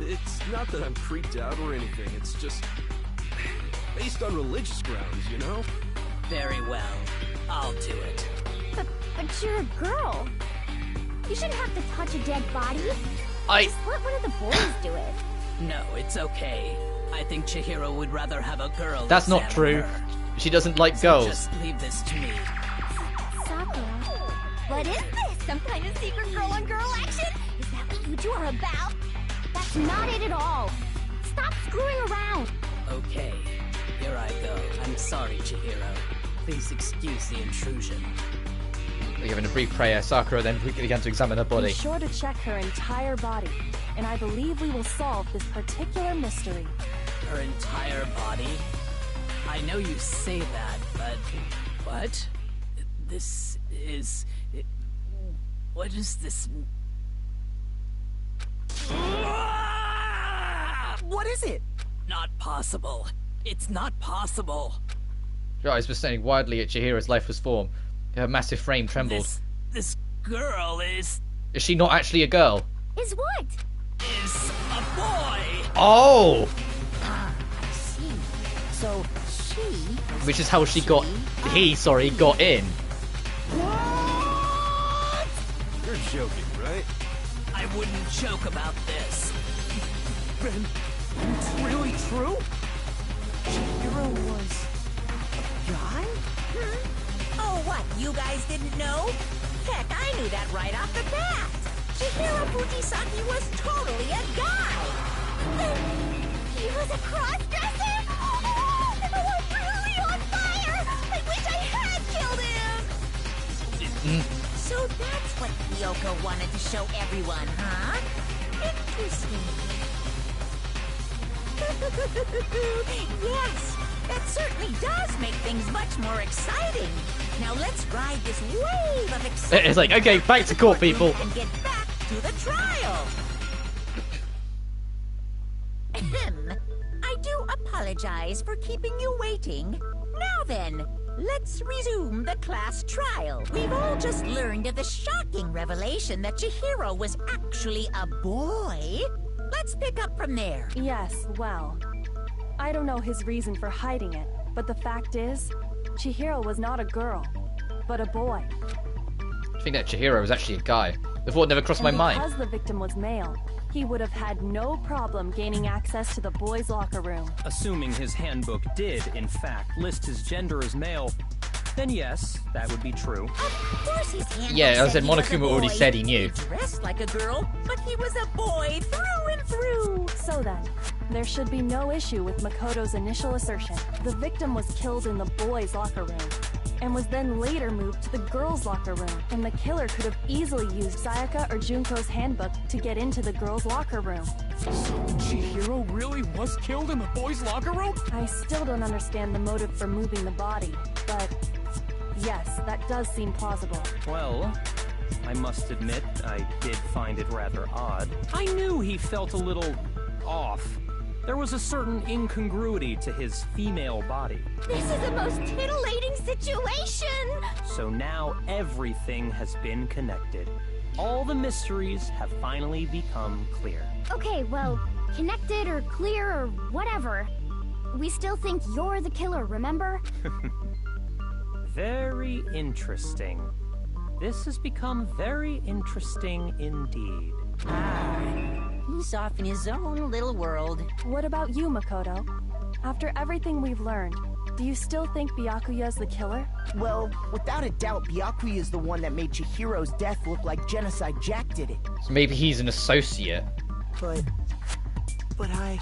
It's not that I'm creeped out or anything, it's just based on religious grounds, you know? Very well. I'll do it. But you're a girl. You shouldn't have to touch a dead body. Just let one of the boys do it. No, it's okay. I think Chihiro would rather have a girl. That's not true. Her. She doesn't like girls. Just leave this to me. Sakura. What is this? Some kind of secret girl-on-girl action? Is that what you two are about? That's not it at all. Stop screwing around. Okay, here I go. I'm sorry, Chihiro. Please excuse the intrusion. Given a brief prayer, Sakura then quickly began to examine her body. Be sure to check her entire body, and I believe we will solve this particular mystery. Her entire body? I know you say that, but... What? This is... What is this... What is it? Not possible. It's not possible. Her eyes were staring wildly at Chihiro's lifeless form. Her massive frame trembled. This girl is... Is she not actually a girl? Is what? Is a boy! Oh! I see. So, she... Which is how she got... got in. What? You're joking, right? I wouldn't joke about this. Ben, it's really true? Chihiro was... a guy? Oh, what? You guys didn't know? Heck, I knew that right off the bat. Chihiro Fujisaki was totally a guy. He was a cross-dresser? Oh, I'm really on fire! I wish I had killed him! So that's what Kyoko wanted to show everyone, huh? Interesting. Yes, that certainly does make things much more exciting. Now let's ride this wave of excitement. It's like, okay, back to court, people. And get back to the trial. I do apologize for keeping you waiting. Now then, let's resume the class trial. We've all just learned of the shocking revelation that Chihiro was actually a boy. Let's pick up from there. Yes, well, I don't know his reason for hiding it, but the fact is, Chihiro was not a girl, but a boy. I think that Chihiro was actually a guy. The thought never crossed my mind. Because the victim was male, he would have had no problem gaining access to the boys' locker room. Assuming his handbook did, in fact, list his gender as male, then yes, that would be true. Of course his handbook Yeah, I said he was a Monokuma already boy. said he knew. He dressed like a girl, but he was a boy through and through. So then, there should be no issue with Makoto's initial assertion. The victim was killed in the boys' locker room, and was then later moved to the girls' locker room. And the killer could have easily used Sayaka or Junko's handbook to get into the girls' locker room. So Chihiro really was killed in the boys' locker room? I still don't understand the motive for moving the body, but yes, that does seem plausible. Well, I must admit, I did find it rather odd. I knew he felt a little off. There was a certain incongruity to his female body. This is the most titillating situation! So now everything has been connected. All the mysteries have finally become clear. Okay, well, connected or clear or whatever. We still think you're the killer, remember? Very interesting. This has become very interesting indeed. He's off in his own little world. What about you, Makoto? After everything we've learned, Do you still think Byakuya's the killer? Well, without a doubt, Byakuya is the one that made Chihiro's death look like Genocide Jack did it. So maybe he's an associate. But I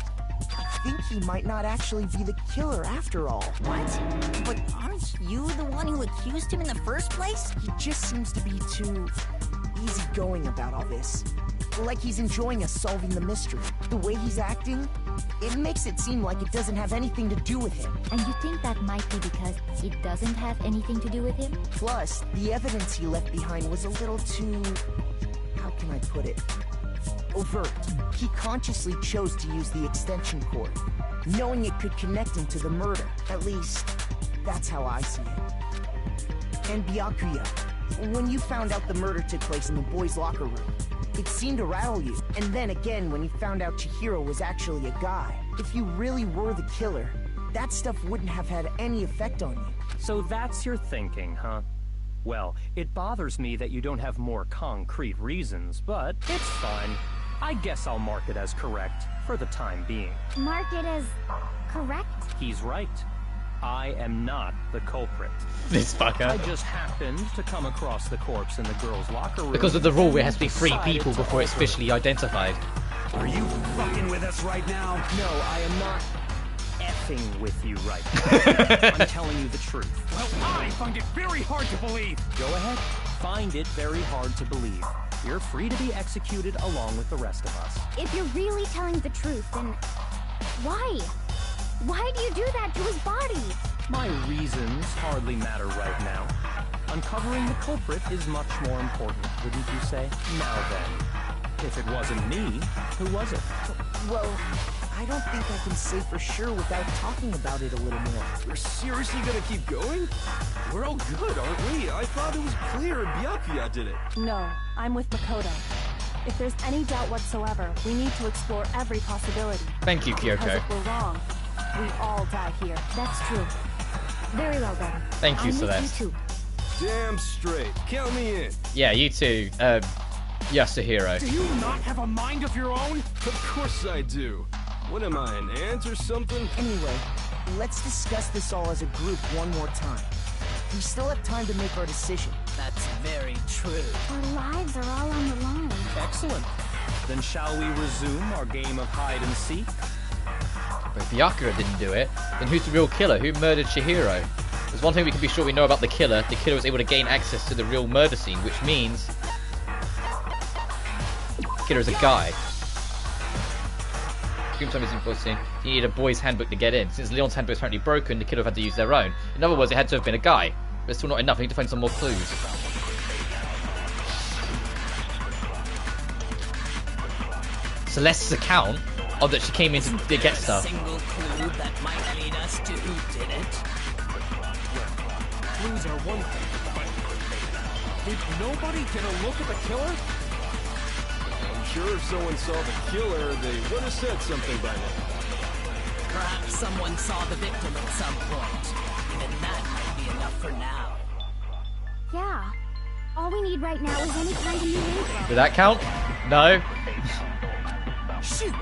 think he might not actually be the killer after all. What? But aren't you the one who accused him in the first place? He just seems to be too easygoing about all this. Like he's enjoying us solving the mystery. The way he's acting, it makes it seem like it doesn't have anything to do with him. And you think that might be because it doesn't have anything to do with him? Plus, the evidence he left behind was a little too... how can I put it? Overt. He consciously chose to use the extension cord, knowing it could connect him to the murder. At least, that's how I see it. And Byakuya, when you found out the murder took place in the boys' locker room, it seemed to rattle you. And then again, when you found out Chihiro was actually a guy. If you really were the killer, that stuff wouldn't have had any effect on you. So that's your thinking, huh? Well, it bothers me that you don't have more concrete reasons, but it's fine. I guess I'll mark it as correct for the time being. Mark it as correct? He's right. I am not the culprit. This fucker. I just happened to come across the corpse in the girls' locker room. Because of the rule, it has to be 3 people before it's officially identified. Are you fucking with us right now? No, I am not effing with you right now. I'm telling you the truth. Well, I find it very hard to believe. Go ahead. Find it very hard to believe. You're free to be executed along with the rest of us. If you're really telling the truth, then why? Why do you do that to his body? My reasons hardly matter right now. Uncovering the culprit is much more important, wouldn't you say? Now then, if it wasn't me, who was it? Well, I don't think I can say for sure without talking about it a little more. We're seriously gonna keep going? We're all good, aren't we? I thought it was clear Byakuya did it. No, I'm with Makoto. If there's any doubt whatsoever, we need to explore every possibility. Thank you, Because Kyoko. if we're wrong, we all die here. That's true. Very well done. Thank you, I'm with Celeste. you too. Damn straight. Count me in. Yeah, you too. Yasuhiro. Do you not have a mind of your own? Of course I do. What am I, an ant or something? Anyway, let's discuss this all as a group one more time. We still have time to make our decision. That's very true. Our lives are all on the line. Excellent. Then shall we resume our game of hide and seek? But if Byakuya didn't do it, then who's the real killer? Who murdered Chihiro? There's one thing we can be sure we know about the killer. The killer was able to gain access to the real murder scene, which means the killer is a guy. Scream is impossible. You need a boy's handbook to get in. Since Leon's handbook is apparently broken, the killer would have to use their own. In other words, it had to have been a guy. But it's still not enough. We need to find some more clues. Celeste's account of that she came in to get stuff. A single clue that might lead us to who did it. Clues are one thing, but did nobody get a look at the killer? I'm sure if someone saw the killer, they would have said something by now. Perhaps someone saw the victim at some point. Even that might be enough for now. Yeah. All we need right now is any kind of new info. Did that count? No. Shoot!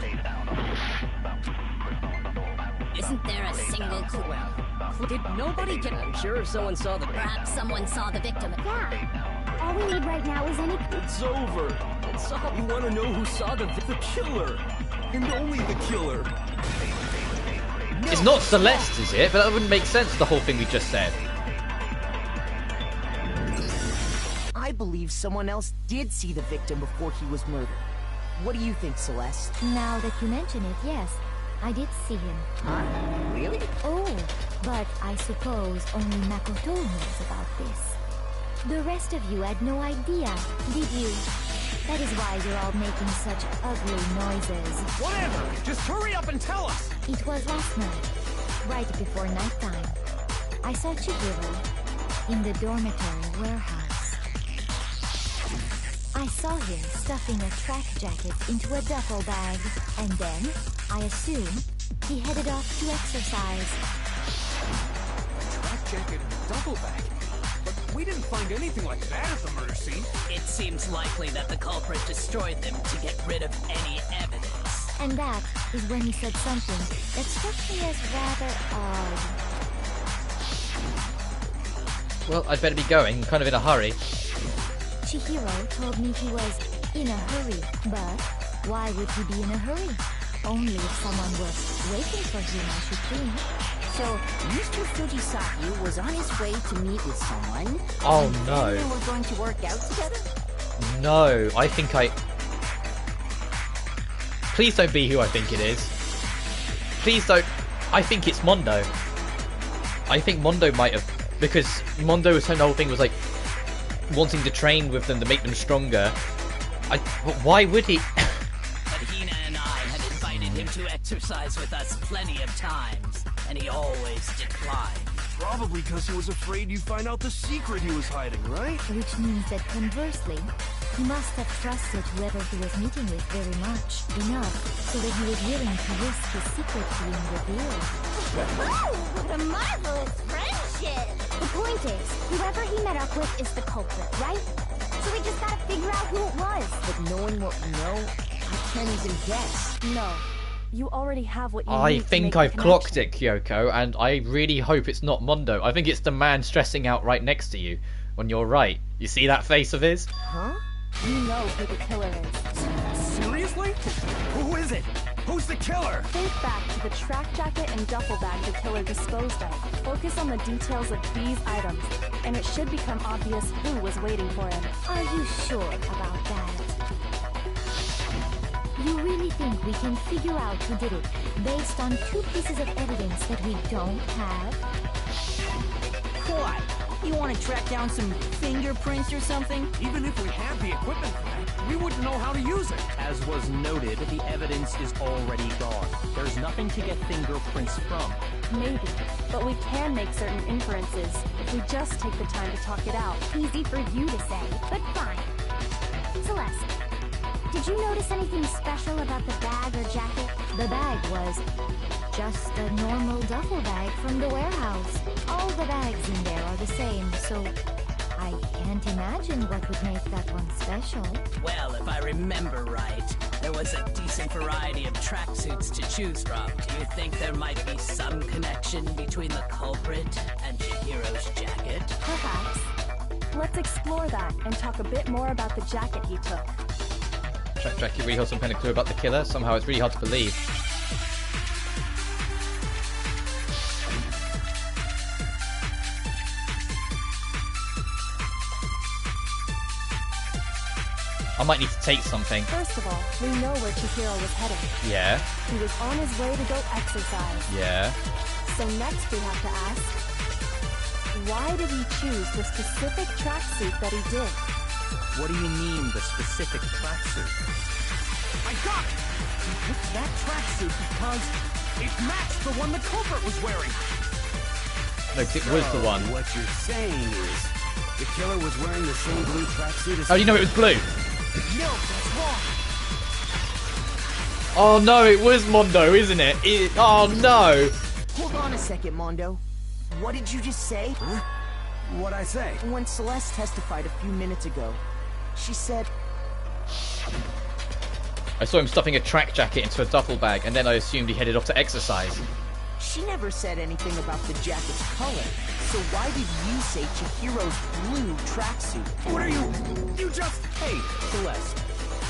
Isn't there a single clue? Did nobody get... I'm sure if someone saw the... Perhaps someone saw the victim. Yeah. All we need right now is any... It's over. You want to know who saw the killer. And only the killer. It's not Celeste, is it? But that wouldn't make sense, the whole thing we just said. I believe someone else did see the victim before he was murdered. What do you think, Celeste? Now that you mention it, yes. I did see him. Huh? Really? Oh, but I suppose only Makoto knows about this. The rest of you had no idea, did you? That is why you're all making such ugly noises. Whatever! Just hurry up and tell us! It was last night, right before nighttime. I saw Chihiro in the dormitory warehouse. I saw him stuffing a track jacket into a duffel bag, and then, I assume, he headed off to exercise. Track jacket and a duffel bag? But we didn't find anything like that at the murder scene. It seems likely that the culprit destroyed them to get rid of any evidence. And that is when he said something that struck me as rather odd. Well, I'd better be going. I'm kind of in a hurry. Chihiro told me he was in a hurry, but why would he be in a hurry? Only if someone was waiting for him, I should think. So, Mr. Fujisaki was on his way to meet with someone. Oh, and no. Then they were going to work out together? No, I think I... Please don't be who I think it is. Please don't... I think it's Mondo. I think Mondo might have... Because Mondo was saying the whole thing was like... wanting to train with them to make them stronger. But why would he... But Hina and I had invited him to exercise with us plenty of times, and he always declined. Probably because he was afraid you'd find out the secret he was hiding, right? Which means that conversely, he must have trusted whoever he was meeting with very much, enough, so that he was willing to risk his secret being revealed. Oh, what a marvelous friendship! The point is, whoever he met up with is the culprit, right? So we just gotta figure out who it was. But knowing what we know, I can't even guess. No. You already have what you I need to think make I've the clocked connection. it, Kyoko, and I really hope it's not Mondo. I think it's the man stressing out right next to you, on your right. You see that face of his? Huh? You know who the killer is. Seriously? Who is it? Who's the killer? Think back to the track jacket and duffel bag the killer disposed of. Focus on the details of these items, and it should become obvious who was waiting for him. Are you sure about that? You really think we can figure out who did it based on 2 pieces of evidence that we don't have? What? You want to track down some fingerprints or something? Even if we had the equipment for that, we wouldn't know how to use it. As was noted, the evidence is already gone. There's nothing to get fingerprints from. Maybe, but we can make certain inferences if we just take the time to talk it out. Easy for you to say, but fine. Celeste, did you notice anything special about the bag or jacket? The bag was just a normal duffel bag from the warehouse. All the bags in there are the same, so I can't imagine what would make that one special. Well, if I remember right, there was a decent variety of tracksuits to choose from. Do you think there might be some connection between the culprit and Chihiro's jacket? Perhaps. Let's explore that and talk a bit more about the jacket he took. Track jacket really holds some kind of clue about the killer. Somehow it's really hard to believe. I might need to take something. First of all, we know where Chihiro was heading. Yeah. He was on his way to go exercise. Yeah. So next we have to ask, why did he choose the specific tracksuit that he did? What do you mean, the specific tracksuit? I got it! He picked that tracksuit because it matched the one the culprit was wearing. No, it was the one. What you're saying is, the killer was wearing the same blue tracksuit as... Oh, you know it was blue. No, that's wrong. Oh no, it was Mondo, isn't it? Oh no! Hold on a second, Mondo. What did you just say? Huh? What'd I say? When Celeste testified a few minutes ago, she said... I saw him stuffing a track jacket into a duffel bag, and then I assumed he headed off to exercise. She never said anything about the jacket's color. So why did you say Chihiro's blue tracksuit? What are you... You just... Hey, Celeste,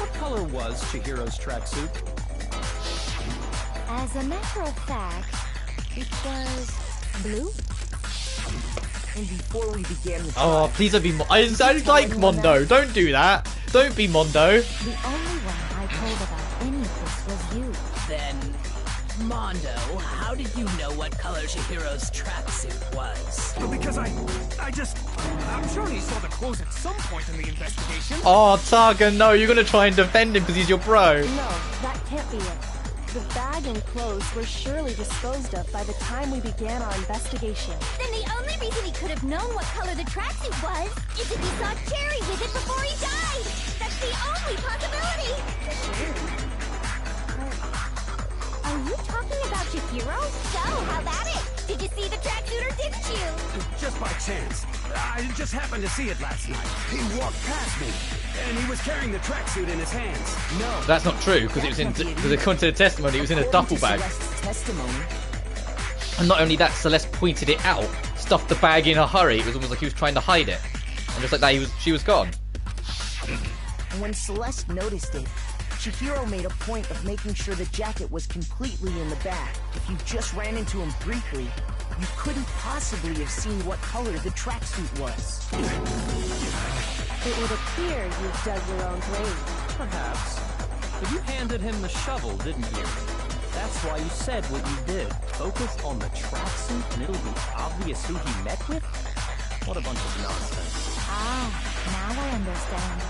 what color was Chihiro's tracksuit? As a matter of fact, it was blue. And before we began the Oh, please don't be... I like Mondo. Don't do that. Don't be Mondo. The only one I told about any of this was you. Then, Mondo, how did you know what color Chihiro's tracksuit was? Because I'm sure he saw the clothes at some point in the investigation. Oh, Targa, no. You're going to try and defend him because he's your bro. No, that can't be it. The bag and clothes were surely disposed of by the time we began our investigation. Then the only reason he could have known what color the tracksuit was is if he saw Cherry with it before he died. That's the only possibility. Are you talking about Chihiro? So, how about it? Did you see the tracksuit or didn't you? Just by chance. I just happened to see it last night. He walked past me, and he was carrying the tracksuit in his hands. No. That's not true, because it was in... Because according to the testimony, it was in a duffel bag. Celeste's testimony, And not only that, Celeste pointed it out. stuffed the bag in a hurry. It was almost like he was trying to hide it. And just like that, she was gone. And when Celeste noticed it, Chihiro made a point of making sure the jacket was completely in the bag. If you just ran into him briefly, you couldn't possibly have seen what color the tracksuit was. It would appear you've dug your own grave. Perhaps. But you handed him the shovel, didn't you? That's why you said what you did. Focus on the tracksuit and it'll be obvious who he met with? What a bunch of nonsense. Ah, now I understand.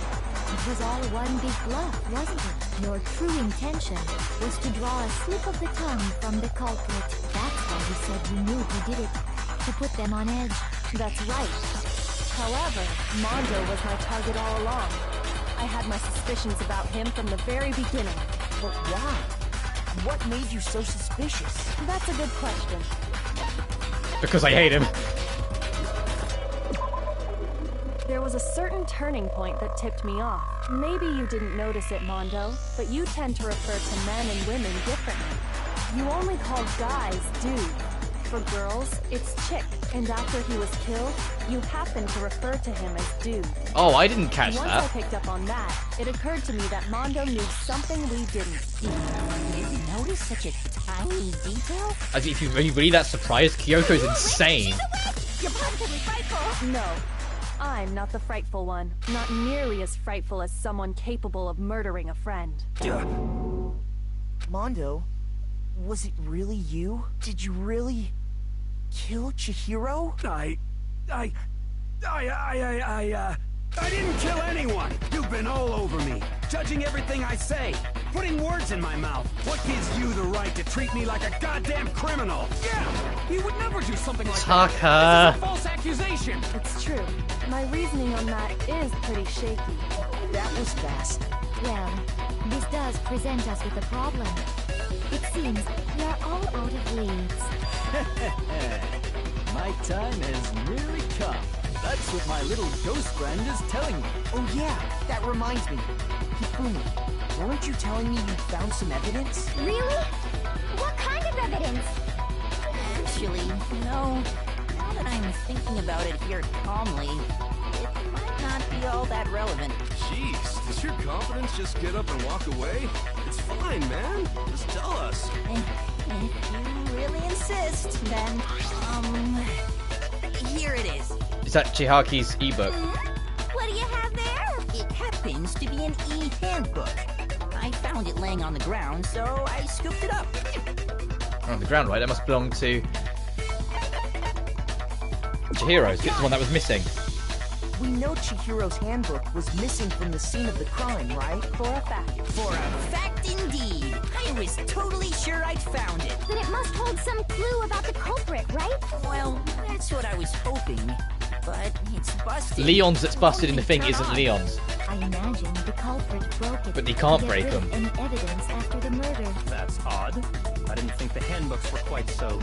It was all one big bluff, wasn't it? Your true intention was to draw a slip of the tongue from the culprit. That's why you said you knew who did it, to put them on edge. That's right. However, Mondo was my target all along. I had my suspicions about him from the very beginning. But why? What made you so suspicious? That's a good question. Because I hate him. There was a certain turning point that tipped me off. Maybe you didn't notice it, Mondo, but you tend to refer to men and women differently. You only call guys dude. For girls, it's chick. And after he was killed, you happen to refer to him as dude. Oh, I didn't catch Once that. I picked up on that, it occurred to me that Mondo knew something we didn't. You didn't notice such a tiny detail? As if you're really that surprised, Kyoko's insane. You're positively frightful! No. I'm not the frightful one. Not nearly as frightful as someone capable of murdering a friend. Mondo, was it really you? Did you really kill Chihiro? I didn't kill anyone! You've been all over me, judging everything I say, putting words in my mouth. What gives you the right to treat me like a goddamn criminal? Yeah! He would never do something like Tucker. that. This is a false accusation! It's true. My reasoning on that is pretty shaky. That was fast. Well, this does present us with a problem. It seems we are all out of leads. My time has nearly come. That's what my little ghost friend is telling me. Oh yeah, that reminds me. Hifumi, weren't you telling me you found some evidence? Really? What kind of evidence? Actually, no. Now that I'm thinking about it here calmly, it might not be all that relevant. Jeez, does your confidence just get up and walk away? It's fine, man. Just tell us. If you really insist, then, here it is. Is that Chihaki's ebook? What do you have there? It happens to be an e-handbook. I found it laying on the ground, so I scooped it up. On the ground, right? That must belong to Chihiro's. It's the one that was missing. We know Chihiro's handbook was missing from the scene of the crime, right? For a fact. For a fact indeed. I was totally sure I'd found it. Then it must hold some clue about the culprit, right? Well, that's what I was hoping. But it's busted. Leon's that's busted in the thing isn't Leon's. I imagine the culprit broke it. But he can't to break get rid of them. any evidence after the murder. That's odd. I didn't think the handbooks were quite so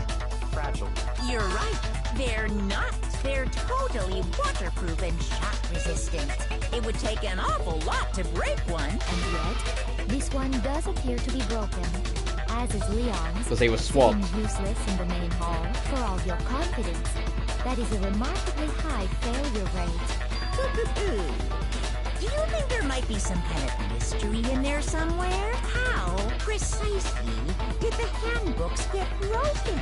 fragile. You're right. They're not. They're totally waterproof and shock resistant. It would take an awful lot to break one. And yet, this one does appear to be broken. As is Leon's. Because they were swapped. Sitting useless in the main hall. For all your confidence, that is a remarkably high failure rate. Do you think there might be some kind of mystery in there somewhere? How, precisely, did the handbooks get broken?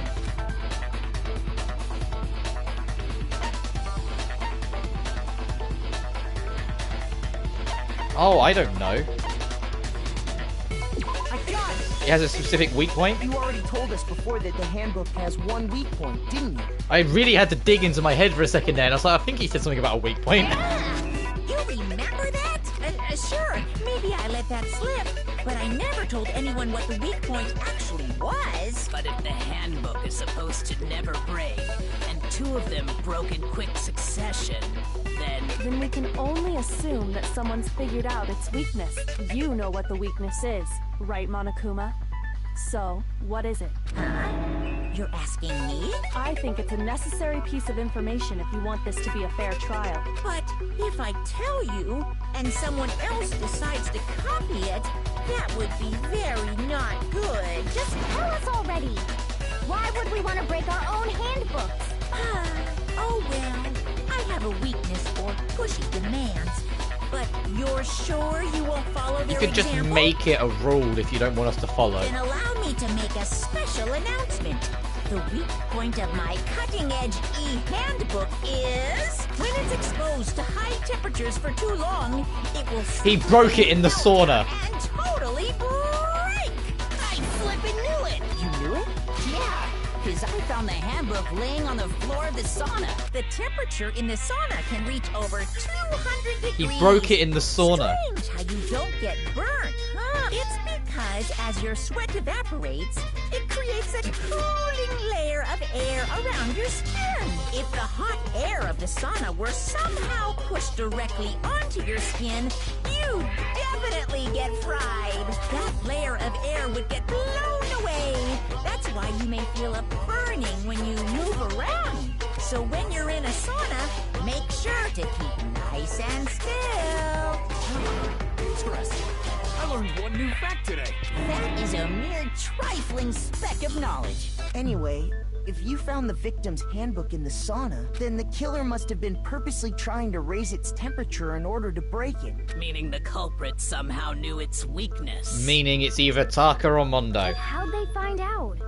Oh, I don't know. I got it! It has a specific weak point? You already told us before that the handbook has one weak point, didn't you? I really had to dig into my head for a second there, and I was like, I think he said something about a weak point. You remember that? Sure, maybe I let that slip. But I never told anyone what the weak point actually was. But if the handbook is supposed to never break, and two of them broke in quick succession, Then we can only assume that someone's figured out its weakness. You know what the weakness is, right, Monokuma? So, what is it? You're asking me? I think it's a necessary piece of information if you want this to be a fair trial. But if I tell you, and someone else decides to copy it, that would be very not good. Just tell us already. Why would we want to break our own handbooks? Oh well, I have a weakness for pushy demands. But you're sure you won't follow their You could just example? make it a rule if you don't want us to follow. Then allow me to make a special announcement. The weak point of my cutting-edge e-handbook is when it's exposed to high temperatures for too long, it will He broke it in the sauna. and totally break. I flippin' knew it. You knew it? Yeah, because I found the handbook laying on the floor of the sauna. The temperature in the sauna can reach over 200 degrees. He broke it in the sauna. Strange how you don't get burnt, huh? It's because as your sweat evaporates, it creates a cooling layer of air around your skin. If the hot air of the sauna were somehow pushed directly onto your skin, you definitely get fried. That layer of air would get blown away. That's why you may feel a burning when you move around. So when you're in a sauna, make sure to keep nice and still. Interesting. I learned one new fact today. That is a mere trifling speck of knowledge. Anyway, if you found the victim's handbook in the sauna, then the killer must have been purposely trying to raise its temperature in order to break it. Meaning the culprit somehow knew its weakness. Meaning it's either Taka or Mondo. How'd they find out?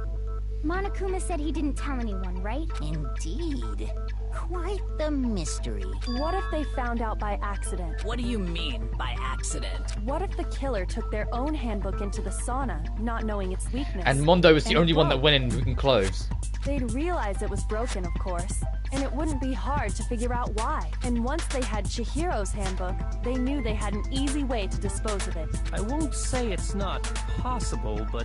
Monokuma said he didn't tell anyone, right? Indeed. Quite the mystery. What if they found out by accident? What do you mean by accident? What if the killer took their own handbook into the sauna, not knowing its weakness? And Mondo was the and only one that broke? went in clothes. They'd realize it was broken, of course, and it wouldn't be hard to figure out why. And once they had Chihiro's handbook, they knew they had an easy way to dispose of it. I won't say it's not possible, but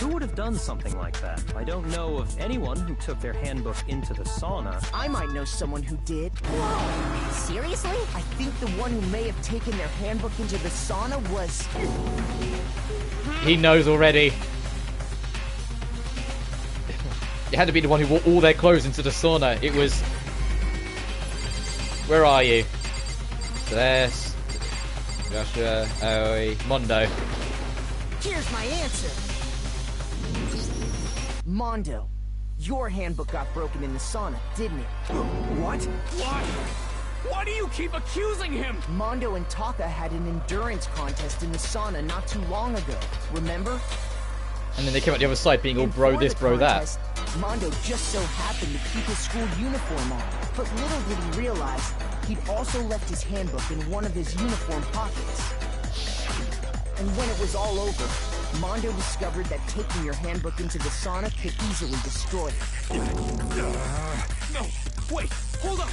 who would have done something like that? I don't know of anyone who took their handbook into the sauna. I might know someone who did. Whoa! Seriously? I think the one who may have taken their handbook into the sauna was... He knows already. It had to be the one who wore all their clothes into the sauna. It was... Where are you? Celeste, Joshua, Aoi, Mondo. Here's my answer. Mondo, your handbook got broken in the sauna, didn't it? What? Why? Why do you keep accusing him? Mondo and Taka had an endurance contest in the sauna not too long ago, remember? And then they came out the other side being all And bro for this, the bro that. contest, Mondo just so happened to keep his school uniform on. But little did he realize, he'd also left his handbook in one of his uniform pockets. And when it was all over, Mondo discovered that taking your handbook into the sauna could easily destroy it. No, wait, hold on.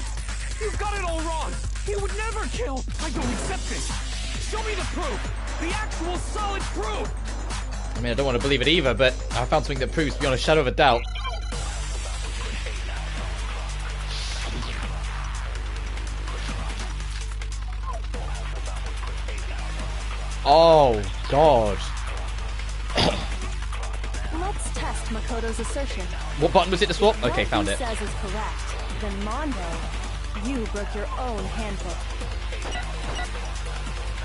You've got it all wrong. He would never kill. I don't accept this. Show me the proof. The actual solid proof. I mean, I don't want to believe it either, but I found something that proves beyond a shadow of a doubt. Oh, God. Let's test Makoto's assertion. What button was it to swap? Okay, found it. What he says is correct. Then Mondo, you broke your own handbook.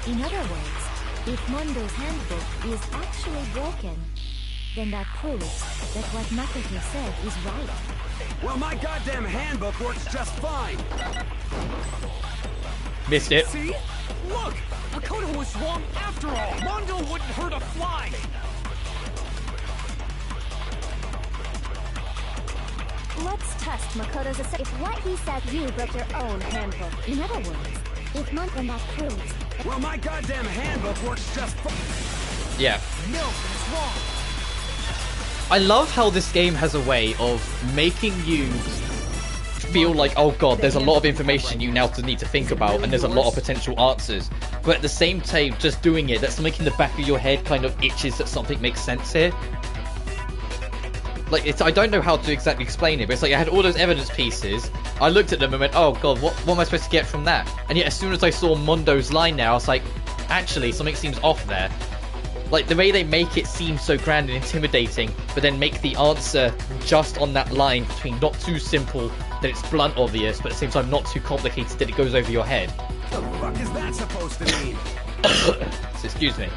In other words, if Mondo's handbook is actually broken, then that proves that what Makoto said is right. Well, my goddamn handbook works just fine. Missed it. See? Look! Makoto was wrong after all. Mondo wouldn't hurt a fly. Let's test Makoto's assertion. If what he said, You broke your own handbook. In other words, if Mondo that proves Well, my goddamn handbook works just fine. Yeah. No, it's wrong. I love how this game has a way of making you feel like, oh god, there's a lot of information you now need to think about, and there's a lot of potential answers. But at the same time, just doing it, that something in the back of your head kind of itches that something makes sense here. Like, I don't know how to exactly explain it, but it's like I had all those evidence pieces, I looked at them and went, oh god, what am I supposed to get from that? And yet as soon as I saw Mondo's line there, I was like, actually, something seems off there. Like, the way they make it seem so grand and intimidating, but then make the answer just on that line between not too simple that it's blunt obvious, but at the same time not too complicated that it goes over your head. What the fuck is that supposed to mean? So, excuse me.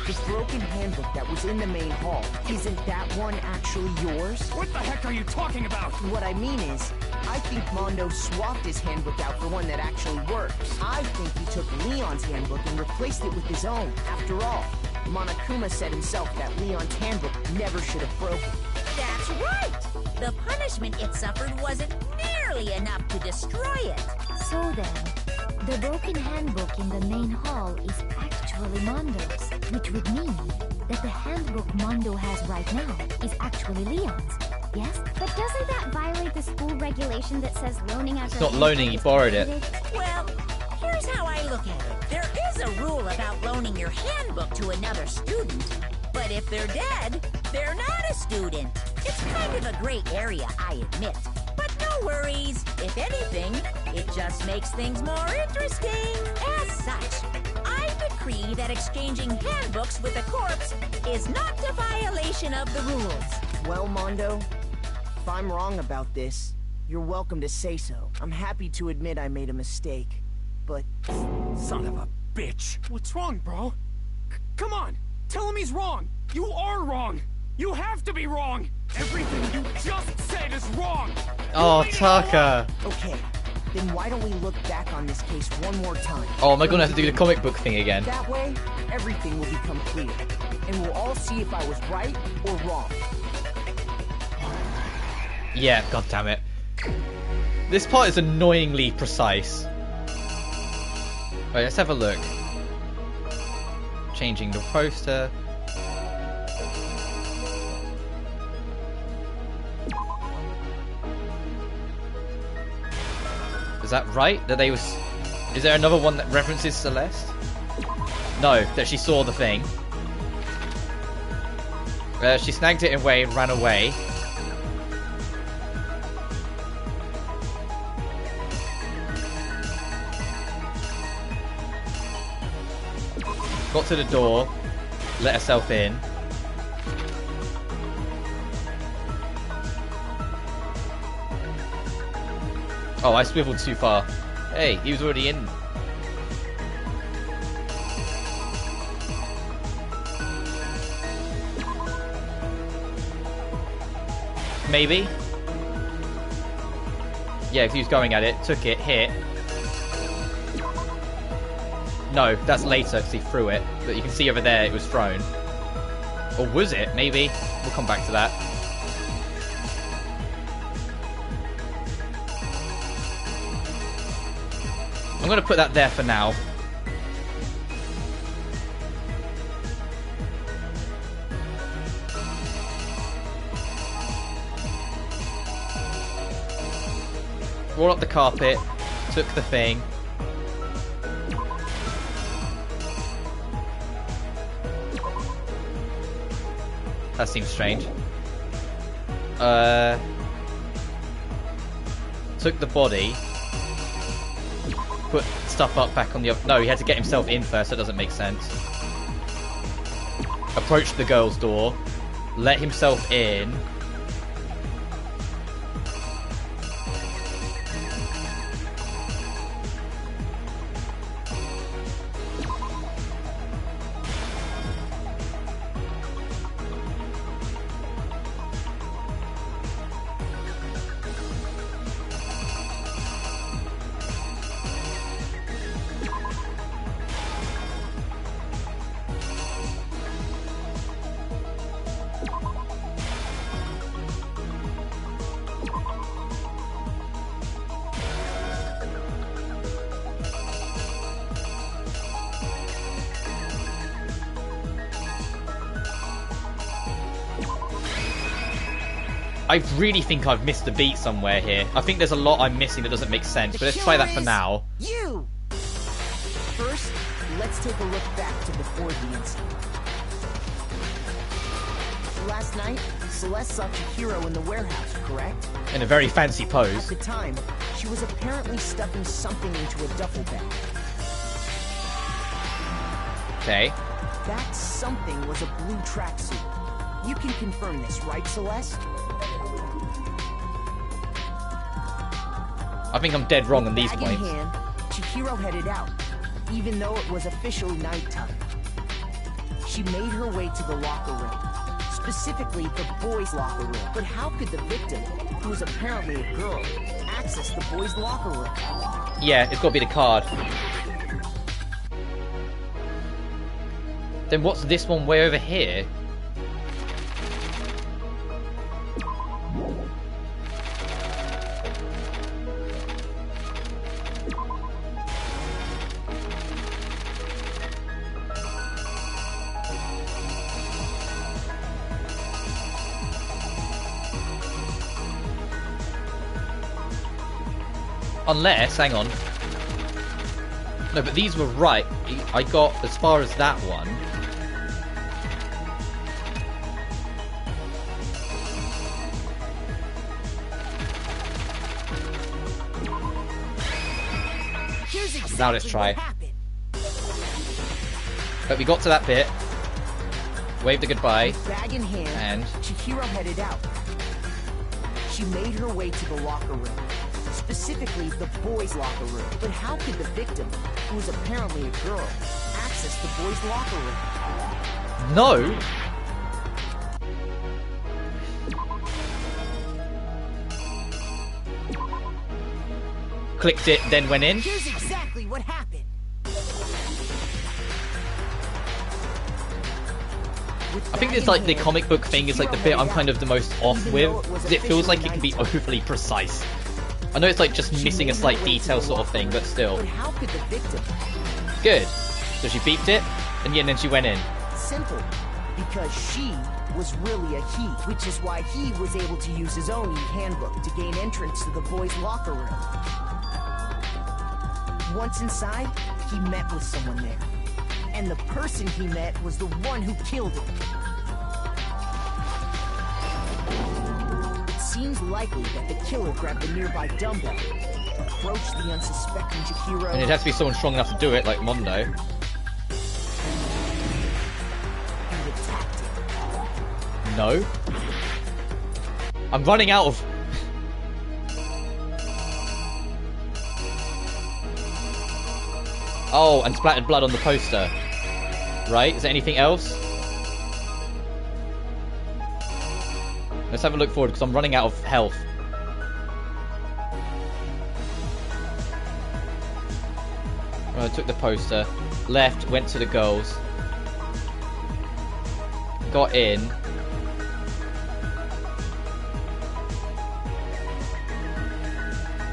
The broken handbook that was in the main hall, isn't that one actually yours? What the heck are you talking about? What I mean is, I think Mondo swapped his handbook out for one that actually works. I think he took Leon's handbook and replaced it with his own. After all, Monokuma said himself that Leon's handbook never should have broken. That's right! The punishment it suffered wasn't nearly enough to destroy it. So then, the broken handbook in the main hall is actually Mondo's, which would mean that the handbook Mondo has right now is actually Leon's. Yes? But doesn't that violate the school regulation that says loaning out? It's not loaning, he borrowed it. Well, here's how I look at it. There is a rule about loaning your handbook to another student. But if they're dead, they're not a student. It's kind of a gray area, I admit. But no worries. If anything, it just makes things more interesting. As such, I decree that exchanging handbooks with a corpse is not a violation of the rules. Well, Mondo, if I'm wrong about this, you're welcome to say so. I'm happy to admit I made a mistake, but... Son of a bitch! What's wrong, bro? Come on! Tell him he's wrong! You are wrong! You have to be wrong! Everything you just said is wrong! Oh, Taka! Okay, then why don't we look back on this case one more time? Oh, am I gonna have to do the comic book thing again? That way, everything will become clear. And we'll all see if I was right or wrong. Yeah, god damn it. This part is annoyingly precise. Alright, let's have a look. Changing the poster. Is that right? That they was... Is there another one that references Celeste? No, that she saw the thing. She snagged it away and ran away. Got to the door, let herself in. Oh, I swiveled too far. Hey, he was already in. Maybe. Yeah, if he was going at it, took it, hit. No, that's later because he threw it. But you can see over there it was thrown. Or was it? Maybe. We'll come back to that. I'm going to put that there for now. Roll up the carpet. Took the thing. That seems strange. Took the body. Put stuff up back on the other... No, he had to get himself in first, so it doesn't make sense. Approached the girl's door. Let himself in. I really think I've missed a beat somewhere here. I think there's a lot I'm missing that doesn't make sense, but let's try that for now. You! First, let's take a look back to before the incident. Last night, Celeste saw Chihiro in the warehouse, correct? In a very fancy pose. At the time, she was apparently stuffing something into a duffel bag. Okay. That something was a blue tracksuit. You can confirm this, right, Celeste? I think I'm dead wrong on these Bag points. in hand, Chihiro headed out, even though it was officially nighttime. She made her way to the locker room, specifically the boys' locker room. But how could the victim, who was apparently a girl, access the boys' locker room. Yeah, it's got to be the card. Then what's this one way over here? Unless, hang on. No, but these were right. I got as far as that one. Now let's try. But we got to that bit. Waved a goodbye. Bag in hand, and Chihiro headed out. She made her way to the locker room. Specifically, the boys' locker room. But how could the victim, who was apparently a girl, access the boys' locker room? No! Clicked it, then went in. Here's exactly what happened. I think it's like the comic book thing is like the bit I'm kind of the most off with, because it feels like it can be overly precise. I know it's like just missing a slight detail sort of thing, but still. But how could the victim? Good. So she beeped it, and yeah, and then she went in. Simple. Because she was really a he, which is why he was able to use his own e-handbook to gain entrance to the boys' locker room. Once inside, he met with someone there. And the person he met was the one who killed him. It seems likely that the killer grabbed the nearby dumbbell, approached the unsuspecting Chihiro... And it has to be someone strong enough to do it, like Mondo. And attacked him. No. I'm running out of... Oh, and splattered blood on the poster. Right, is there anything else? Let's have a look forward, because I'm running out of health. I took the poster, left, went to the girls. Got in.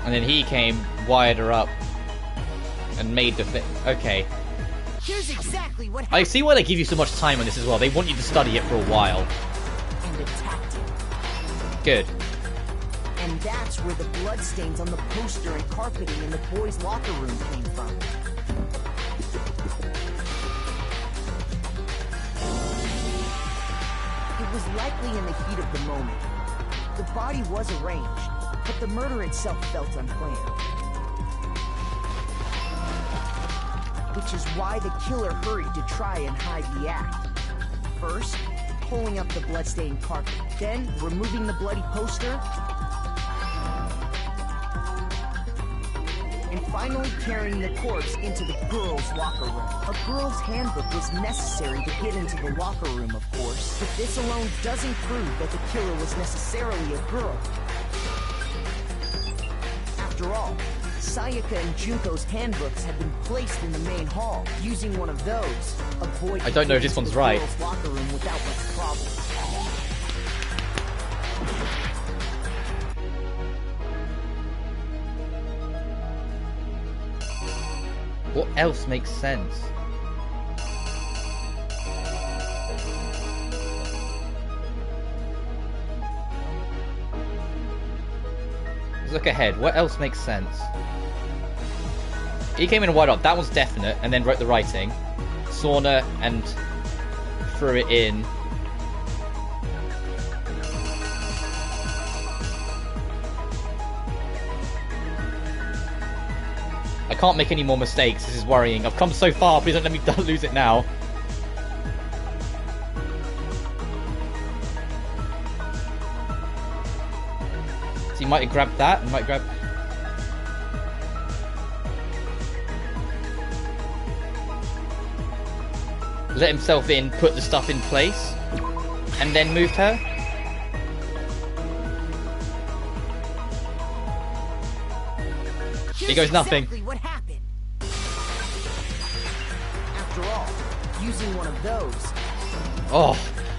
And then he came, wired her up, and made the thing. Okay. Here's exactly what I see why they give you so much time on this as well. They want you to study it for a while. And attacked him. Good. And that's where the bloodstains on the poster and carpeting in the boys' locker room came from. It was likely in the heat of the moment. The body was arranged, but the murder itself felt unplanned. Which is why the killer hurried to try and hide the act. First, pulling up the bloodstained carpet, then removing the bloody poster, and finally carrying the corpse into the girls' locker room. A girl's handbook was necessary to get into the locker room, of course, but this alone doesn't prove that the killer was necessarily a girl. After all, Sayaka and Junko's handbooks had been placed in the main hall. Using one of those, a boy I don't know if this one's right. girls' locker room without much problem. What else makes sense? Let's look ahead. What else makes sense? He came in a wide up. That one's definite, and then wrote the writing. Sauna and threw it in. I can't make any more mistakes. This is worrying. I've come so far. Please don't let me lose it now. So he might have grabbed that. He might grab... Let himself in, put the stuff in place, and then moved her. Here goes nothing. Exactly what happened. After all, using one of those. Oh,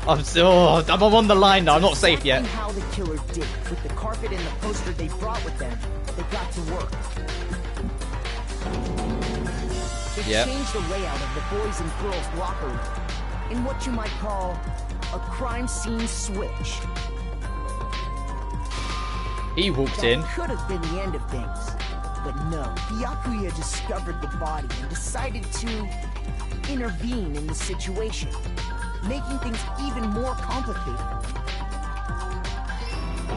I'm on the line now. I'm not safe yet. How the killer did with the carpet and the poster they brought with them, they got to work. They changed the layout of the boys and girls' locker room in what you might call a crime scene switch. He walked in. Could have been the end of things, but no. Byakuya discovered the body and decided to intervene in the situation, making things even more complicated.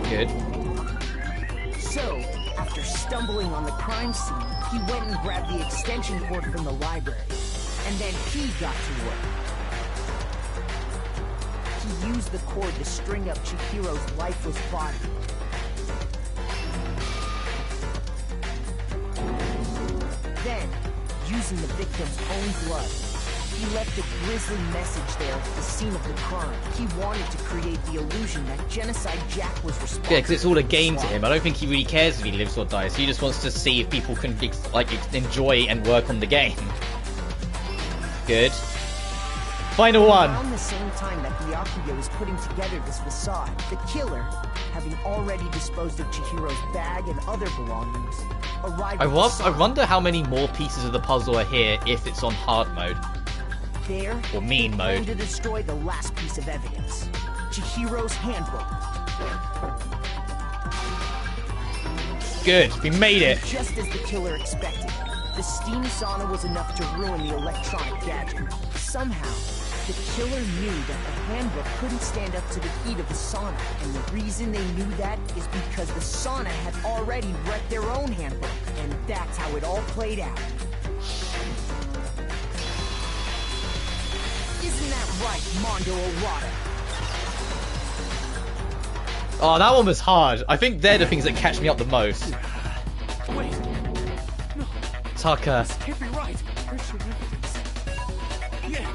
Good. So, after stumbling on the crime scene, he went and grabbed the extension cord from the library, and then he got to work. He used the cord to string up Chihiro's lifeless body. Then, using the victim's own blood, he left a grisly message there at the scene of the crime. He wanted to create the illusion that Genocide Jack was responsible. Yeah, because it's all a game to him. I don't think he really cares if he lives or dies. He just wants to see if people can enjoy and work on the game. Good. Final one. Around the same time that Byakuya was putting together this facade, the killer, having already disposed of Chihiro's bag and other belongings, arrived at the I wonder how many more pieces of the puzzle are here if it's on hard mode. There, or mean mode. To destroy the last piece of evidence, Chihiro's handbook. Good, we made it. Just as the killer expected, the steam sauna was enough to ruin the electronic gadget. Somehow, the killer knew that the handbook couldn't stand up to the heat of the sauna, and the reason they knew that is because the sauna had already wrecked their own handbook, and that's how it all played out. Isn't that right, Mondo Owada? Oh, that one was hard. I think they're the things that catch me up the most. Wait. No. Tucker. This can't be right. Where's your evidence? Yeah.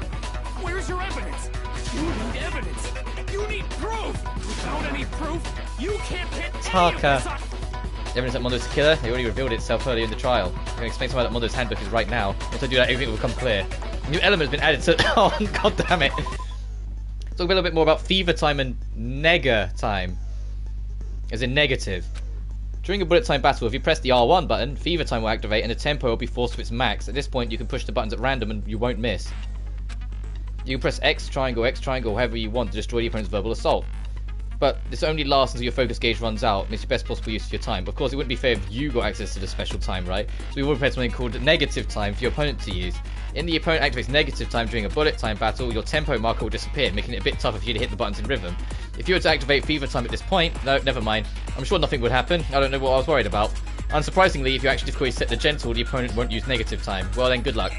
Where's your evidence? You need evidence. You need proof. Without any proof, you can't hit Tucker. Evidence that Mondo's the killer? They already revealed itself earlier in the trial. I'm going to explain something that Mondo's handbook is right now. Once I do that, everything will become clear. A new element has been added to... Oh, god damn it. Let's talk a little bit more about fever time and nega time. As in negative. During a bullet time battle, if you press the R1 button, fever time will activate and the tempo will be forced to its max. At this point, you can push the buttons at random and you won't miss. You can press X triangle, however you want to destroy the opponent's verbal assault. But this only lasts until your focus gauge runs out, and it's your best possible use of your time. Of course, it wouldn't be fair if you got access to the special time, right? So we will prepare something called negative time for your opponent to use. In the opponent activates negative time during a bullet time battle, your tempo marker will disappear, making it a bit tougher for you to hit the buttons in rhythm. If you were to activate fever time at this point, no, never mind. I'm sure nothing would happen. I don't know what I was worried about. Unsurprisingly, if you actually difficulty set the gentle, the opponent won't use negative time. Well then, good luck.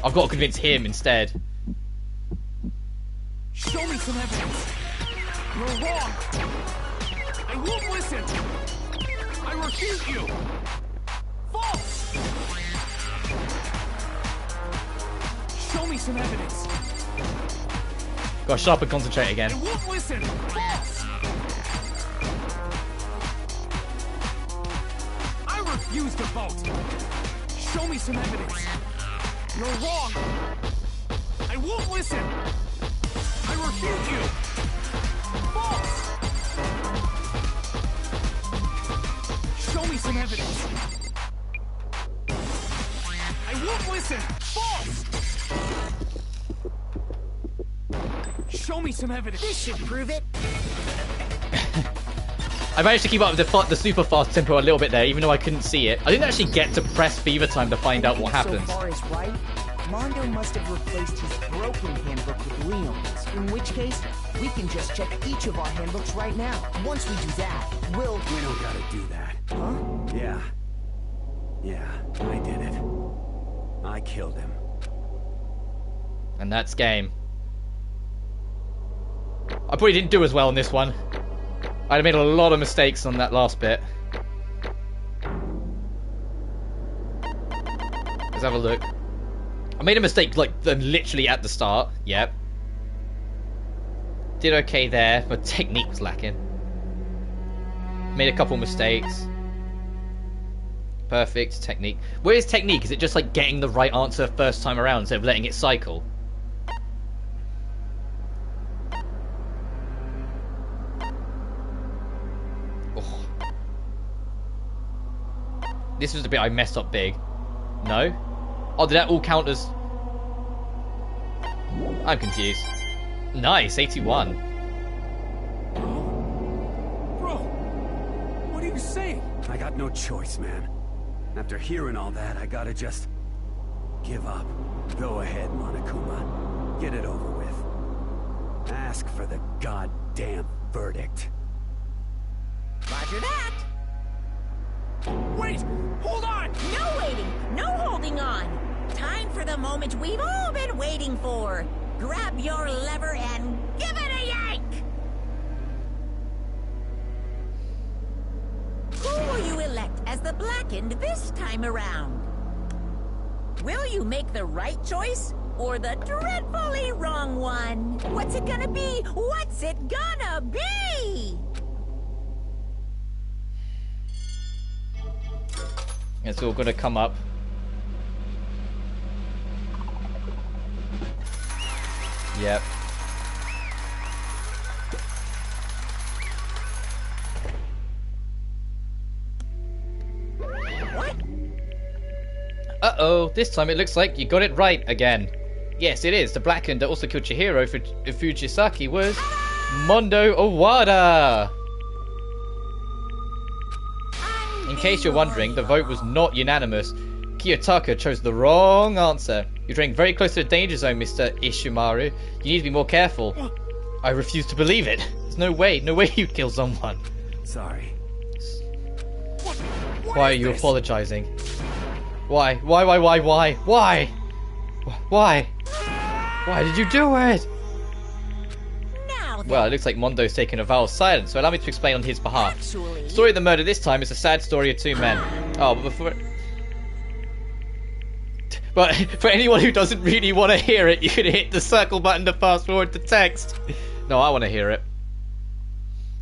I've got to convince him instead. Show me some evidence. You're wrong. I won't listen. I refute you. False. Show me some evidence. Gotta shut up and concentrate again. I won't listen. False. I refuse to vote. Show me some evidence. You're wrong. I won't listen. I refute you. False. Show me some evidence. I won't listen. False. Show me some evidence. This should prove it. I managed to keep up with the super fast tempo a little bit there, even though I couldn't see it. I didn't actually get to press fever time to find out what happens. So far is right. Mondo must have replaced his broken handbook with Leon's, in which case, we can just check each of our handbooks right now. Once we do that, we'll... We don't gotta do that. Huh? Yeah. Yeah, I did it. I killed him. And that's game. I probably didn't do as well on this one. I'd have made a lot of mistakes on that last bit. Let's have a look. I made a mistake, like, literally at the start. Yep. Did okay there, but technique was lacking. Made a couple mistakes. Perfect technique. What is technique? Is it just like getting the right answer first time around instead of letting it cycle? Oh. This was the bit I messed up big. No? Oh, did that all count as... I'm confused. Nice, 81. Bro, what are you saying? I got no choice, man. After hearing all that, I gotta just... give up. Go ahead, Monokuma. Get it over with. Ask for the goddamn verdict. Roger that. Wait! Hold on! No waiting! No holding on! Time for the moment we've all been waiting for! Grab your lever and give it a yank! Who will you elect as the Blackened this time around? Will you make the right choice or the dreadfully wrong one? What's it gonna be? What's it gonna be? It's all gonna come up. Yep. What? Uh-oh, this time it looks like you got it right again. Yes, it is. The Blackened that also killed Chihiro for Fujisaki was Mondo Owada. In case you're wondering, the vote was not unanimous. Kiyotaka chose the wrong answer. You're getting very close to the danger zone, Mr. Ishimaru. You need to be more careful. I refuse to believe it. There's no way you'd kill someone. Sorry. Why are you apologizing? Why? Why? Why did you do it? Well, it looks like Mondo's taken a vow of silence, so allow me to explain on his behalf. The story of the murder this time is a sad story of two men. Oh, but for anyone who doesn't really want to hear it, you can hit the circle button to fast forward the text. No, I want to hear it.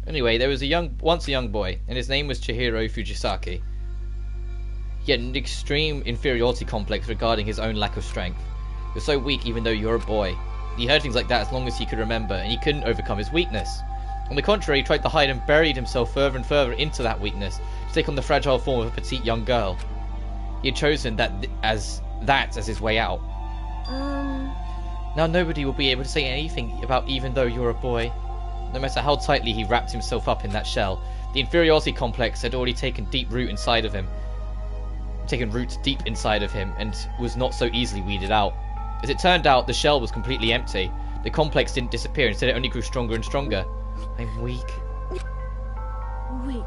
Anyway, there was once a young boy, and his name was Chihiro Fujisaki. He had an extreme inferiority complex regarding his own lack of strength. He was so weak even though you're a boy. He heard things like that as long as he could remember, and he couldn't overcome his weakness. On the contrary, he tried to hide and buried himself further and further into that weakness, to take on the fragile form of a petite young girl. He had chosen that as his way out. Now nobody will be able to say anything about even though you're a boy. No matter how tightly he wrapped himself up in that shell, the inferiority complex had already taken deep root inside of him. Taken roots deep inside of him, and was not so easily weeded out. As it turned out, the shell was completely empty. The complex didn't disappear, instead it only grew stronger and stronger. I'm weak. Weak.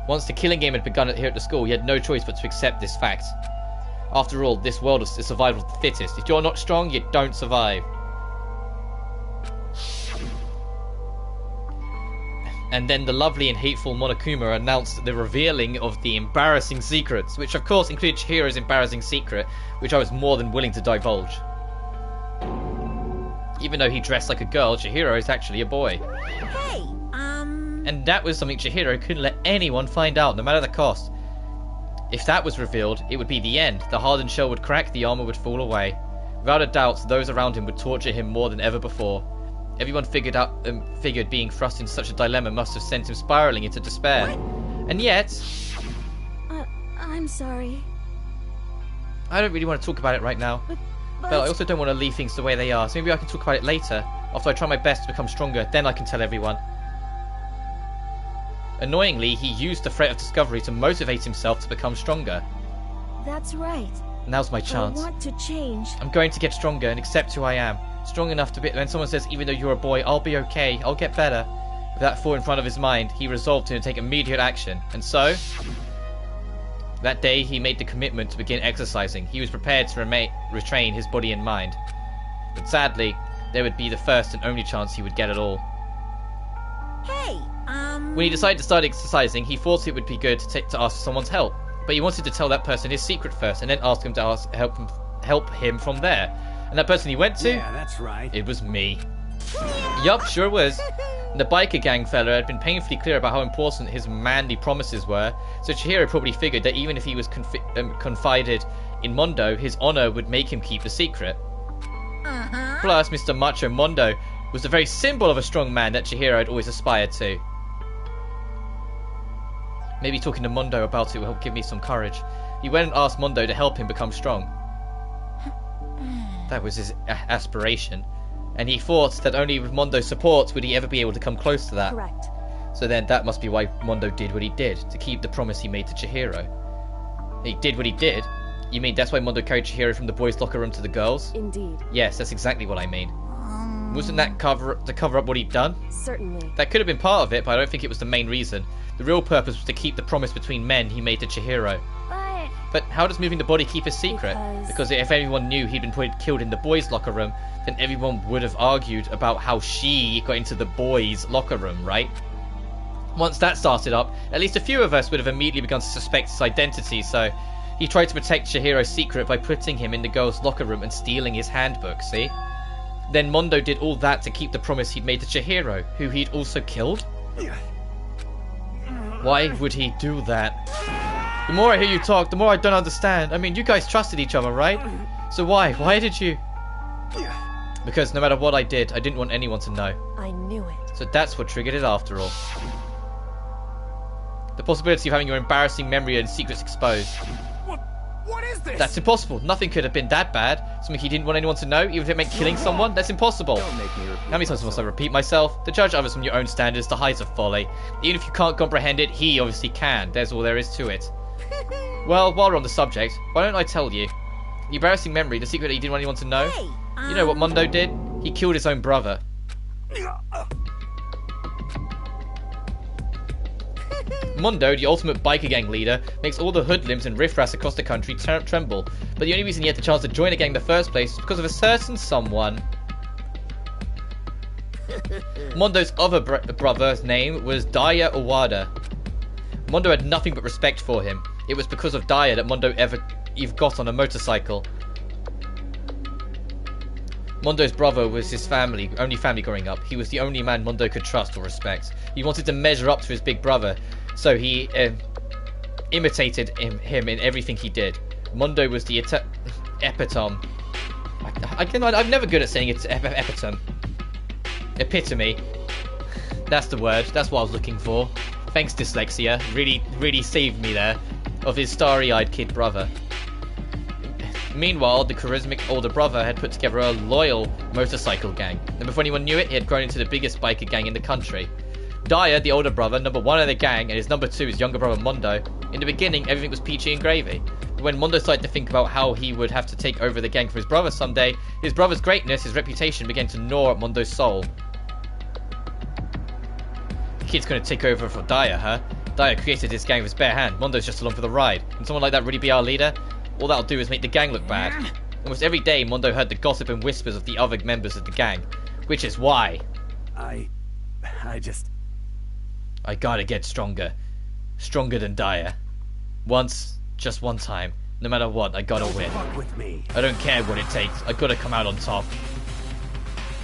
Once the killing game had begun here at the school, he had no choice but to accept this fact. After all, this world is the survival of the fittest. If you're not strong, you don't survive. And then the lovely and hateful Monokuma announced the revealing of the embarrassing secrets, which of course included Chihiro's embarrassing secret, which I was more than willing to divulge. Even though he dressed like a girl, Chihiro is actually a boy. Hey, And that was something Chihiro couldn't let anyone find out, no matter the cost. If that was revealed, it would be the end. The hardened shell would crack, the armor would fall away. Without a doubt, those around him would torture him more than ever before. Everyone figured being thrust into such a dilemma must have sent him spiraling into despair. What? And yet... I'm sorry. I don't really want to talk about it right now. But I also don't want to leave things the way they are, so maybe I can talk about it later. After I try my best to become stronger, then I can tell everyone. Annoyingly, he used the threat of discovery to motivate himself to become stronger. That's right. Now's my chance. I want to change. I'm going to get stronger and accept who I am. Strong enough to be... When someone says, even though you're a boy, I'll be okay, I'll get better. With that thought in front of his mind, he resolved to take immediate action. And so... that day, he made the commitment to begin exercising. He was prepared to retrain his body and mind. But sadly, there would be the first and only chance he would get at all. Hey, When he decided to start exercising, he thought it would be good to ask for someone's help. But he wanted to tell that person his secret first, and then ask him to help him from there. And that person he went to? Yeah, that's right. It was me. Yup, sure was. The biker gang fella had been painfully clear about how important his manly promises were, so Chihiro probably figured that even if he was confided in Mondo, his honor would make him keep the secret. Plus, Mr. Macho Mondo was the very symbol of a strong man that Chihiro had always aspired to. Maybe talking to Mondo about it will help give me some courage. He went and asked Mondo to help him become strong. That was his aspiration. And he thought that only with Mondo's support would he ever be able to come close to that. Correct. So then that must be why Mondo did what he did, to keep the promise he made to Chihiro. He did what he did? You mean that's why Mondo carried Chihiro from the boys' locker room to the girls'? Indeed. Yes, that's exactly what I mean. Wasn't that to cover up what he'd done? Certainly. That could have been part of it, but I don't think it was the main reason. The real purpose was to keep the promise between men he made to Chihiro. But how does moving the body keep a secret? Because if everyone knew he'd been killed in the boys' locker room, then everyone would have argued about how she got into the boys' locker room, right? Once that started up, at least a few of us would have immediately begun to suspect his identity, so he tried to protect Chihiro's secret by putting him in the girls' locker room and stealing his handbook, see? Then Mondo did all that to keep the promise he'd made to Chihiro, who he'd also killed? Why would he do that? The more I hear you talk, the more I don't understand. I mean, you guys trusted each other, right? So why? Why did you? Because no matter what I did, I didn't want anyone to know. I knew it. So that's what triggered it after all. The possibility of having your embarrassing memory and secrets exposed. What is this? That's impossible. Nothing could have been that bad. Something he didn't want anyone to know, even if it meant killing someone? That's impossible. Don't make me repeat How many times must I repeat myself? To judge others from your own standards, the height of folly. Even if you can't comprehend it, he obviously can. There's all there is to it. Well, while we're on the subject, why don't I tell you? The embarrassing memory, the secret that he didn't want anyone to know? Hey, You know what Mondo did? He killed his own brother. Mondo, the ultimate biker gang leader, makes all the hoodlums and riffraffs across the country tremble. But the only reason he had the chance to join a gang in the first place is because of a certain someone. Mondo's other brother's name was Daya Owada. Mondo had nothing but respect for him. It was because of Daya that Mondo even got on a motorcycle. Mondo's brother was his only family growing up. He was the only man Mondo could trust or respect. He wanted to measure up to his big brother, so he imitated him in everything he did. Mondo was the epitome. I'm never good at saying it's epitome. Epitome. That's the word. That's what I was looking for. Thanks, dyslexia. Really saved me there. Of his starry-eyed kid brother. Meanwhile, the charismatic older brother had put together a loyal motorcycle gang, and before anyone knew it, he had grown into the biggest biker gang in the country. Daya, the older brother, number one of the gang, and his number two, his younger brother Mondo. In the beginning, everything was peachy and gravy. But when Mondo started to think about how he would have to take over the gang for his brother someday, his brother's greatness, his reputation began to gnaw at Mondo's soul. The kid's gonna take over for Daya, huh? Daya created this gang with his bare hand. Mondo's just along for the ride. Can someone like that really be our leader? All that'll do is make the gang look bad. Almost every day, Mondo heard the gossip and whispers of the other members of the gang. Which is why... I gotta get stronger. Stronger than Daya. Once, just one time. No matter what, I gotta win. Fuck with me. I don't care what it takes. I gotta come out on top.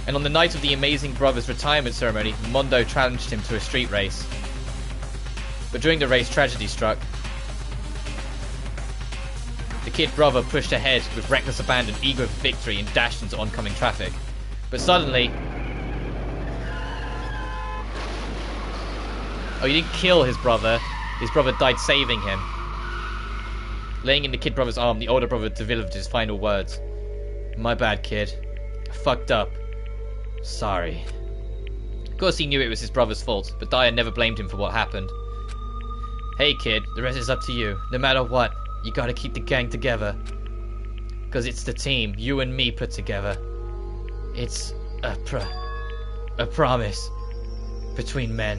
And on the night of the Amazing Brothers retirement ceremony, Mondo challenged him to a street race. But during the race, tragedy struck. The kid brother pushed ahead with reckless abandon, eager for victory, and dashed into oncoming traffic. But suddenly... Oh, he didn't kill his brother. His brother died saving him. Laying in the kid brother's arm, the older brother delivered his final words. My bad, kid. I fucked up. Sorry. Of course he knew it was his brother's fault, but Daya never blamed him for what happened. Hey kid, the rest is up to you. No matter what, you gotta keep the gang together. Cause it's the team, you and me put together. It's a promise between men.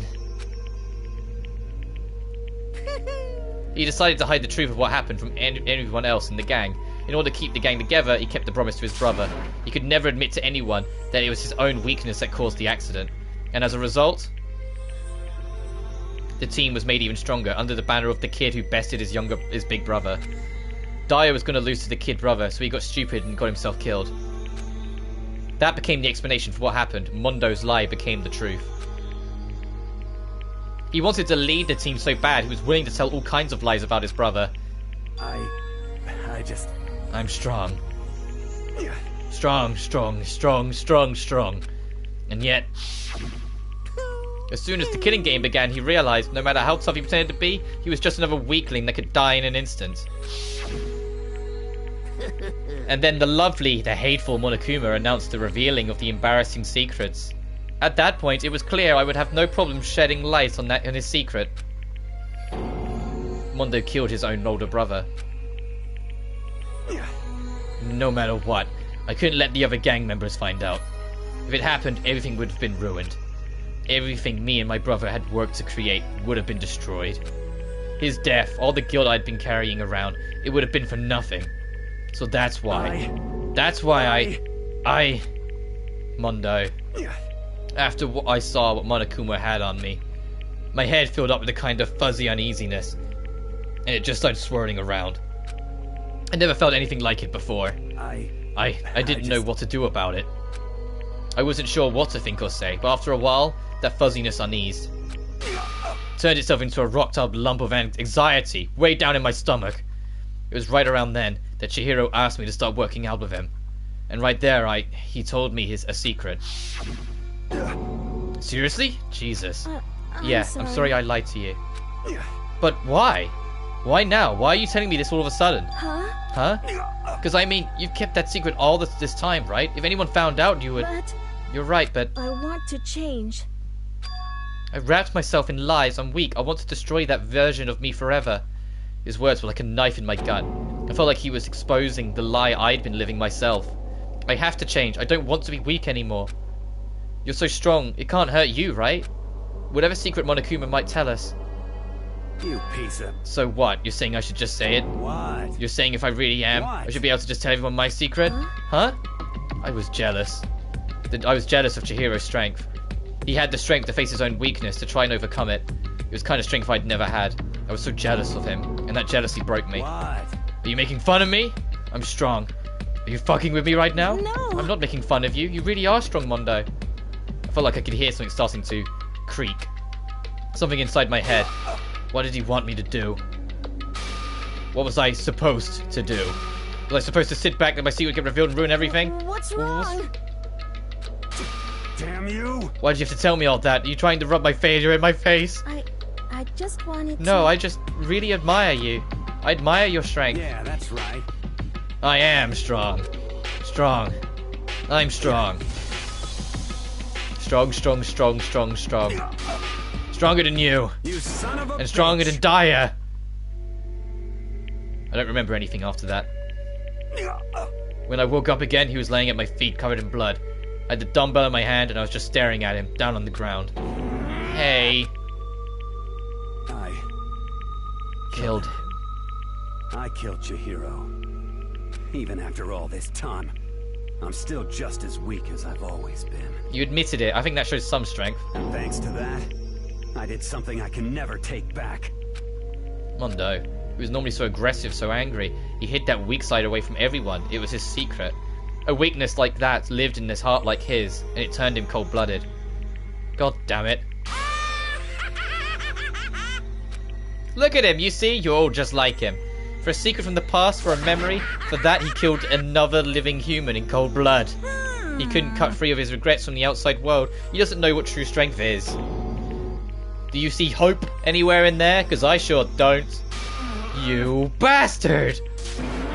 He decided to hide the truth of what happened from everyone else in the gang. In order to keep the gang together, he kept the promise to his brother. He could never admit to anyone that it was his own weakness that caused the accident. And as a result, the team was made even stronger under the banner of the kid who bested his big brother. Daya was going to lose to the kid brother, so he got stupid and got himself killed. That became the explanation for what happened. Mondo's lie became the truth. He wanted to lead the team so bad, he was willing to tell all kinds of lies about his brother. I'm strong. Strong, strong, strong, strong, strong. And yet, as soon as the killing game began, he realized no matter how tough he pretended to be, he was just another weakling that could die in an instant. And then the hateful Monokuma announced the revealing of the embarrassing secrets. At that point, it was clear I would have no problem shedding light on his secret. Mondo killed his own older brother. No matter what, I couldn't let the other gang members find out. If it happened, everything would have been ruined. Everything me and my brother had worked to create would have been destroyed. His death, all the guilt I'd been carrying around, it would have been for nothing. So that's why I... Mondo. After what I saw what Monokuma had on me, my head filled up with a kind of fuzzy uneasiness, and it just started swirling around. I never felt anything like it before. I didn't know what to do about it. I wasn't sure what to think or say, but after a while, that fuzziness uneased. Turned itself into a rocked up lump of anxiety way down in my stomach. It was right around then that Chihiro asked me to start working out with him. And right there, he told me a secret. Seriously? Jesus. I'm sorry I lied to you. But why? Why now? Why are you telling me this all of a sudden? Huh? Because I mean, you've kept that secret all this time, right? If anyone found out, you would... But... You're right, but... I want to change. I wrapped myself in lies. I'm weak. I want to destroy that version of me forever. His words were like a knife in my gut. I felt like he was exposing the lie I'd been living myself. I have to change. I don't want to be weak anymore. You're so strong. It can't hurt you, right? Whatever secret Monokuma might tell us. You piece of... So what? You're saying I should just say it? What? You're saying if I really am, I should be able to just tell everyone my secret? Huh? I was jealous. I was jealous of Chihiro's strength. He had the strength to face his own weakness, to try and overcome it. It was the kind of strength I'd never had. I was so jealous of him, and that jealousy broke me. What? Are you making fun of me? I'm strong. Are you fucking with me right now? No. I'm not making fun of you. You really are strong, Mondo. I felt like I could hear something starting to creak. Something inside my head. What did he want me to do? What was I supposed to do? Was I supposed to sit back and my secret would get revealed and ruin everything? What's wrong? Damn you! Why did you have to tell me all that? Are you trying to rub my failure in my face? I just wanted to... No, I just really admire you. I admire your strength. Yeah, that's right. I am strong. Strong. I'm strong. Strong, strong, strong, strong, strong. Stronger than you. You son of a And stronger bitch. than Daya. I don't remember anything after that. When I woke up again, he was laying at my feet covered in blood. I had the dumbbell in my hand and I was just staring at him, down on the ground. Hey. I Killed. I killed Chihiro. Even after all this time, I'm still just as weak as I've always been. You admitted it. I think that shows some strength. And thanks to that, I did something I can never take back. Mondo. He was normally so aggressive, so angry. He hid that weak side away from everyone. It was his secret. A weakness like that lived in his heart like his, and it turned him cold-blooded. God damn it. Look at him, you see? You're all just like him. For a secret from the past, for a memory, for that he killed another living human in cold blood. He couldn't cut free of his regrets from the outside world. He doesn't know what true strength is. Do you see hope anywhere in there? Because I sure don't. You bastard!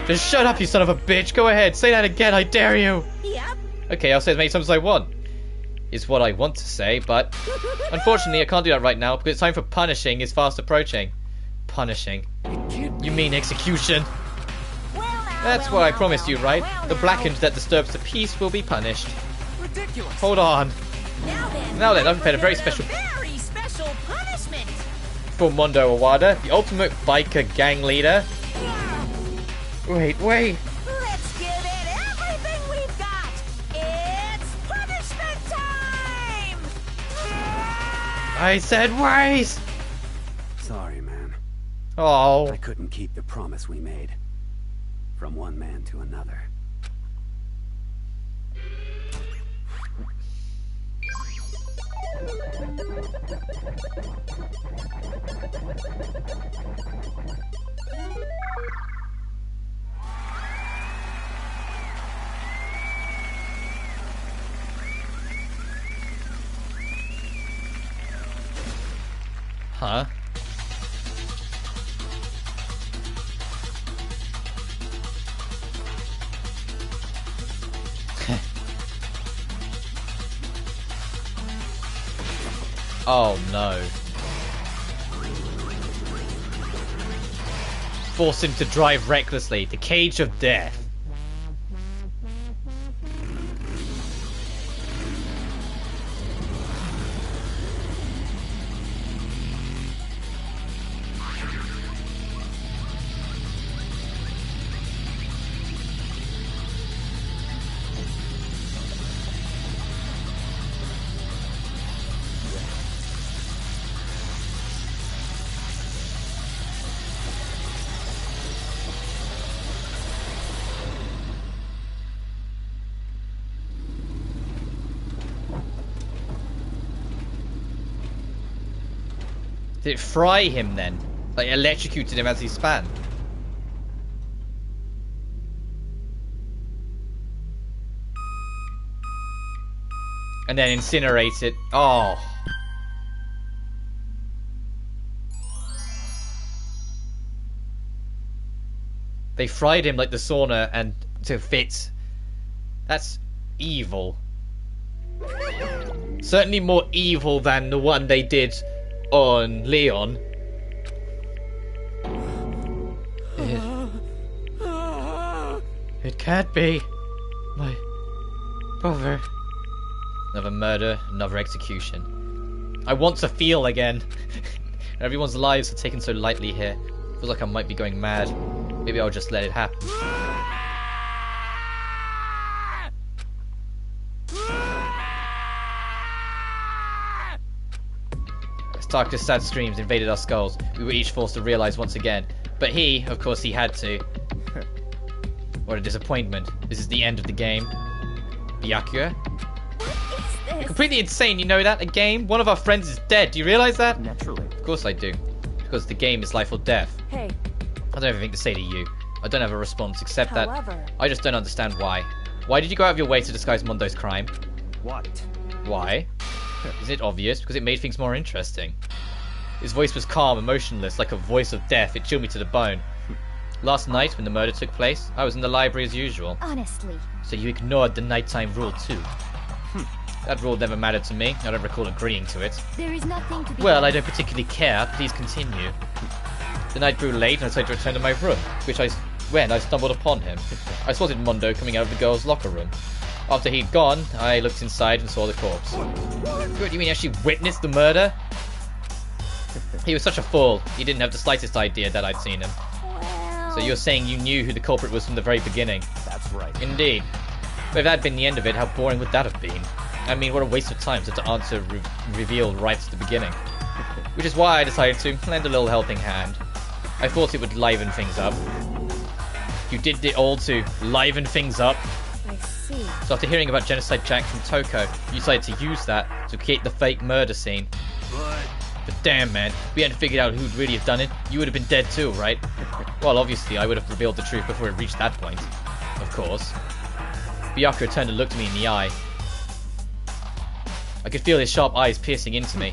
Just shut up, you son of a bitch. Go ahead, say that again, I dare you. Yep. Okay, I'll say as many times as I want. Is what I want to say, but unfortunately I can't do that right now because time for punishing is fast approaching. Punishing. You mean execution? That's what I promised you, right? The blackened that disturbs the peace will be punished. Ridiculous. Hold on. Now then, I've prepared a very special punishment for Mondo Owada, the ultimate biker gang leader. Wait. Let's give it everything we've got. It's punishment time. I said wait. Sorry, man. Oh. I couldn't keep the promise we made. From one man to another. Huh? Oh no. Force him to drive recklessly. The cage of death. Did it fry him then? Like electrocuted him as he span? And then incinerate it. Oh. They fried him like the sauna and to fit. That's evil. Certainly more evil than the one they did on Leon. It can't be. My brother. Another murder, another execution. I want to feel again. Everyone's lives are taken so lightly here. Feels like I might be going mad. Maybe I'll just let it happen. Darkest sad screams invaded our skulls. We were each forced to realize once again. But he, of course he had to. What a disappointment. This is the end of the game. Byakuya? You're completely insane, you know that? A game? One of our friends is dead. Do you realize that? Naturally. Of course I do. Because the game is life or death. Hey. I don't have anything to say to you. I don't have a response except However, that I just don't understand why. Why did you go out of your way to disguise Mondo's crime? What? Why? Isn't it obvious? Because it made things more interesting. His voice was calm, emotionless, like a voice of death. It chilled me to the bone. Last night, when the murder took place, I was in the library as usual. Honestly. So you ignored the nighttime rule too. That rule never mattered to me. I don't recall agreeing to it. There is nothing to be Well, done. I don't particularly care. Please continue. The night grew late and I decided to return to my room, when I stumbled upon him. I spotted Mondo coming out of the girls' locker room. After he'd gone, I looked inside and saw the corpse. What, you mean you actually witnessed the murder? He was such a fool. He didn't have the slightest idea that I'd seen him. Well... So you're saying you knew who the culprit was from the very beginning? That's right. Indeed. But if that had been the end of it, how boring would that have been? I mean, what a waste of time to answer reveal right at the beginning. Which is why I decided to lend a little helping hand. I thought it would liven things up. You did it all to liven things up? I see. So after hearing about Genocide Jack from Toko, you decided to use that to create the fake murder scene. But damn, man, if we hadn't figured out who'd really have done it, you would have been dead too, right? Well, obviously, I would have revealed the truth before it reached that point. Of course. Byakuya turned and looked me in the eye. I could feel his sharp eyes piercing into me.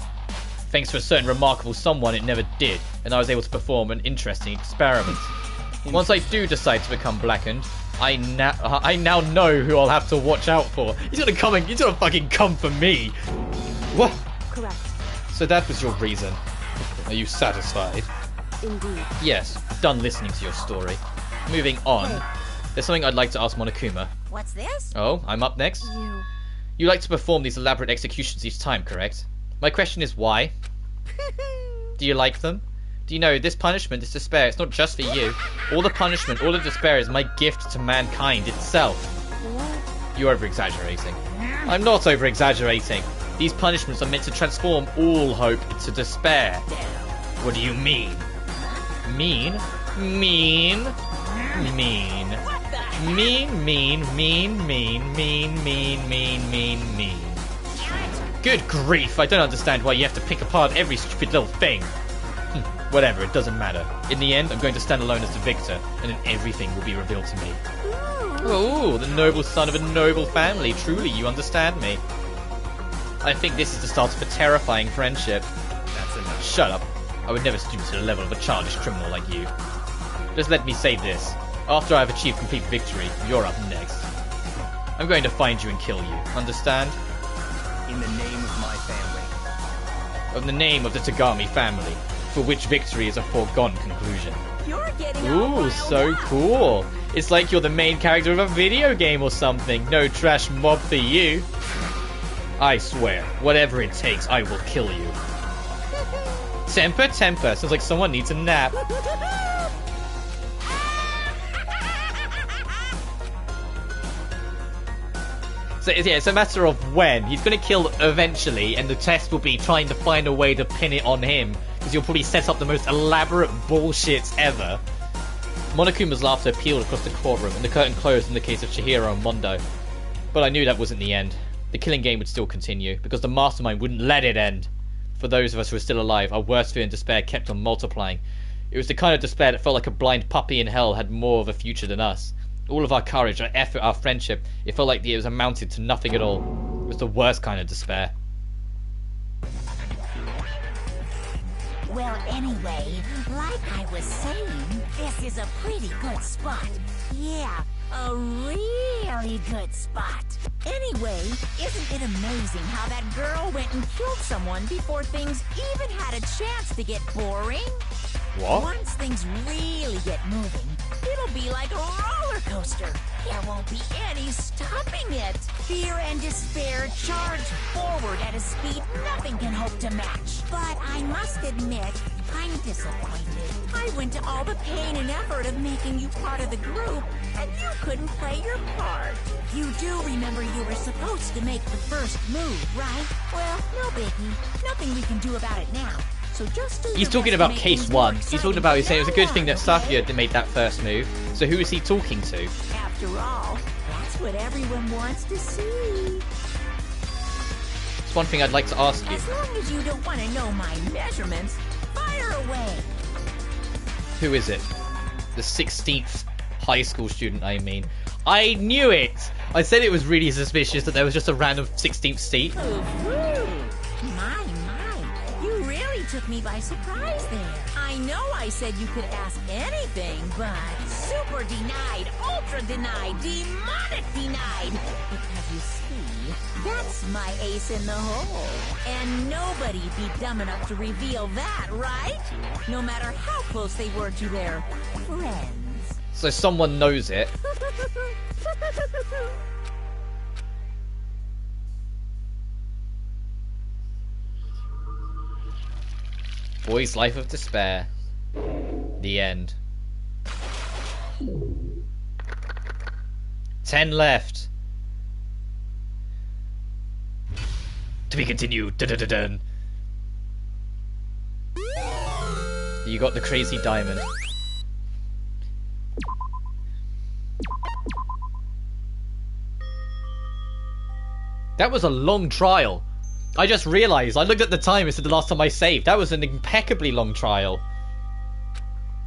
Thanks to a certain remarkable someone, it never did, and I was able to perform an interesting experiment. Once I do decide to become blackened, I now know who I'll have to watch out for. He's gonna fucking come for me. What? Correct. So that was your reason. Are you satisfied? Indeed. Yes, done listening to your story. Moving on. There's something I'd like to ask Monokuma. What's this? Oh, I'm up next? You like to perform these elaborate executions each time, correct? My question is why? Do you like them? Do you know, this punishment, this despair, it's not just for you. All the punishment, all the despair is my gift to mankind itself. What? You're over-exaggerating. I'm not over-exaggerating. These punishments are meant to transform all hope into despair. What do you mean? Mean? Mean? Mean. Mean, mean, mean, mean, mean, mean, mean, mean, mean. Good grief, I don't understand why you have to pick apart every stupid little thing. Whatever, it doesn't matter. In the end, I'm going to stand alone as the victor, and then everything will be revealed to me. Oh, the noble son of a noble family. Truly, you understand me. I think this is the start of a terrifying friendship. That's enough. Shut up. I would never stoop to the level of a childish criminal like you. Just let me say this. After I have achieved complete victory, you're up next. I'm going to find you and kill you. Understand? In the name of my family. In the name of the Tagami family, for which victory is a foregone conclusion. You're getting Ooh, so cool. It's like you're the main character of a video game or something. No trash mob for you. I swear, whatever it takes, I will kill you. Temper, temper. Sounds like someone needs a nap. So yeah, it's a matter of when. He's going to kill eventually, and the test will be trying to find a way to pin it on him, because you'll probably set up the most elaborate bullshits ever. Monokuma's laughter pealed across the courtroom, and the curtain closed in the case of Chihiro and Mondo. But I knew that wasn't the end. The killing game would still continue, because the mastermind wouldn't let it end. For those of us who were still alive, our worst fear and despair kept on multiplying. It was the kind of despair that felt like a blind puppy in hell had more of a future than us. All of our courage, our effort, our friendship, it felt like it was amounted to nothing at all. It was the worst kind of despair. Well, anyway, like I was saying, this is a pretty good spot. Yeah, a really good spot. Anyway, isn't it amazing how that girl went and killed someone before things even had a chance to get boring? What? Once things really get moving, it'll be like a roller coaster. There won't be any stopping it. Fear and despair charge forward at a speed nothing can hope to match. But I must admit, I'm disappointed. I went to all the pain and effort of making you part of the group, and you couldn't play your part. You do remember you were supposed to make the first move, right? Well, no biggie. Nothing we can do about it now. So just do He's talking about case one. He's talking about, he's saying it was a good thing that Safia made that first move. So who is he talking to? After all, that's what everyone wants to see. It's one thing I'd like to ask you. As long as you don't want to know my measurements, fire away. Who is it? The 16th high school student, I mean. I knew it! I said it was really suspicious that there was just a random 16th seat. My. You really took me by surprise there. I know I said you could ask anything, but super denied, ultra denied, demonic denied. Because you see, that's my ace in the hole. And nobody'd be dumb enough to reveal that, right? No matter how close they were to their friends. So someone knows it. Boy's Life of Despair. The end. 10 left. To be continued. Dun-dun-dun-dun. You got the crazy diamond. That was a long trial. I just realised. I looked at the time. It said the last time I saved. That was an impeccably long trial.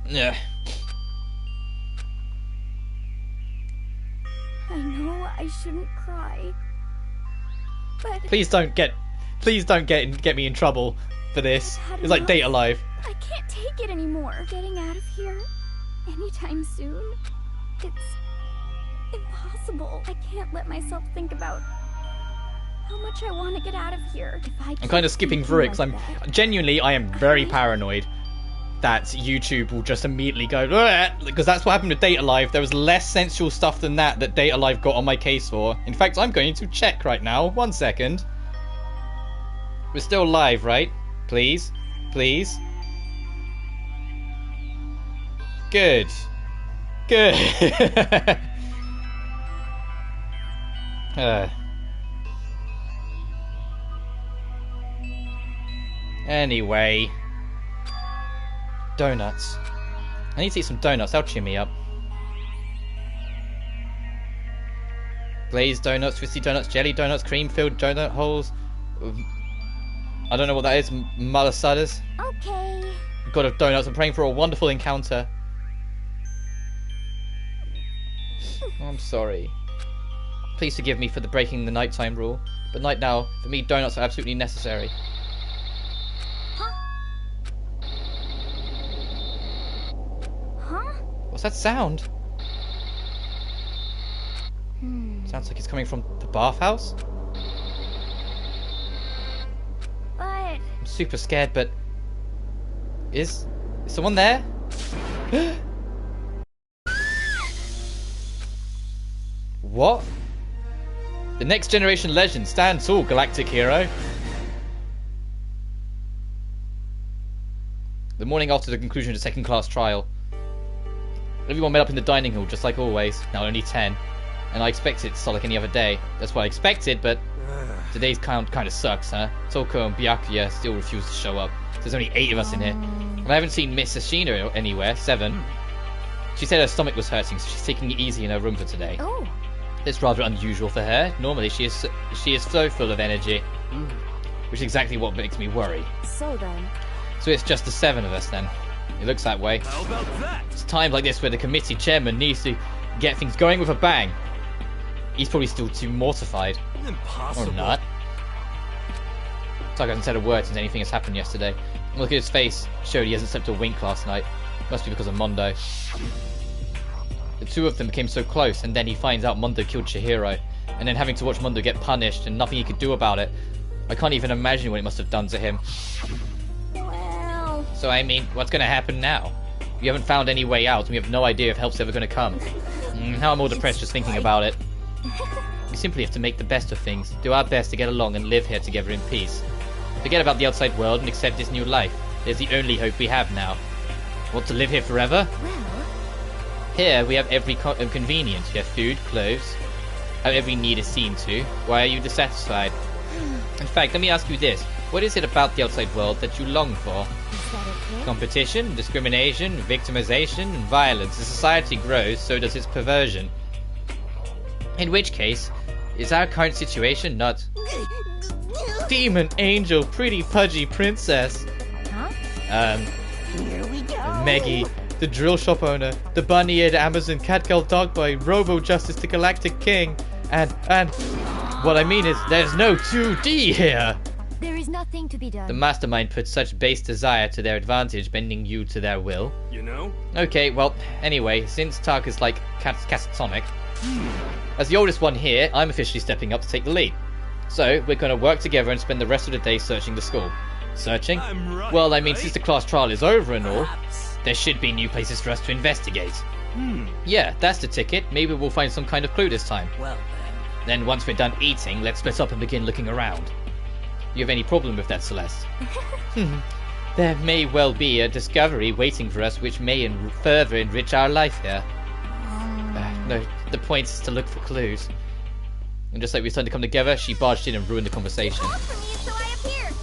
Yeah. I know I shouldn't cry, but Please don't get me in trouble for this. It's like Data Live. I can't take it anymore. Getting out of here anytime soon. It's impossible. I can't let myself think about how much I want to get out of here. I'm kind of skipping through it because I am very paranoid that YouTube will just immediately go, because that's what happened with Data Live. There was less sensual stuff than that Data Live got on my case for. In fact, I'm going to check right now. 1 second. We're still live, right? Please? Please? Good. Good. Anyway. Donuts. I need to eat some donuts. That'll cheer me up. Glazed donuts, twisty donuts, jelly donuts, cream-filled donut holes. I don't know what that is. Malasadas? Okay. God of Donuts, I'm praying for a wonderful encounter. I'm sorry. Please forgive me for the breaking the nighttime rule. But night now, for me, donuts are absolutely necessary. Huh? What's that sound? Sounds like it's coming from the bathhouse? But... I'm super scared, but... Is someone there? What? The next generation legend, stand tall, galactic hero. The morning after the conclusion of the second class trial. Everyone met up in the dining hall, just like always. Now only 10. And I expected it's not like any other day. That's what I expected, but today's count kind of sucks, huh? Toko and Byakuya still refuse to show up. There's only 8 of us in here. And I haven't seen Miss Ashina anywhere, 7. She said her stomach was hurting, so she's taking it easy in her room for today. Oh. It's rather unusual for her. Normally she is so full of energy. Which is exactly what makes me worry. So then... So it's just the 7 of us then. It looks that way. How about that? It's times like this where the committee chairman needs to get things going with a bang. He's probably still too mortified. Impossible. Or not. Taka hasn't said a word since anything has happened yesterday. Look at his face. Showed he hasn't slept a wink last night. Must be because of Mondo. The two of them became so close, and then he finds out Mondo killed Chihiro. And then having to watch Mondo get punished and nothing he could do about it. I can't even imagine what it must have done to him. Well... So I mean, what's going to happen now? We haven't found any way out, and we have no idea if help's ever going to come. Now I'm all depressed just thinking about it. We simply have to make the best of things, do our best to get along and live here together in peace. Forget about the outside world and accept this new life. There's the only hope we have now. Want to live here forever? Well... Here we have every convenience. We have food, clothes, have every need is seen to. Why are you dissatisfied? In fact, let me ask you this. What is it about the outside world that you long for? Is that okay? Competition, discrimination, victimization, and violence. As society grows, so does its perversion. In which case, is our current situation not... Demon, angel, pretty pudgy princess. Huh? Here we go. Meggie, the drill shop owner, the bunny-eared Amazon catgirl dog boy, Robo-Justice the Galactic King, and... What I mean is, there's no 2D here! There is nothing to be done. The mastermind put such base desire to their advantage, bending you to their will. You know? Okay, well, anyway, since Taka's like catatonic, as the oldest one here, I'm officially stepping up to take the lead. So, we're going to work together and spend the rest of the day searching the school. Searching? Right, well, I mean, since the class trial is over and all, there should be new places for us to investigate. Yeah, that's the ticket. Maybe we'll find some kind of clue this time. Well, Then once we're done eating, let's split up and begin looking around. You have any problem with that, Celeste? There may well be a discovery waiting for us which may further enrich our life here. No, the point is to look for clues. And just like we started to come together, she barged in and ruined the conversation. Called for me, so I appeared.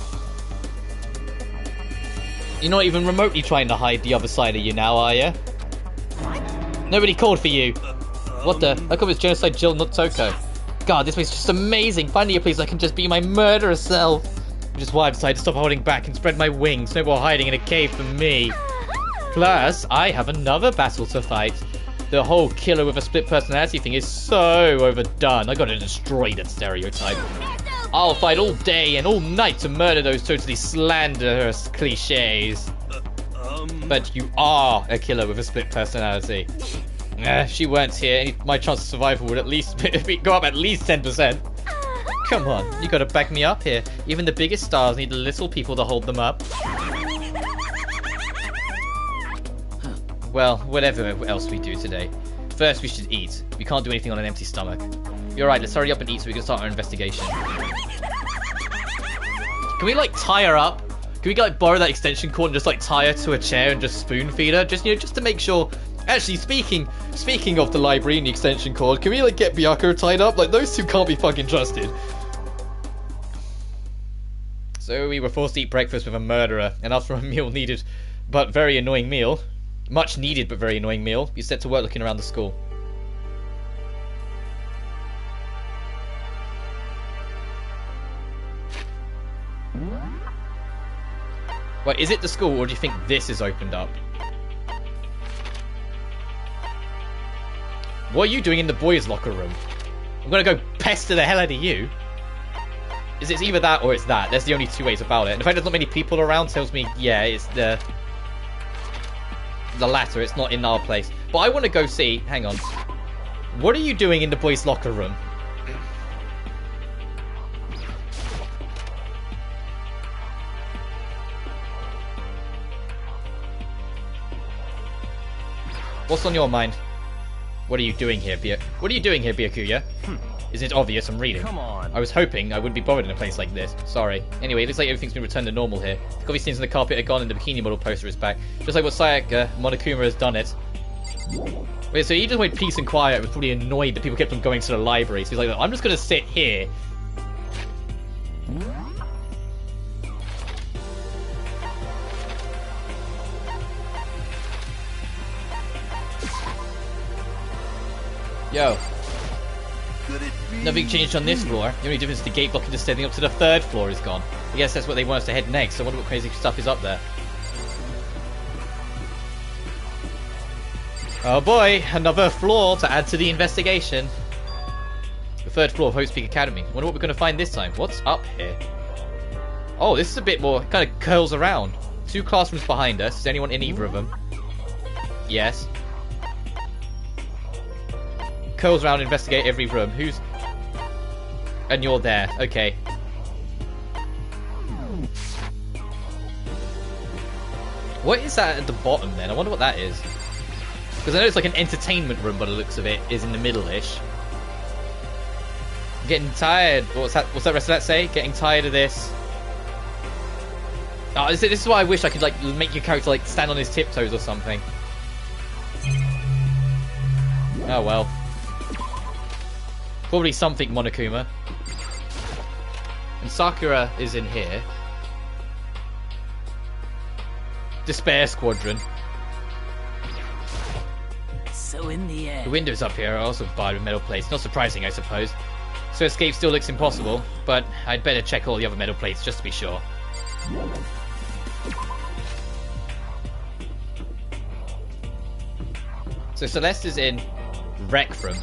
You're not even remotely trying to hide the other side of you now, are you? Nobody called for you. What the? How come it's Genocide Jill, not Toko? God, this place is just amazing. Finally a place I can just be my murderous self. Which is why I've decided to stop holding back and spread my wings. No more hiding in a cave for me. Plus, I have another battle to fight. The whole killer with a split personality thing is so overdone. I gotta destroy that stereotype. I'll fight all day and all night to murder those totally slanderous cliches. But you are a killer with a split personality. If she weren't here, my chance of survival would at least go up at least 10%. Come on, you gotta back me up here. Even the biggest stars need the little people to hold them up. Well, whatever else we do today. First, we should eat. We can't do anything on an empty stomach. You're right, let's hurry up and eat so we can start our investigation. Can we, like, tie her up? Can we, like, borrow that extension cord and just, like, tie her to a chair and just spoon feed her? Just, just to make sure... Actually, speaking of the library and the extension cord, can we, like, get Byakuya tied up? Like, those two can't be fucking trusted. So we were forced to eat breakfast with a murderer, and after a meal needed but very annoying meal... Much needed but very annoying meal. You set to work looking around the school. Wait, is it the school, or do you think this is opened up? What are you doing in the boys' locker room? I'm gonna go pester the hell out of you. It's either that or it's that. There's the only two ways about it. And the fact there's not many people around tells me, yeah, it's the latter. It's not in our place. But I want to go see. Hang on. What are you doing in the boys' locker room? What's on your mind? What are you doing here, Byakuya? Is it obvious I'm reading? Come on. I was hoping I wouldn't be bothered in a place like this. Sorry. Anyway, it looks like everything's been returned to normal here. The coffee stains on the carpet are gone and the bikini model poster is back. Just like what Sayaka Monokuma has done it. Wait, so he just went peace and quiet, was probably annoyed that people kept on going to the library. So he's like, I'm just going to sit here. Yo. Nothing changed on this floor. The only difference is the gate blocking the standing up to the 3rd floor is gone. I guess that's what they want us to head next. I wonder what crazy stuff is up there. Oh boy, another floor to add to the investigation. The 3rd floor of Hope's Peak Academy. Wonder what we're going to find this time. What's up here? Oh, this is a bit more, it kind of curls around. 2 classrooms behind us. Is anyone in either of them? Yes. Curls around, investigate every room. Who's... And you're there. Okay. What is that at the bottom then? I wonder what that is. Because I know it's like an entertainment room, by the looks of it, is in the middle-ish. Getting tired. What's that rest of that say? Getting tired of this. Oh, this is why I wish I could like make your character like stand on his tiptoes or something. Oh well. Probably something Monokuma. And Sakura is in here. Despair Squadron. So in the end... The windows up here are also barred with metal plates. Not surprising, I suppose. So escape still looks impossible, but I'd better check all the other metal plates just to be sure. So Celeste is in Rec Room.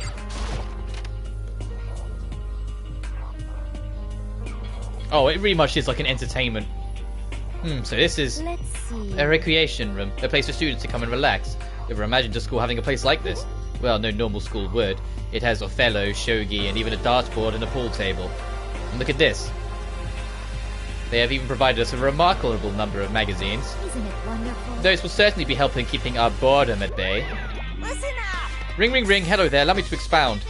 Oh, it really much is like an entertainment. So this is a recreation room, a place for students to come and relax. Ever imagined a school having a place like this? Well, no normal school would. It has Othello, shogi, and even a dartboard and a pool table. And look at this. They have even provided us with a remarkable number of magazines. Isn't it wonderful? Those will certainly be helping keeping our boredom at bay. Listen up! Ring, ring, ring. Hello there. Allow me to expound.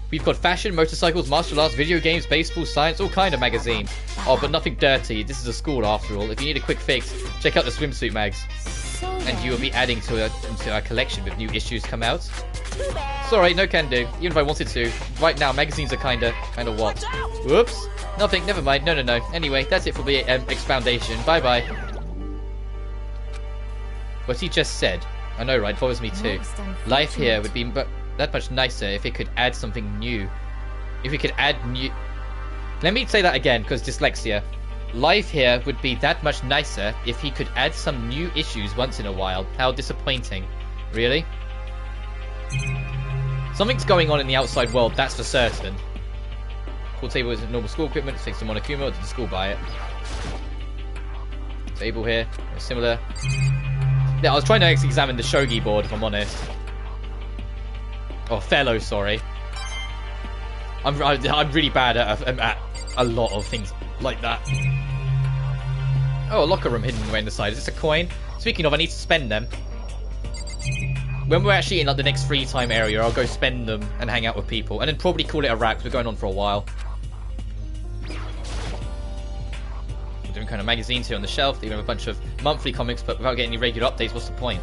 We've got fashion, motorcycles, martial arts, video games, baseball, science, all kind of magazines. Oh, but nothing dirty. This is a school after all. If you need a quick fix, check out the swimsuit mags. And you will be adding to our collection with new issues come out. Sorry, no can do. Even if I wanted to. Right now, magazines are kinda what? Whoops. Nothing, never mind. No. Anyway, that's it for the expoundation. Bye-bye. What he just said. I know, right? Bothers me too. Life here would be that much nicer if it could add something new. If we could add new... Let me say that again, because dyslexia. Life here would be that much nicer if he could add some new issues once in a while. How disappointing. Really? Something's going on in the outside world, that's for certain. Pool table is normal school equipment. Thanks to Monokuma, or did the school buy it? Table here, similar. Yeah, I was trying to examine the shogi board, if I'm honest. Oh, fellow, sorry. I'm really bad at a lot of things like that. Oh, a locker room hidden away in the side. Is this a coin? Speaking of, I need to spend them. When we're actually in like the next free time area, I'll go spend them and hang out with people. And then probably call it a wrap, because we're going on for a while. We're doing kind of magazines here on the shelf. They even have a bunch of monthly comics, but without getting any regular updates, what's the point?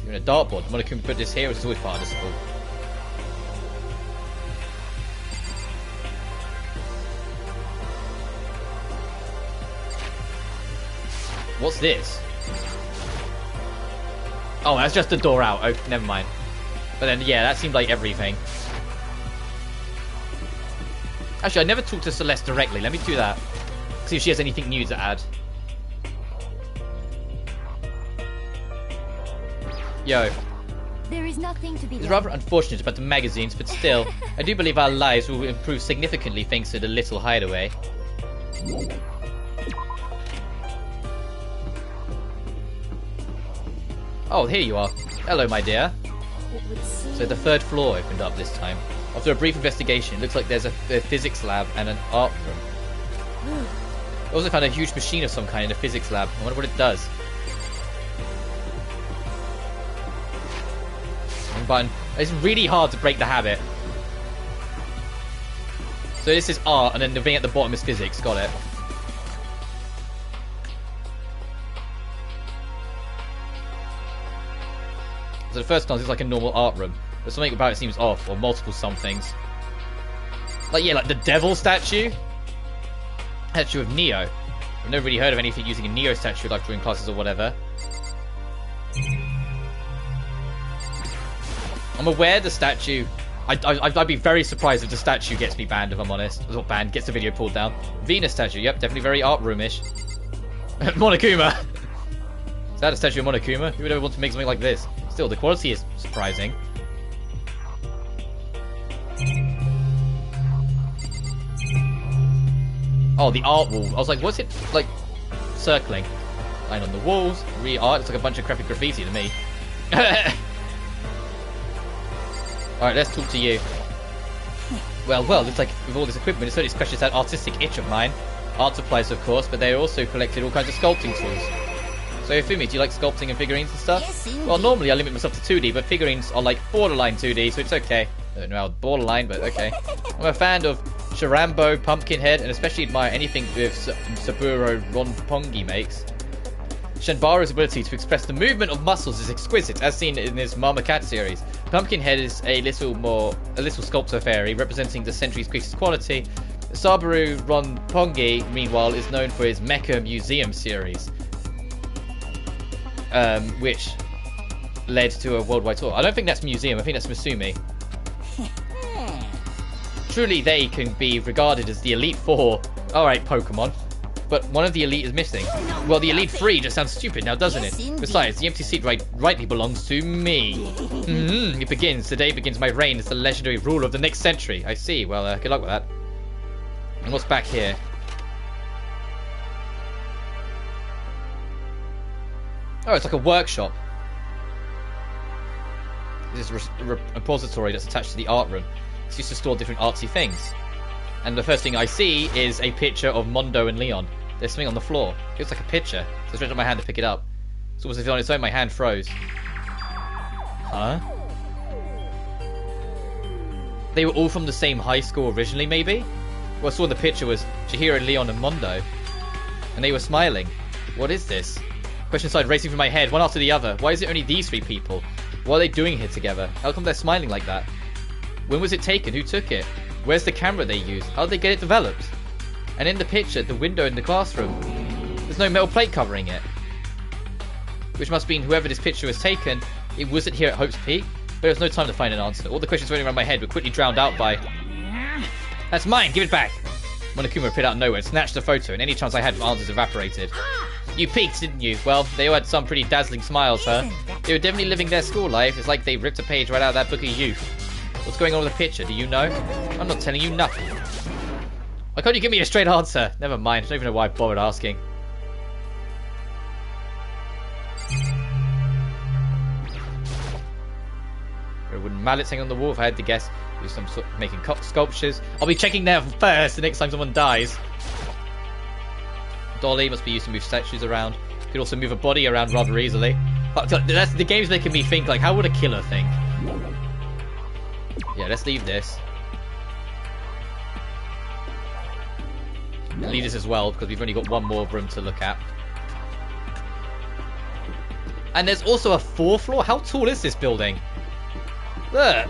Even a dartboard. Monokuma put this here, which is always part of the school. What's this? Oh, that's just the door out. Oh, never mind. But then, yeah, that seemed like everything. Actually, I never talked to Celeste directly. Let me do that. See if she has anything new to add. Yo. There is nothing to be It's rather unfortunate about the magazines, but still, I do believe our lives will improve significantly thanks to the little hideaway. Oh, here you are. Hello, my dear. So the third floor opened up this time. After a brief investigation, it looks like there's a physics lab and an art room. I also found a huge machine of some kind in the physics lab. I wonder what it does. Button. It's really hard to break the habit. So this is art, and then the thing at the bottom is physics. Got it. So the first glance is like a normal art room, but something about it seems off, or multiple somethings. Like, yeah, like the devil statue. Statue of Neo. I've never really heard of anything using a Neo statue like during classes or whatever. I'm aware the statue... I'd be very surprised if the statue gets me banned, if I'm honest. Not banned, gets the video pulled down. Venus statue, yep, definitely very art roomish. Monokuma! Is that a statue of Monokuma? Who would ever want to make something like this? Still, the quality is surprising. Oh, the art wall. I was like, what's it, like, circling? Line on the walls, re-art, it's like a bunch of crappy graffiti to me. Alright, let's talk to you. Well, looks like with all this equipment, it certainly scratches that artistic itch of mine. Art supplies, of course, but they also collected all kinds of sculpting tools. So, Fumi, do you like sculpting and figurines and stuff? Yes, well, normally I limit myself to 2D, but figurines are like borderline 2D, so it's okay. I don't know how borderline, but okay. I'm a fan of Sharambo, Pumpkinhead, and especially admire anything with Saburo Ronpongi makes. Shenbaru's ability to express the movement of muscles is exquisite, as seen in his Mama Cat series. Pumpkinhead is a little sculptor fairy, representing the century's greatest quality. Saburo Ronpongi, meanwhile, is known for his Mecha Museum series, which led to a worldwide tour. I don't think that's museum, I think that's Masumi. Truly, they can be regarded as the Elite Four. Alright, Pokemon. But one of the Elite is missing. Well, the Elite 3 just sounds stupid now, doesn't it? Besides, the empty seat rightly belongs to me. It begins. Today begins my reign as the legendary ruler of the next century. I see. Well, good luck with that. And what's back here? Oh, it's like a workshop. This is a repository that's attached to the art room. It's used to store different artsy things. And the first thing I see is a picture of Mondo and Leon. There's something on the floor. It looks like a picture. So I stretched out my hand to pick it up. It's almost as if on its own my hand froze. Huh? They were all from the same high school originally, maybe? What I saw in the picture was Chihiro, Leon, and Mondo. And they were smiling. What is this? Questions started racing through my head, one after the other. Why is it only these three people? What are they doing here together? How come they're smiling like that? When was it taken? Who took it? Where's the camera they used? How did they get it developed? And in the picture, the window in the classroom, there's no metal plate covering it. Which must mean whoever this picture was taken, it wasn't here at Hope's Peak, but there was no time to find an answer. All the questions running around my head were quickly drowned out by... That's mine! Give it back! Monokuma appeared out of nowhere and snatched the photo, and any chance I had for answers evaporated. You peeked, didn't you? Well, they all had some pretty dazzling smiles, huh? They were definitely living their school life. It's like they ripped a page right out of that book of youth. What's going on with the picture? Do you know? I'm not telling you nothing. Why can't you give me a straight answer? Never mind. I don't even know why I bothered asking. There are wooden mallets hanging on the wall if I had to guess. Do some sort of making sculptures. I'll be checking them first the next time someone dies. Dolly must be used to move statues around. Could also move a body around rather easily. That's the game's making me think, like, how would a killer think? Yeah, let's leave this. And leave this as well, because we've only got one more room to look at. And there's also a 4th floor? How tall is this building? Look!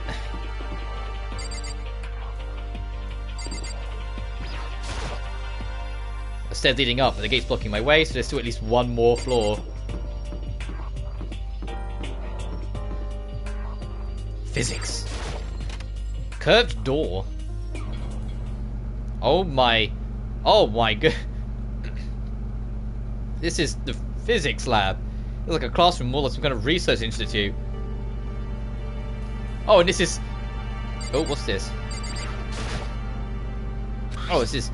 A stairs leading up, but the gate's blocking my way, so there's still at least one more floor. Physics. Curved door. Oh my god. This is the physics lab. It's like a classroom more like some kind of research institute. Oh, and this is... Oh, what's this? Oh, it's this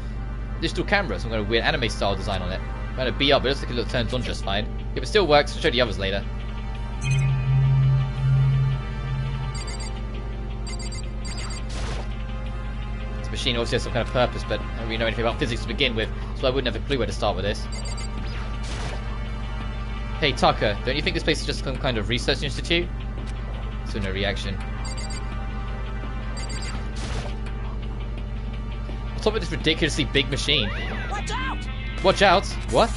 digital camera. Some kind of weird anime style design on it. I'm going to be up, but it looks like it turns on just fine. If it still works, I'll show you the others later. This machine obviously has some kind of purpose, but I don't really know anything about physics to begin with, so I wouldn't have a clue where to start with this. Hey Tucker, don't you think this place is just some kind of research institute? So no reaction. On top of this ridiculously big machine. Watch out! Watch out! What?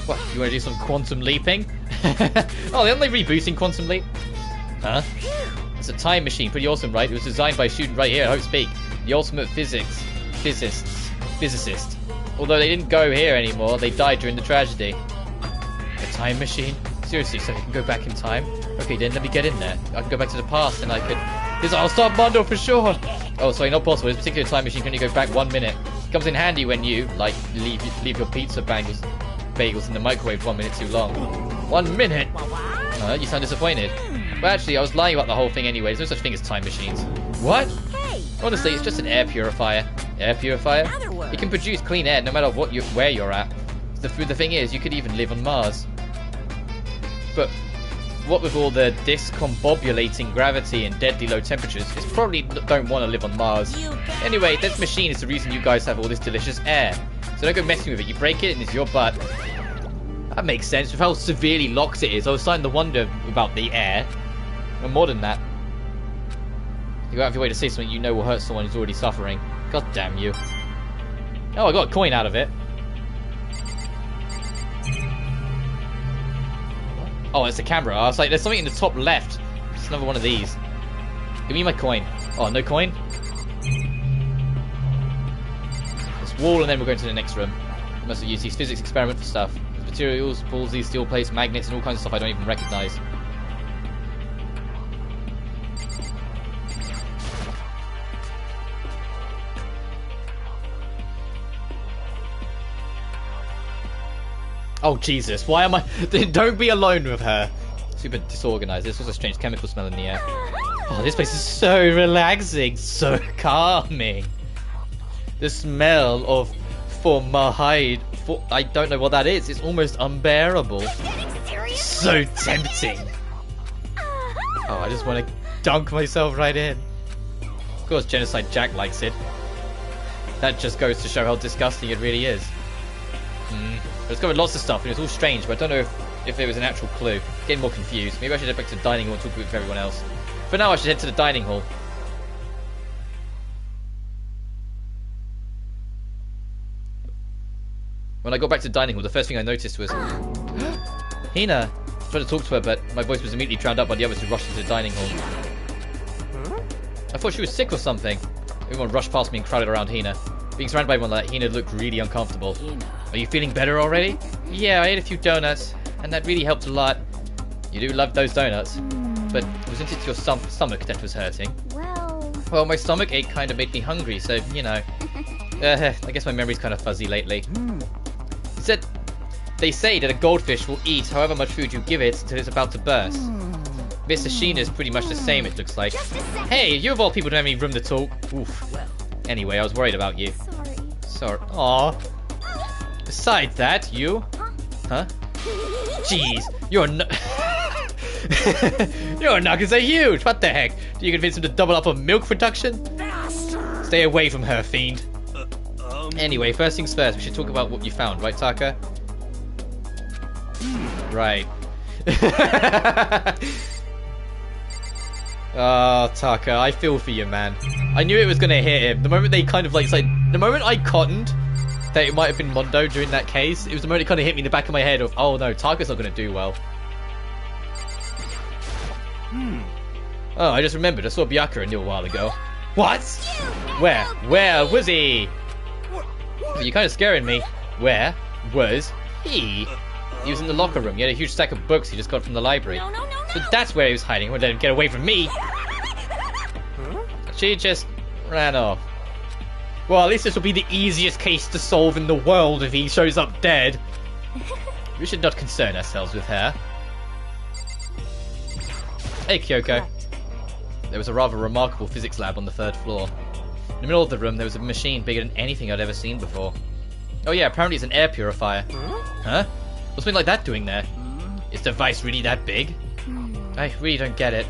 What? You want to do some quantum leaping? Oh, aren't they rebooting Quantum Leap? Huh? It's a time machine. Pretty awesome, right? It was designed by a student right here at Hope's Peak. The ultimate physicist. Although they didn't go here anymore, they died during the tragedy. A time machine? Seriously, so I can go back in time? Okay, then let me get in there. I can go back to the past and I could... I'll start Mondo for sure! Oh, sorry, not possible. This particular time machine can only go back 1 minute. It comes in handy when you, like, leave your pizza bagels in the microwave 1 minute too long. 1 minute? You sound disappointed. But actually, I was lying about the whole thing anyway. There's no such thing as time machines. What? Honestly, it's just an air purifier. Air purifier? It can produce clean air no matter where you're at. The thing is, you could even live on Mars. But what with all the discombobulating gravity and deadly low temperatures, you probably don't want to live on Mars. Anyway, this machine is the reason you guys have all this delicious air. So don't go messing with it. You break it and it's your butt. That makes sense with how severely locked it is. I was starting to wonder about the air. And more than that. You go out of your way to say something you know will hurt someone who's already suffering. God damn you. Oh, I got a coin out of it. Oh, it's a camera. I was like, there's something in the top left. Just another one of these. Give me my coin. Oh, no coin? This wall, and then we're going to the next room. We must have used these physics experiment for stuff. Materials, balls, these steel plates, magnets, and all kinds of stuff I don't even recognize. Oh Jesus, why am I... Don't be alone with her. Super disorganized. There's also a strange chemical smell in the air. Oh, this place is so relaxing, so calming. The smell of formaldehyde... I don't know what that is. It's almost unbearable. So tempting. Oh, I just want to dunk myself right in. Of course, Genocide Jack likes it. That just goes to show how disgusting it really is. I discovered lots of stuff and it was all strange, but I don't know if there was an actual clue. Getting more confused. Maybe I should head back to the dining hall and talk with everyone else. For now, I should head to the dining hall. When I got back to the dining hall, the first thing I noticed was... Hina! I tried to talk to her, but my voice was immediately drowned out by the others who rushed into the dining hall. I thought she was sick or something. Everyone rushed past me and crowded around Hina. Being surrounded by everyone like that, Hina looked really uncomfortable. Are you feeling better already? Yeah, I ate a few donuts, and that really helped a lot. You do love those donuts. But wasn't it your stomach that was hurting? Well, my stomach ache kind of made me hungry, so, you know. I guess my memory's kind of fuzzy lately. They say that a goldfish will eat however much food you give it until it's about to burst. Miss Ashina's pretty much the same, it looks like. Hey, you of all people don't have any room to talk. Oof. Anyway, I was worried about you. Sorry. Aww. Besides that, you... Huh? Jeez, you're not... Your knuckles are huge! What the heck? Do you convince him to double up on milk production? Stay away from her, fiend. Anyway, first things first, we should talk about what you found, right, Taka? Right. Oh, Taka, I feel for you, man. I knew it was gonna hit him. The moment they kind of like, the moment I cottoned that it might have been Mondo during that case, it was the moment it kind of hit me in the back of my head of, oh no, Taka's not gonna do well. Oh, I just remembered. I saw Byakuya a little while ago. What? Where? Where was he? You're kind of scaring me. Where was he? He was in the locker room. He had a huge stack of books he just got from the library. So that's where he was hiding. Wouldn't let him get away from me. She just ran off. Well, at least this will be the easiest case to solve in the world if he shows up dead. We should not concern ourselves with her. Hey, Kyoko. Correct. There was a rather remarkable physics lab on the 3rd floor. In the middle of the room, there was a machine bigger than anything I'd ever seen before. Oh yeah, apparently it's an air purifier. Huh? What's something like that doing there? Is the device really that big? I really don't get it.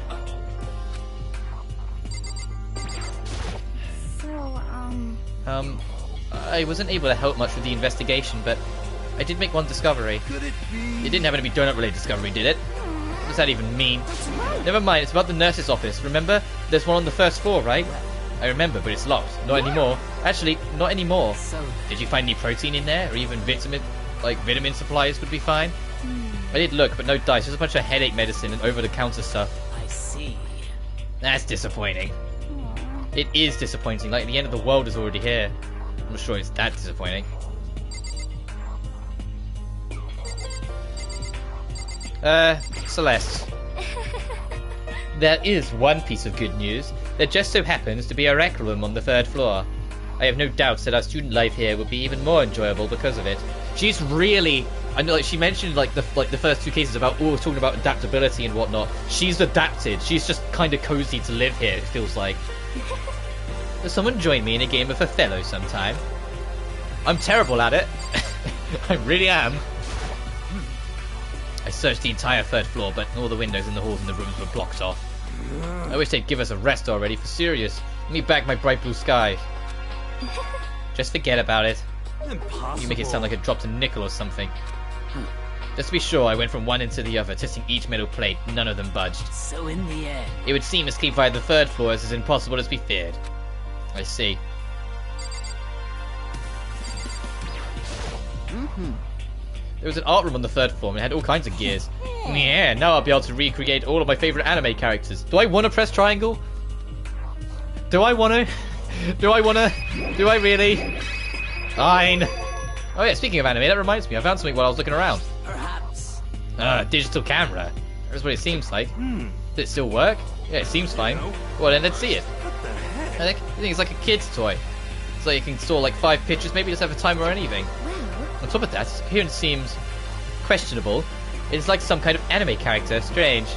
So, I wasn't able to help much with the investigation, but I did make one discovery. It didn't happen to be donut-related discovery, did it? What does that even mean? Never mind, it's about the nurse's office. Remember? There's one on the 1st floor, right? I remember, but it's locked. Not anymore. Actually, not anymore. Did you find any protein in there? Or even vitamin supplies would be fine? I did look, but no dice. Just a bunch of headache medicine and over-the-counter stuff. I see. That's disappointing. It is disappointing. Like, the end of the world is already here. I'm not sure it's that disappointing. Celeste. There is one piece of good news. There just so happens to be a rec room on the 3rd floor. I have no doubts that our student life here will be even more enjoyable because of it. She's really... I know, like, she mentioned the first 2 cases about talking about adaptability and whatnot. She's adapted. She's just kind of cozy to live here, it feels like. Will someone join me in a game of Othello sometime? I'm terrible at it. I really am. I searched the entire 3rd floor, but all the windows and the halls and the rooms were blocked off. I wish they'd give us a rest already, for serious. Let me back my bright blue sky. Just forget about it. Impossible. You make it sound like it dropped a nickel or something. Just to be sure, I went from one end to the other, testing each metal plate. None of them budged. So in the end... It would seem escape via the 3rd floor is as impossible as we feared. I see. There was an art room on the 3rd floor and it had all kinds of gears. Yeah, now I'll be able to recreate all of my favourite anime characters. Do I want to press triangle? Do I want to? Do I want to? Do I really? Fine. Oh yeah, speaking of anime, that reminds me, I found something while I was looking around. Perhaps. Digital camera. That's what it seems like. Does it still work? Yeah, it seems fine. Well then, let's see it. What the heck? I think it's like a kid's toy. So you can store like 5 pictures, maybe just have a timer or anything. On top of that, its appearance seems questionable. It's like some kind of anime character. Strange.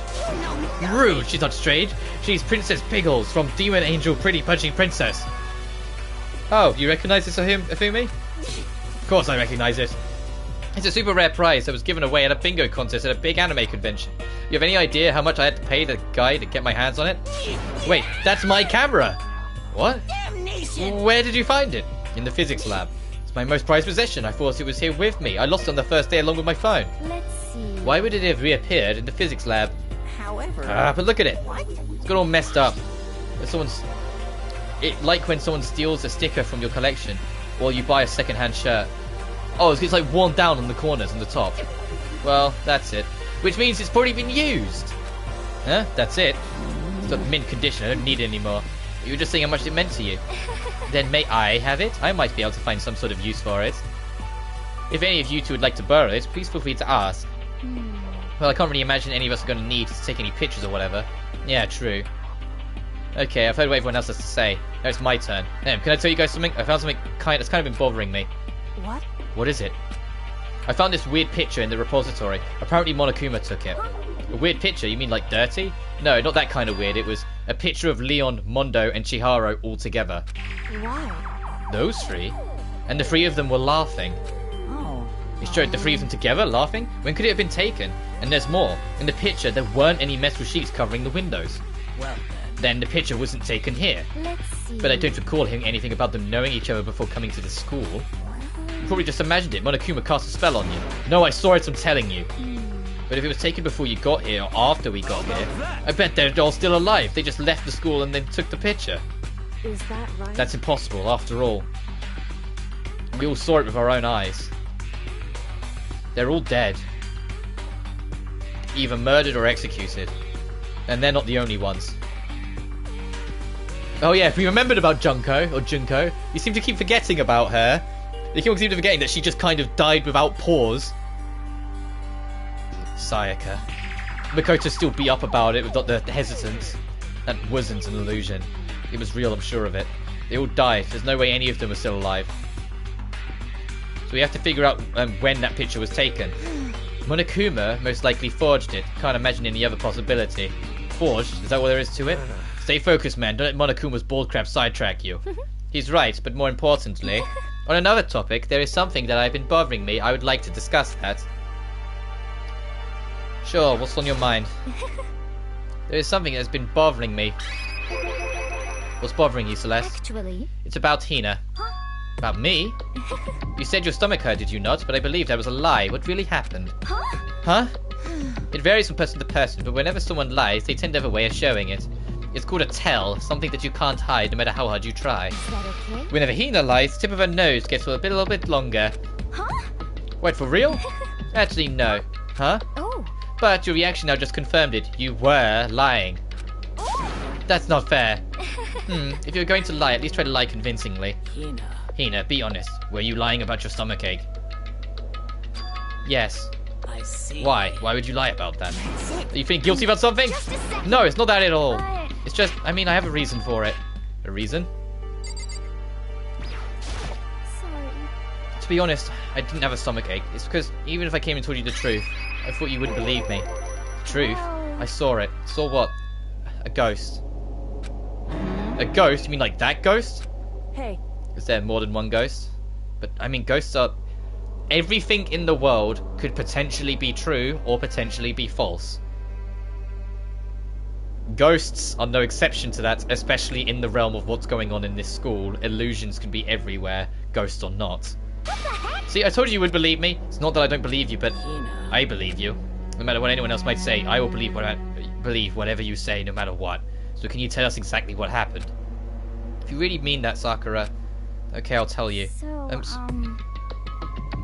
Rude, she's not strange. She's Princess Piggles from Demon Angel Pretty Punching Princess. Oh, you recognize this, Afumi? Of course I recognize it. It's a super rare prize that was given away at a bingo contest at a big anime convention. You have any idea how much I had to pay the guy to get my hands on it? Wait, that's my camera! What? Damnation! Where did you find it? In the physics lab. It's my most prized possession. I thought it was here with me. I lost it on the first day along with my phone. Let's see. Why would it have reappeared in the physics lab? However... But look at it. It's got all messed up. Like when someone steals a sticker from your collection, or you buy a second-hand shirt. Oh, it's like worn down on the corners and the top. Well, that's it. Which means it's probably been used. Huh? That's it. It's got mint condition. I don't need it anymore. You were just saying how much it meant to you. Then may I have it? I might be able to find some sort of use for it. If any of you two would like to borrow it, please feel free to ask. Well, I can't really imagine any of us are going to need to take any pictures or whatever. Yeah, true. Okay, I've heard what everyone else has to say. Now it's my turn. Can I tell you guys something? I found something that's kind of been bothering me. What? What is it? I found this weird picture in the repository. Apparently Monokuma took it. A weird picture? You mean like dirty? No, not that kind of weird. It was a picture of Leon, Mondo, and Chihiro all together. Why? Those 3? And the 3 of them were laughing. Oh. It showed the 3 of them together, laughing? When could it have been taken? And there's more. In the picture, there weren't any metal sheets covering the windows. Well then the picture wasn't taken here. Let's see. But I don't recall hearing anything about them knowing each other before coming to the school. You probably just imagined it. Monokuma cast a spell on you. No, I saw it, I'm telling you. But if it was taken before you got here, or after we got here, I bet they're all still alive. They just left the school and then took the picture. Is that right? That's impossible, after all. We all saw it with our own eyes. They're all dead. Either murdered or executed. And they're not the only ones. Oh yeah, if we remembered about Junko, you seem to keep forgetting about her. You keep forgetting that she just kind of died without pause. Sayaka. Makoto still beat up about it without the hesitance. That wasn't an illusion. It was real, I'm sure of it. They all died. There's no way any of them are still alive. So we have to figure out when that picture was taken. Monokuma most likely forged it. Can't imagine any other possibility. Forged? Is that what there is to it? Stay focused, man. Don't let Monokuma's bullcrap sidetrack you. He's right, but more importantly, on another topic, there is something that I've been bothering me. I would like to discuss that. Sure, what's on your mind? There is something that's been bothering me. What's bothering you, Celeste? Actually... It's about Hina. Huh? About me? You said your stomach hurt, did you not? But I believe that was a lie. What really happened? Huh? Huh? It varies from person to person, but whenever someone lies, they tend to have a way of showing it. It's called a tell, something that you can't hide no matter how hard you try. Is that okay? Whenever Hina lies, the tip of her nose gets a little bit longer. Huh? Wait, for real? Actually, no. Huh? Oh. But your reaction now just confirmed it. You were lying. That's not fair. If you're going to lie, at least try to lie convincingly. Hina, be honest. Were you lying about your stomachache? Yes. I see. Why? Why would you lie about that? Are you feeling guilty about something? No, it's not that at all. It's just, I mean, I have a reason for it. A reason? Sorry. To be honest, I didn't have a stomachache. It's because even if I came and told you the truth, I thought you wouldn't believe me. The truth? I saw it. Saw what? A ghost. A ghost? You mean like that ghost? Hey. Is there more than one ghost? But, I mean, ghosts are... Everything in the world could potentially be true or potentially be false. Ghosts are no exception to that, especially in the realm of what's going on in this school. Illusions can be everywhere, ghosts or not. See, I told you would believe me. It's not that I don't believe you, but I believe you. No matter what anyone else might say, I will believe whatever you say, no matter what. So can you tell us exactly what happened? If you really mean that, Sakura, okay, I'll tell you. So,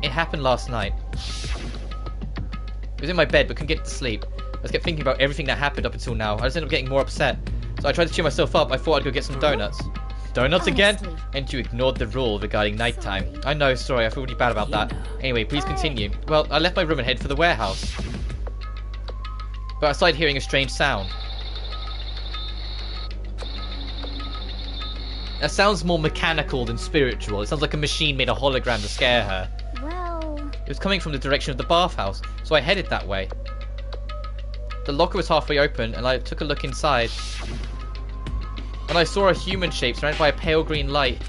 It happened last night. I was in my bed, but couldn't get to sleep. I just kept thinking about everything that happened up until now. I just ended up getting more upset. So I tried to cheer myself up. I thought I'd go get some donuts. Donuts again? And you ignored the rule regarding nighttime. I know, sorry, I feel really bad about that. Anyway, please continue. Well, I left my room and headed for the warehouse. But I started hearing a strange sound. That sounds more mechanical than spiritual. It sounds like a machine made a hologram to scare her. well... It was coming from the direction of the bathhouse, so I headed that way. The locker was halfway open, and I took a look inside. And I saw a human shape surrounded by a pale green light.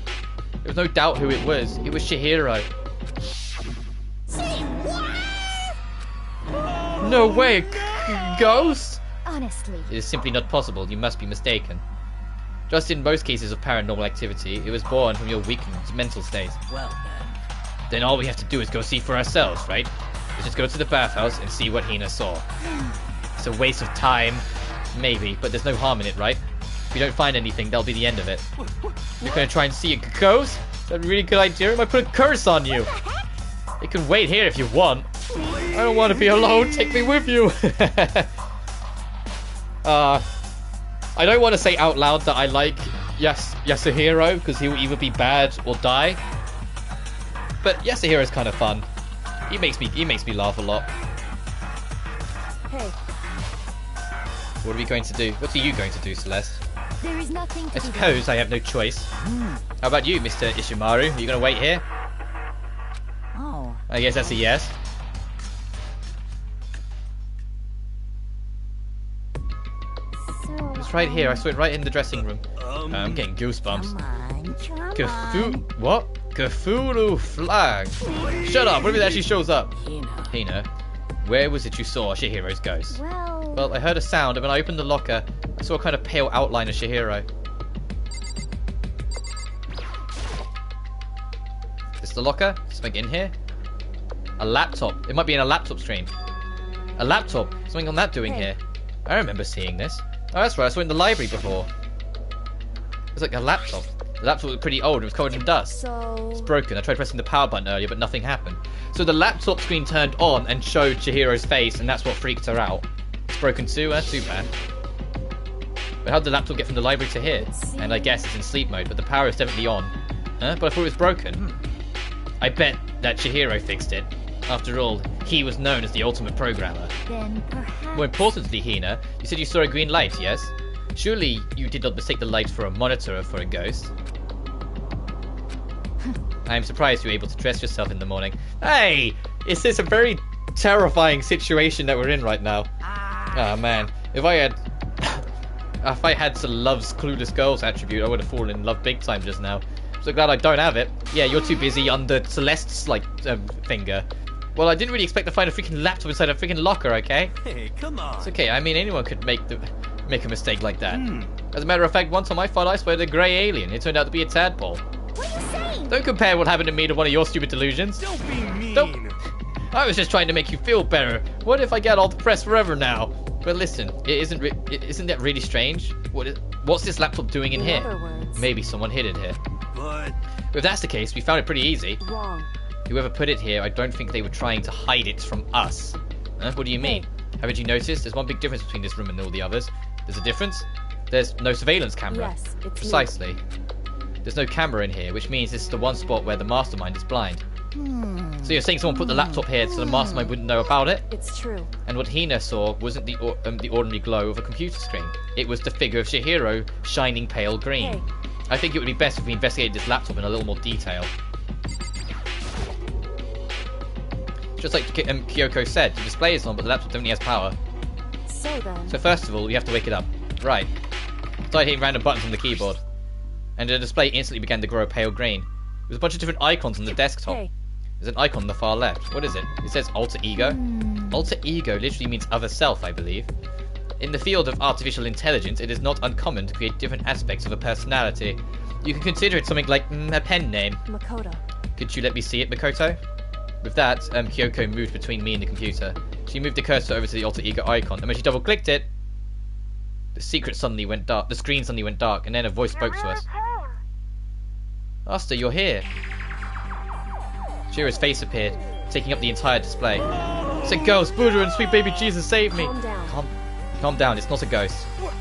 There was no doubt who it was. It was Chihiro. Say what? No way, ghost? Honestly. It is simply not possible. You must be mistaken. Just in most cases of paranormal activity, it was born from your weakened mental state. Well Then all we have to do is go see for ourselves, right? Let's just go to the bathhouse and see what Hina saw. It's a waste of time, maybe, but there's no harm in it, right? If we don't find anything, that'll be the end of it. You're gonna try and see a ghost? Is that a really good idea? I might put a curse on you. You can wait here if you want. I don't want to be alone. Take me with you. I don't want to say out loud that I like Yasuhiro, because he will either be bad or die. But Yasuhiro's kind of fun. He makes me laugh a lot. Hey. What are we going to do? What are you going to do, Celeste? There is nothing to I suppose I have no choice. How about you, Mr. Ishimaru? Are you going to wait here? Oh. I guess that's a yes. It's right here. I saw it right in the dressing room. I'm getting goosebumps. What? Cthulhu flag. Shut up. What if it actually shows up? Hina, where was it you saw Chihiro's ghost? Well, I heard a sound, and when I opened the locker, I saw a kind of pale outline of Chihiro. Is this the locker? Something in here? A laptop. It might be in a laptop stream. A laptop. Something on that doing here. I remember seeing this. Oh, that's right. I saw it in the library before. It was like a laptop. The laptop was pretty old. It was covered in dust. So... It's broken. I tried pressing the power button earlier, but nothing happened. So the laptop screen turned on and showed Chihiro's face, and that's what freaked her out. It's broken too? That's too bad. But how did the laptop get from the library to here? And I guess it's in sleep mode, but the power is definitely on. Huh? But I thought it was broken. I bet that Chihiro fixed it. After all, he was known as the ultimate programmer. Then perhaps... More importantly, Hina, you said you saw a green light, yes? Surely you did not mistake the light for a monitor or for a ghost? I am surprised you were able to dress yourself in the morning. Hey! Is this a very terrifying situation that we're in right now? Ah, man. If I had the loves clueless girls attribute, I would have fallen in love big time just now. So glad I don't have it. Yeah, you're too busy under Celeste's, like, finger. Well, I didn't really expect to find a freaking laptop inside a freaking locker, okay? Hey, come on. It's okay, I mean, anyone could make a mistake like that. As a matter of fact, one time I thought I spotted a grey alien. It turned out to be a tadpole. What are you saying? Don't compare what happened to me to one of your stupid delusions. Don't be mean. I was just trying to make you feel better. What if I get all depressed forever now? But listen, isn't that really strange? What's this laptop doing in here? other words. Maybe someone hid it here. But If that's the case, we found it pretty easy. Wrong. Whoever put it here, I don't think they were trying to hide it from us. Huh? What do you mean? Haven't you noticed? There's one big difference between this room and all the others. There's a difference? There's no surveillance camera. Yes, it's Precisely. There's no camera in here, which means this is the one spot where the mastermind is blind. So you're saying someone put the laptop here so the mastermind wouldn't know about it? It's true. And what Hina saw wasn't the ordinary glow of a computer screen. It was the figure of Chihiro shining pale green. Hey. I think it would be best if we investigated this laptop in a little more detail. Just like Kyoko said, the display is on, but the laptop only has power. So then. So first of all, we have to wake it up. Right. Started hitting random buttons on the keyboard. And the display instantly began to grow pale green. There's a bunch of different icons on the desktop. Hey. There's an icon on the far left. What is it? It says alter ego. Alter ego literally means other self, I believe. In the field of artificial intelligence, it is not uncommon to create different aspects of a personality. You can consider it something like a pen name. Makoto. Could you let me see it, Makoto? With that, Kyoko moved between me and the computer. She moved the cursor over to the alter ego icon, and when she double-clicked it, the screen suddenly went dark, and then a voice spoke to us. Master, you're here. Chihiro's face appeared, taking up the entire display. It's a ghost! Buddha and sweet baby Jesus, save me! Calm down. Calm down, it's not a ghost. what?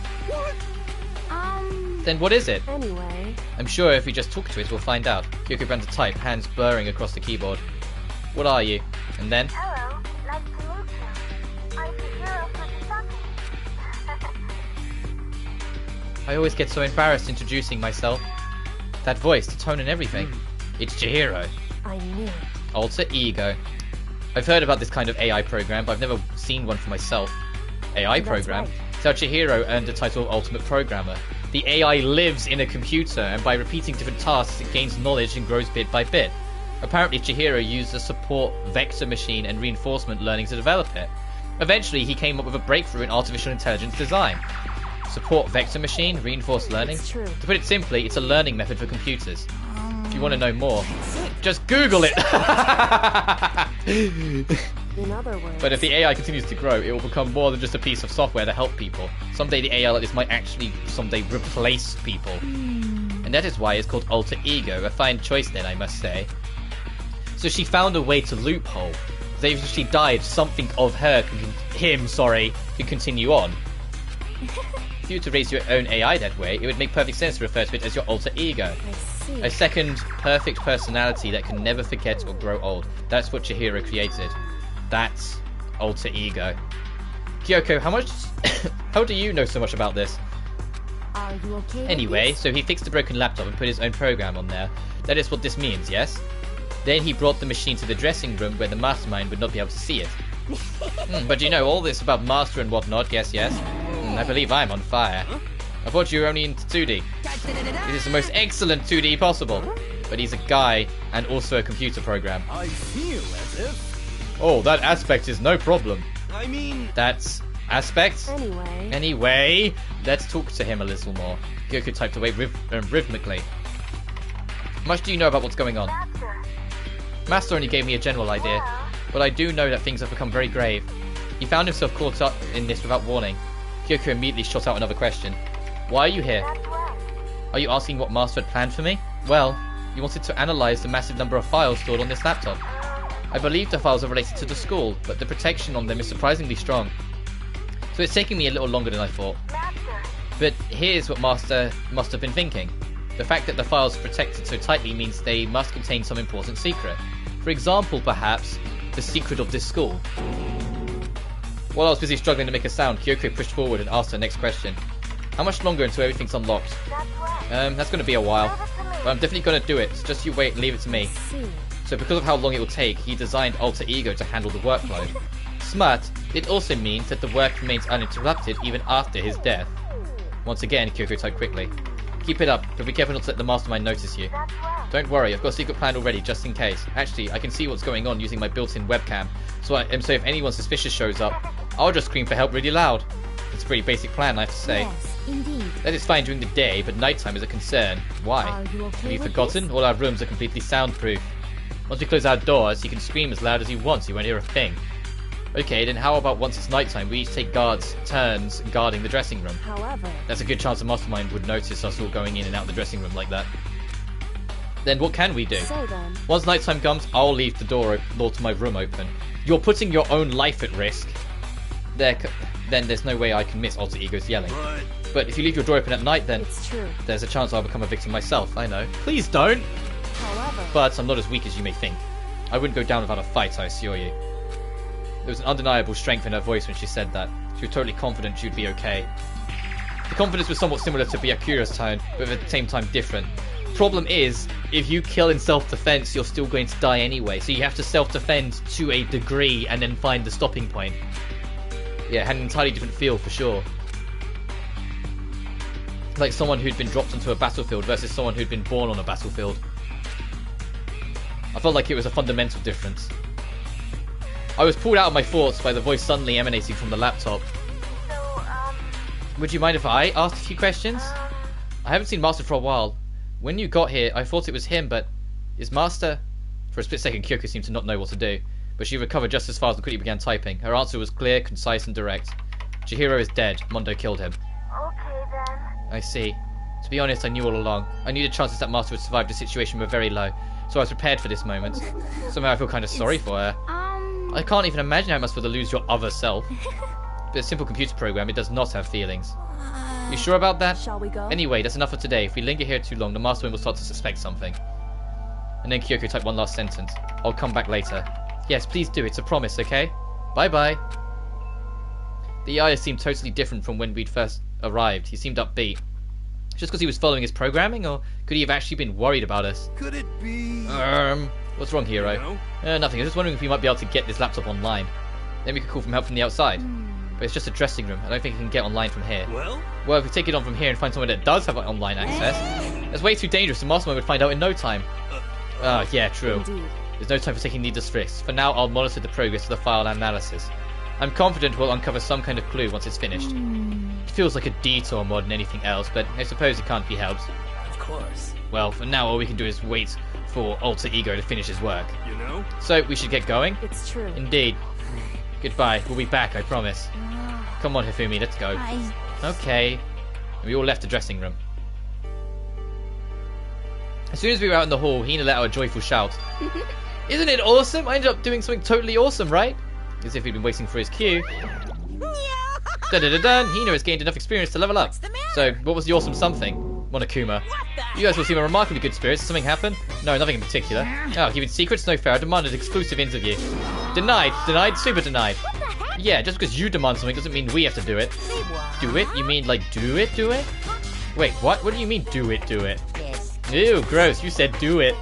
Then what is it? Anyway. I'm sure if we just talk to it, we'll find out. Kyoko began to type, hands blurring across the keyboard. What are you? And then? Hello, nice to meet you. I'm Chihiro Fujisaki. I always get so embarrassed introducing myself. That voice, the tone and everything. It's Chihiro. I knew it. Alter ego. I've heard about this kind of AI program, but I've never seen one for myself. AI program? It's how Chihiro earned the title of Ultimate Programmer. The AI lives in a computer, and by repeating different tasks, it gains knowledge and grows bit by bit. Apparently, Chihiro used a support vector machine and reinforcement learning to develop it. Eventually, he came up with a breakthrough in artificial intelligence design. Support vector machine, reinforced learning? It's true. To put it simply, it's a learning method for computers. If you want to know more, just Google it! In other words. But if the AI continues to grow, it will become more than just a piece of software to help people. Someday the AI like this might actually someday replace people. And that is why it's called Alter Ego. A fine choice then, I must say. So she found a way to loophole. So if she died, something of her, can continue on. If you were to raise your own AI that way, it would make perfect sense to refer to it as your alter ego. I see. A second perfect personality that can never forget or grow old. That's what Chihiro created. That's alter ego. Kyoko, how do you know so much about this? Are you okay with Anyway, this? so he fixed the broken laptop and put his own program on there. That is what this means, yes? Then he brought the machine to the dressing room where the mastermind would not be able to see it. But you know all this about Master and whatnot, yes? I believe I'm on fire. I thought you were only into 2D. This is the most excellent 2D possible. But he's a guy and also a computer program. I feel as if... Oh, that aspect is no problem. I mean... That's aspect? Anyway. Anyway, let's talk to him a little more. Kyoko typed away rhythmically. How much do you know about what's going on? Master only gave me a general idea, but I do know that things have become very grave. He found himself caught up in this without warning. Kyoko immediately shot out another question. Why are you here? Are you asking what Master had planned for me? Well, he wanted to analyze the massive number of files stored on this laptop. I believe the files are related to the school, but the protection on them is surprisingly strong. So it's taking me a little longer than I thought. But here's what Master must have been thinking. The fact that the files are protected so tightly means they must contain some important secret. For example, perhaps, the secret of this school. While I was busy struggling to make a sound, Kyoko pushed forward and asked her next question. How much longer until everything's unlocked? That's going to be a while. But I'm definitely gonna do it. So just you wait and leave it to me. So because of how long it will take, he designed Alter Ego to handle the workload. Smart. It also means that the work remains uninterrupted even after his death. Once again, Kyoko typed quickly. Keep it up, but be careful not to let the mastermind notice you. Don't worry, I've got a secret plan already, just in case. Actually, I can see what's going on using my built-in webcam, so if anyone suspicious shows up, I'll just scream for help really loud. It's a pretty basic plan, I have to say. Yes, indeed. That is fine during the day, but nighttime is a concern. Why? Are you okay Have you with forgotten? All our rooms are completely soundproof. Once we close our doors, he can scream as loud as he wants, you won't hear a thing. Okay, then how about once it's nighttime, we each take turns guarding the dressing room. However, That's a good chance the mastermind would notice us all going in and out of the dressing room like that. Then what can we do? so then, Once nighttime comes, I'll leave the door to my room open. You're putting your own life at risk. Then there's no way I can miss Alter Ego's yelling. But if you leave your door open at night, then it's true. there's a chance I'll become a victim myself. I know. Please don't. However, But I'm not as weak as you may think. I wouldn't go down without a fight, I assure you. There was an undeniable strength in her voice when she said that. She was totally confident she'd be okay. The confidence was somewhat similar to Byakura's tone, but at the same time different. Problem is, if you kill in self-defense, you're still going to die anyway, so you have to self-defend to a degree and then find the stopping point. Yeah, it had an entirely different feel for sure. Like someone who'd been dropped onto a battlefield versus someone who'd been born on a battlefield. I felt like it was a fundamental difference. I was pulled out of my thoughts by the voice suddenly emanating from the laptop. Would you mind if I asked a few questions? I haven't seen Master for a while. When you got here, I thought it was him, but is Master... For a split second, Kyoko seemed to not know what to do, but she recovered just as fast and quickly began typing. Her answer was clear, concise, and direct. Chihiro is dead. Mondo killed him. Okay then. I see. To be honest, I knew all along. I knew the chances that Master would survive the situation were very low, so I was prepared for this moment. Somehow I feel kind of sorry for her. I can't even imagine how it must feel to lose your other self. But a simple computer program, it does not have feelings. You sure about that? shall we go? Anyway, that's enough for today. If we linger here too long, the Mastermind will start to suspect something. And then Kyoko typed one last sentence. I'll come back later. Yes, please do. It's a promise, okay? Bye-bye. The AI seemed totally different from when we'd first arrived. He seemed upbeat. Just because he was following his programming, or could he have actually been worried about us? Could it be... What's wrong, hero? Nothing. I was just wondering if we might be able to get this laptop online. Then we could call for help from the outside. But it's just a dressing room. I don't think we can get online from here. Well, if we take it on from here and find someone that does have online access, that's way too dangerous. The Mastermind would find out in no time. Yeah, true. Indeed. There's no time for taking needless risks. For now, I'll monitor the progress of the file analysis. I'm confident we'll uncover some kind of clue once it's finished. It feels like a detour more than anything else, but I suppose it can't be helped. Of course. Well, for now, all we can do is wait for Alter Ego to finish his work. You know? So, we should get going? It's true. Indeed. Goodbye. We'll be back, I promise. Come on, Hifumi, let's go. Okay. And we all left the dressing room. As soon as we were out in the hall, Hina let out a joyful shout. Isn't it awesome? I ended up doing something totally awesome, right? As if he'd been waiting for his cue. Dun-dun-dun-dun! Hina has gained enough experience to level up. So, what was the awesome something? Monokuma. You guys will seem in remarkably good spirits. Did something happen? No, nothing in particular. Oh, keeping secrets? No fair. I demanded an exclusive interview. Denied. Denied. Super denied. Yeah, just because you demand something doesn't mean we have to do it. Do it? You mean like do it? Do it? Wait, what? What do you mean do it? Do it? Ew, gross. You said do it.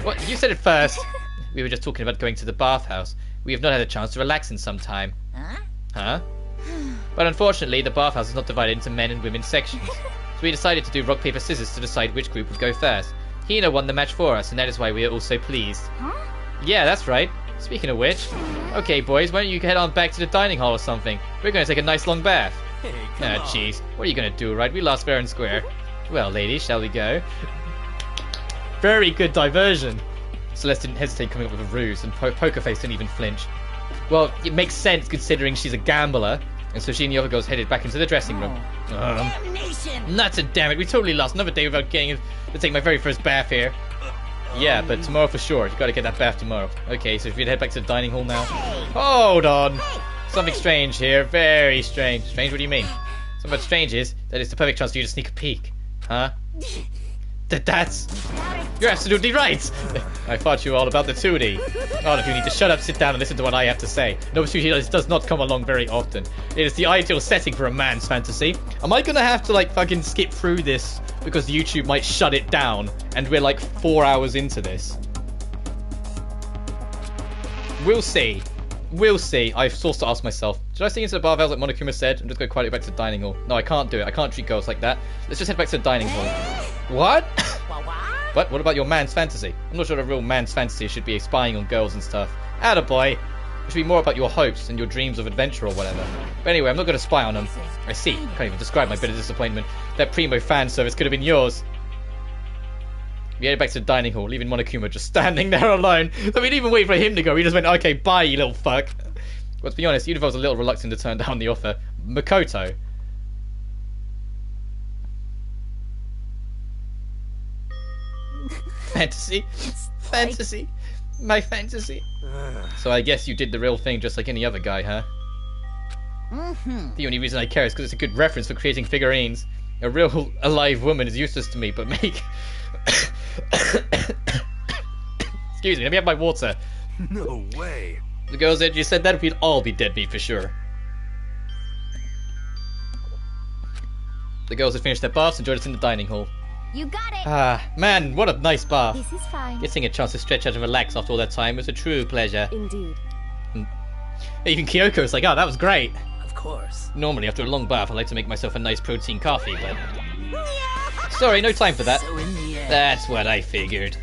What? You said it first. We were just talking about going to the bathhouse. We have not had a chance to relax in some time. Huh? But unfortunately, the bathhouse is not divided into men and women's sections. So we decided to do rock, paper, scissors to decide which group would go first. Hina won the match for us, and that is why we are all so pleased. Yeah, that's right. Speaking of which, okay boys, why don't you head on back to the dining hall or something? We're going to take a nice long bath. Ah, jeez. What are you going to do, right? We lost fair and square. Well, ladies, shall we go? Very good diversion. Celeste didn't hesitate coming up with a ruse, and Poker Face didn't even flinch. Well, it makes sense considering she's a gambler, and so she and the other girls headed back into the dressing room. Nuts and damn it, we totally lost another day without getting to take my very first bath here. Yeah, but tomorrow for sure. You gotta get that bath tomorrow. Okay, so if you'd head back to the dining hall now. Hold on! Something strange here. Very strange. Strange, what do you mean? Something strange is that it's the perfect chance for you to sneak a peek. Huh? You're absolutely right. I thought you were all about the 2D. All of you need to shut up, sit down, and listen to what I have to say. No, this does not come along very often. It is the ideal setting for a man's fantasy. Am I gonna have to, like, fucking skip through this because YouTube might shut it down and we're, like, 4 hours into this? We'll see. We'll see. I've forced to ask myself. Should I sing into the bathhouse like Monokuma said? I'm just going to quietly back to the dining hall. No, I can't do it. I can't treat girls like that. Let's just head back to the dining hall. What? What? What about your man's fantasy? I'm not sure a real man's fantasy should be spying on girls and stuff. Attaboy. It should be more about your hopes and your dreams of adventure or whatever. But anyway, I'm not going to spy on them. I see. I can't even describe my bitter disappointment. That primo fan service could have been yours. We headed back to the dining hall, leaving Monokuma just standing there alone. I mean, even wait for him to go. He just went, okay, bye, you little fuck. Well, to be honest, even if I was a little reluctant to turn down the offer, Makoto. Fantasy? Fantasy? My fantasy? So I guess you did the real thing just like any other guy, huh? The only reason I care is because it's a good reference for creating figurines. A real, alive woman is useless to me, but make... Excuse me, let me have my water. No way. The girl said you said that we'd all be dead meat for sure. The girls had finished their baths and joined us in the dining hall. You got it. Ah, man, what a nice bath. This is fine. Getting a chance to stretch out and relax after all that time was a true pleasure. Indeed. Even Kyoko's like, oh, that was great. Of course. Normally, after a long bath, I like to make myself a nice protein coffee, but... Sorry, no time for that. So in the end... That's what I figured.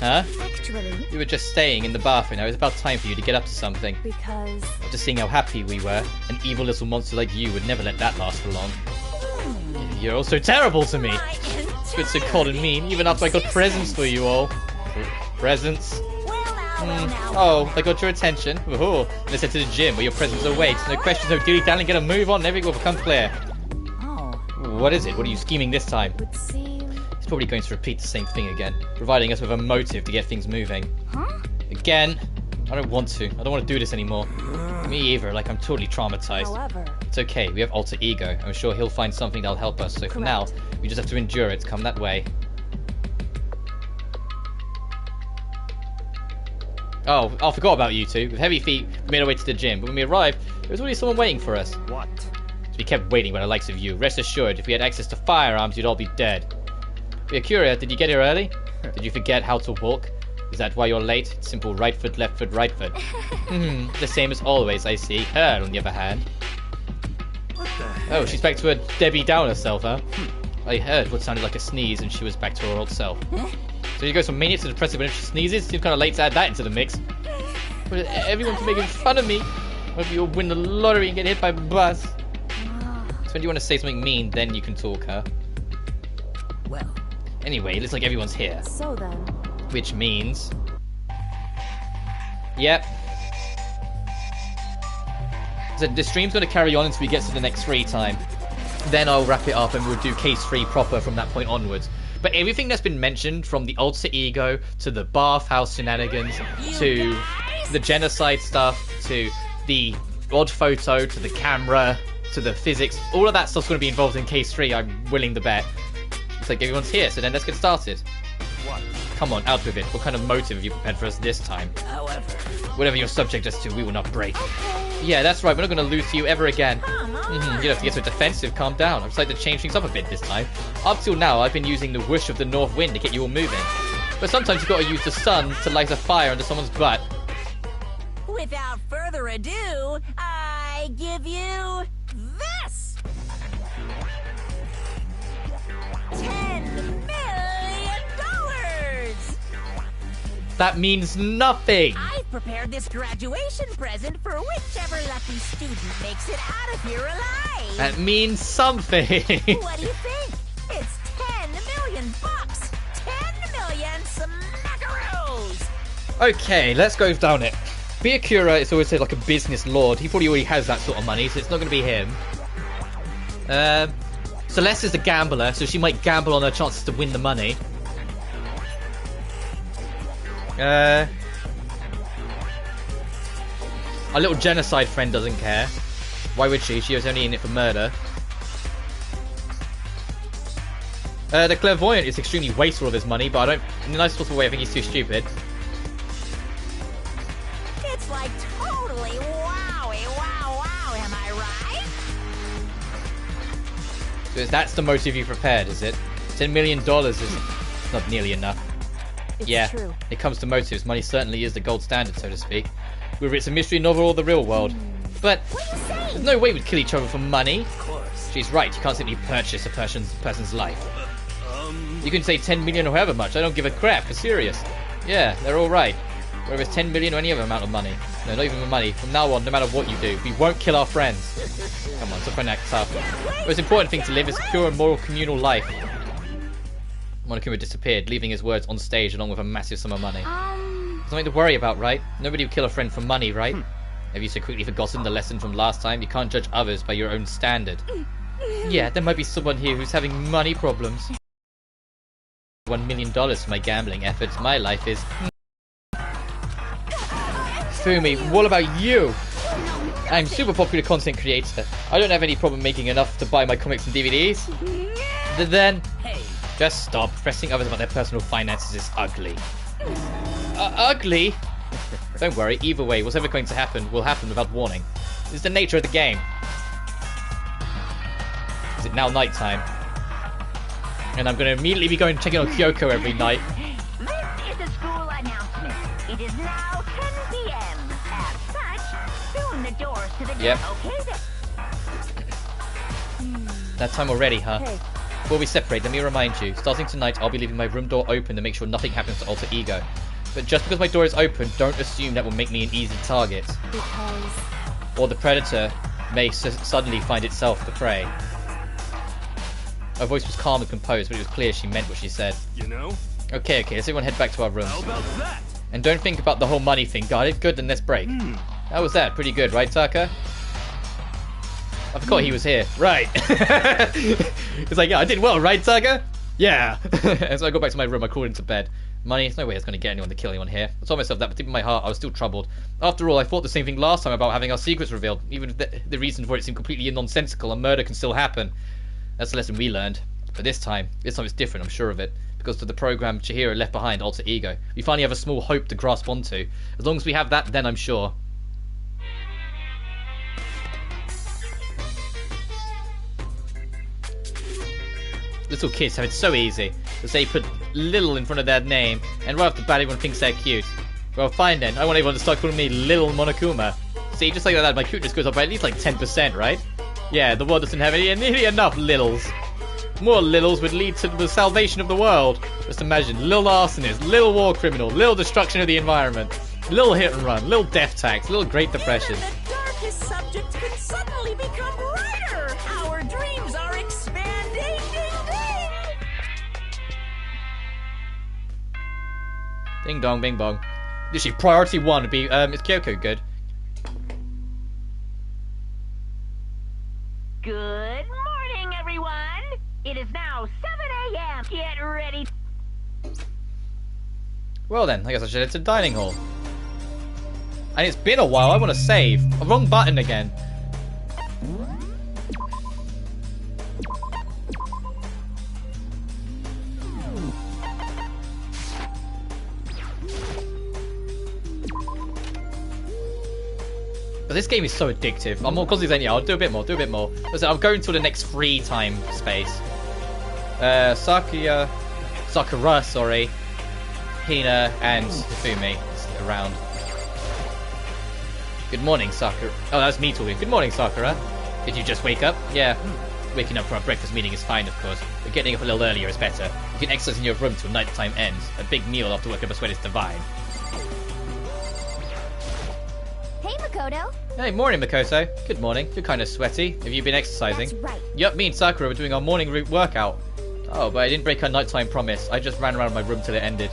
Huh? Actually... You were just staying in the bathroom. Now it's about time for you to get up to something. Because... After seeing how happy we were, an evil little monster like you would never let that last for long. You're all so terrible to me. Good so cold and mean, even after I got presents for you all. Presents? Oh, I got your attention. Ooh. Let's head to the gym where your presents await. No questions, no dilly-dally, get a move on, and everything will become clear. What is it? What are you scheming this time? He's probably going to repeat the same thing again, providing us with a motive to get things moving. Again? I don't want to. I don't want to do this anymore. Me either, like I'm totally traumatized. However... It's okay, we have alter ego. I'm sure he'll find something that'll help us, so for now, we just have to endure it, come that way. Oh, I forgot about you two. With heavy feet, we made our way to the gym, but when we arrived, there was already someone waiting for us. What? So we kept waiting by the likes of you. Rest assured, if we had access to firearms, you'd all be dead. Byakuya, did you get here early? Did you forget how to walk? Is that why you're late? Simple right foot, left foot, right foot. The same as always, I see. Her, on the other hand. What the heck? Oh, she's back to her Debbie Downer self, huh? I heard what sounded like a sneeze and she was back to her old self. So you go from mania to depressive when she sneezes? Seems kind of late to add that into the mix. But everyone's making fun of me. Hope you'll win the lottery and get hit by a bus. So when you want to say something mean, then you can talk, huh? Well. Anyway, it looks like everyone's here. So then... Which means... Yep. So the stream's going to carry on until we get to the next free time. Then I'll wrap it up and we'll do case 3 proper from that point onwards. But everything that's been mentioned, from the alter ego, to the bathhouse shenanigans, to the genocide stuff, to the odd photo, to the camera, to the physics, all of that stuff's going to be involved in case 3, I'm willing to bet. It's like everyone's here, so then let's get started. What? Come on, out with it. What kind of motive have you prepared for us this time? However... Whatever your subject is to, we will not break. Yeah, that's right, we're not going to lose to you ever again. You don't have to get so defensive, calm down. I've decided to change things up a bit this time. Up till now, I've been using the whoosh of the north wind to get you all moving. But sometimes you've got to use the sun to light a fire under someone's butt. Without further ado, I give you this! $10 million! That means nothing! I've prepared this graduation present for whichever lucky student makes it out of here alive! That means something! What do you think? It's $10 million! 10 million smackaroos! Okay, let's go down it. Byakuya is always said like a business lord. He probably already has that sort of money, so it's not going to be him. Celeste is a gambler, so she might gamble on her chances to win the money. Our little genocide friend doesn't care. Why would she? She was only in it for murder. The clairvoyant is extremely wasteful of his money, but I don't... In the nicest possible way, I think he's too stupid. It's like totally wowie, wow, am I right? So that's the motive you prepared, is it? $10 million is not nearly enough. It's true. It comes to motives. Money certainly is the gold standard, so to speak. Whether it's a mystery novel or the real world. But there's no way we'd kill each other for money. Of course. She's right. You can't simply purchase a person's life. You can say 10 million or however much. I don't give a crap. For serious. Yeah, they're all right. Whether it's 10 million or any other amount of money. No, not even the money. From now on, no matter what you do, we won't kill our friends. Come on, stop trying to act tough. The most important thing to live is a pure and moral communal life. Monokuma disappeared, leaving his words on stage along with a massive sum of money. Something to worry about, right? Nobody would kill a friend for money, right? Have you so quickly forgotten the lesson from last time? You can't judge others by your own standard. Yeah, there might be someone here who's having money problems. $1 million for my gambling efforts. My life is... Fumi, what about you? I'm a super popular content creator. I don't have any problem making enough to buy my comics and DVDs. Then... Just stop. Pressing others about their personal finances is ugly. Ugly? Don't worry. Either way, whatever going to happen will happen without warning. It's the nature of the game. Is it now nighttime? And I'm going to immediately be going checking on Kyoko every night. This is a school announcement. It is now 10 p.m. As such, soon the doors to the Yep. Okay then. That time already, huh? Hey. Before we separate, let me remind you, starting tonight I'll be leaving my room door open to make sure nothing happens to Alter Ego. But just because my door is open, don't assume that will make me an easy target. Because... Or the predator may suddenly find itself the prey. Her voice was calm and composed, but it was clear she meant what she said. You know? Okay, let's everyone head back to our rooms. How about that? And don't think about the whole money thing, got it? Good, then let's break. How was that? Pretty good, right, Taka? I forgot he was here. Right. It's like, yeah, I did well, right, Taka? Yeah. And so I go back to my room, I crawled into bed. Money, there's no way it's going to get anyone to kill anyone here. I told myself that, but deep in my heart, I was still troubled. After all, I thought the same thing last time about having our secrets revealed, even if the reason for it seemed completely nonsensical and murder can still happen. That's the lesson we learned. But this time it's different, I'm sure of it. Because of the program Chihiro left behind, Alter Ego. We finally have a small hope to grasp onto. As long as we have that, then I'm sure. Little kids have it so easy. As they put little in front of their name, and right off the bat everyone thinks they're cute. Well, fine then. I want everyone to start calling me Little Monokuma. See, just like that, my cuteness goes up by at least like 10%, right? Yeah, the world doesn't have nearly enough littles. More littles would lead to the salvation of the world. Just imagine, little arsonist, little war criminal, little destruction of the environment, little hit and run, little death tax, little Great Depression. The darkest subject can suddenly become brighter. Our dreams are expanding. Ding, ding. Ding dong, bing bong. Literally, priority one would be, is Kyoko good? Good morning, everyone. It is now 7 a.m. Get ready. Well then, I guess I should head to the dining hall. And it's been a while, I want to save. Wrong button again. But this game is so addictive. I'm more constantly saying, yeah, I'll do a bit more, Listen, I'm going to the next free time space. Sakura, Hina, and Hifumi around. Good morning, Sakura. Oh, that's me talking. Good morning, Sakura. Did you just wake up? Yeah. Waking up for our breakfast meeting is fine, of course, but getting up a little earlier is better. You can exercise in your room till nighttime ends. A big meal after work of a sweat is divine. Hey, Makoto. Hey, morning, Makoto. Good morning. You're kind of sweaty. Have you been exercising? That's right. Yup, me and Sakura were doing our morning workout. Oh, but I didn't break our nighttime promise. I just ran around my room till it ended.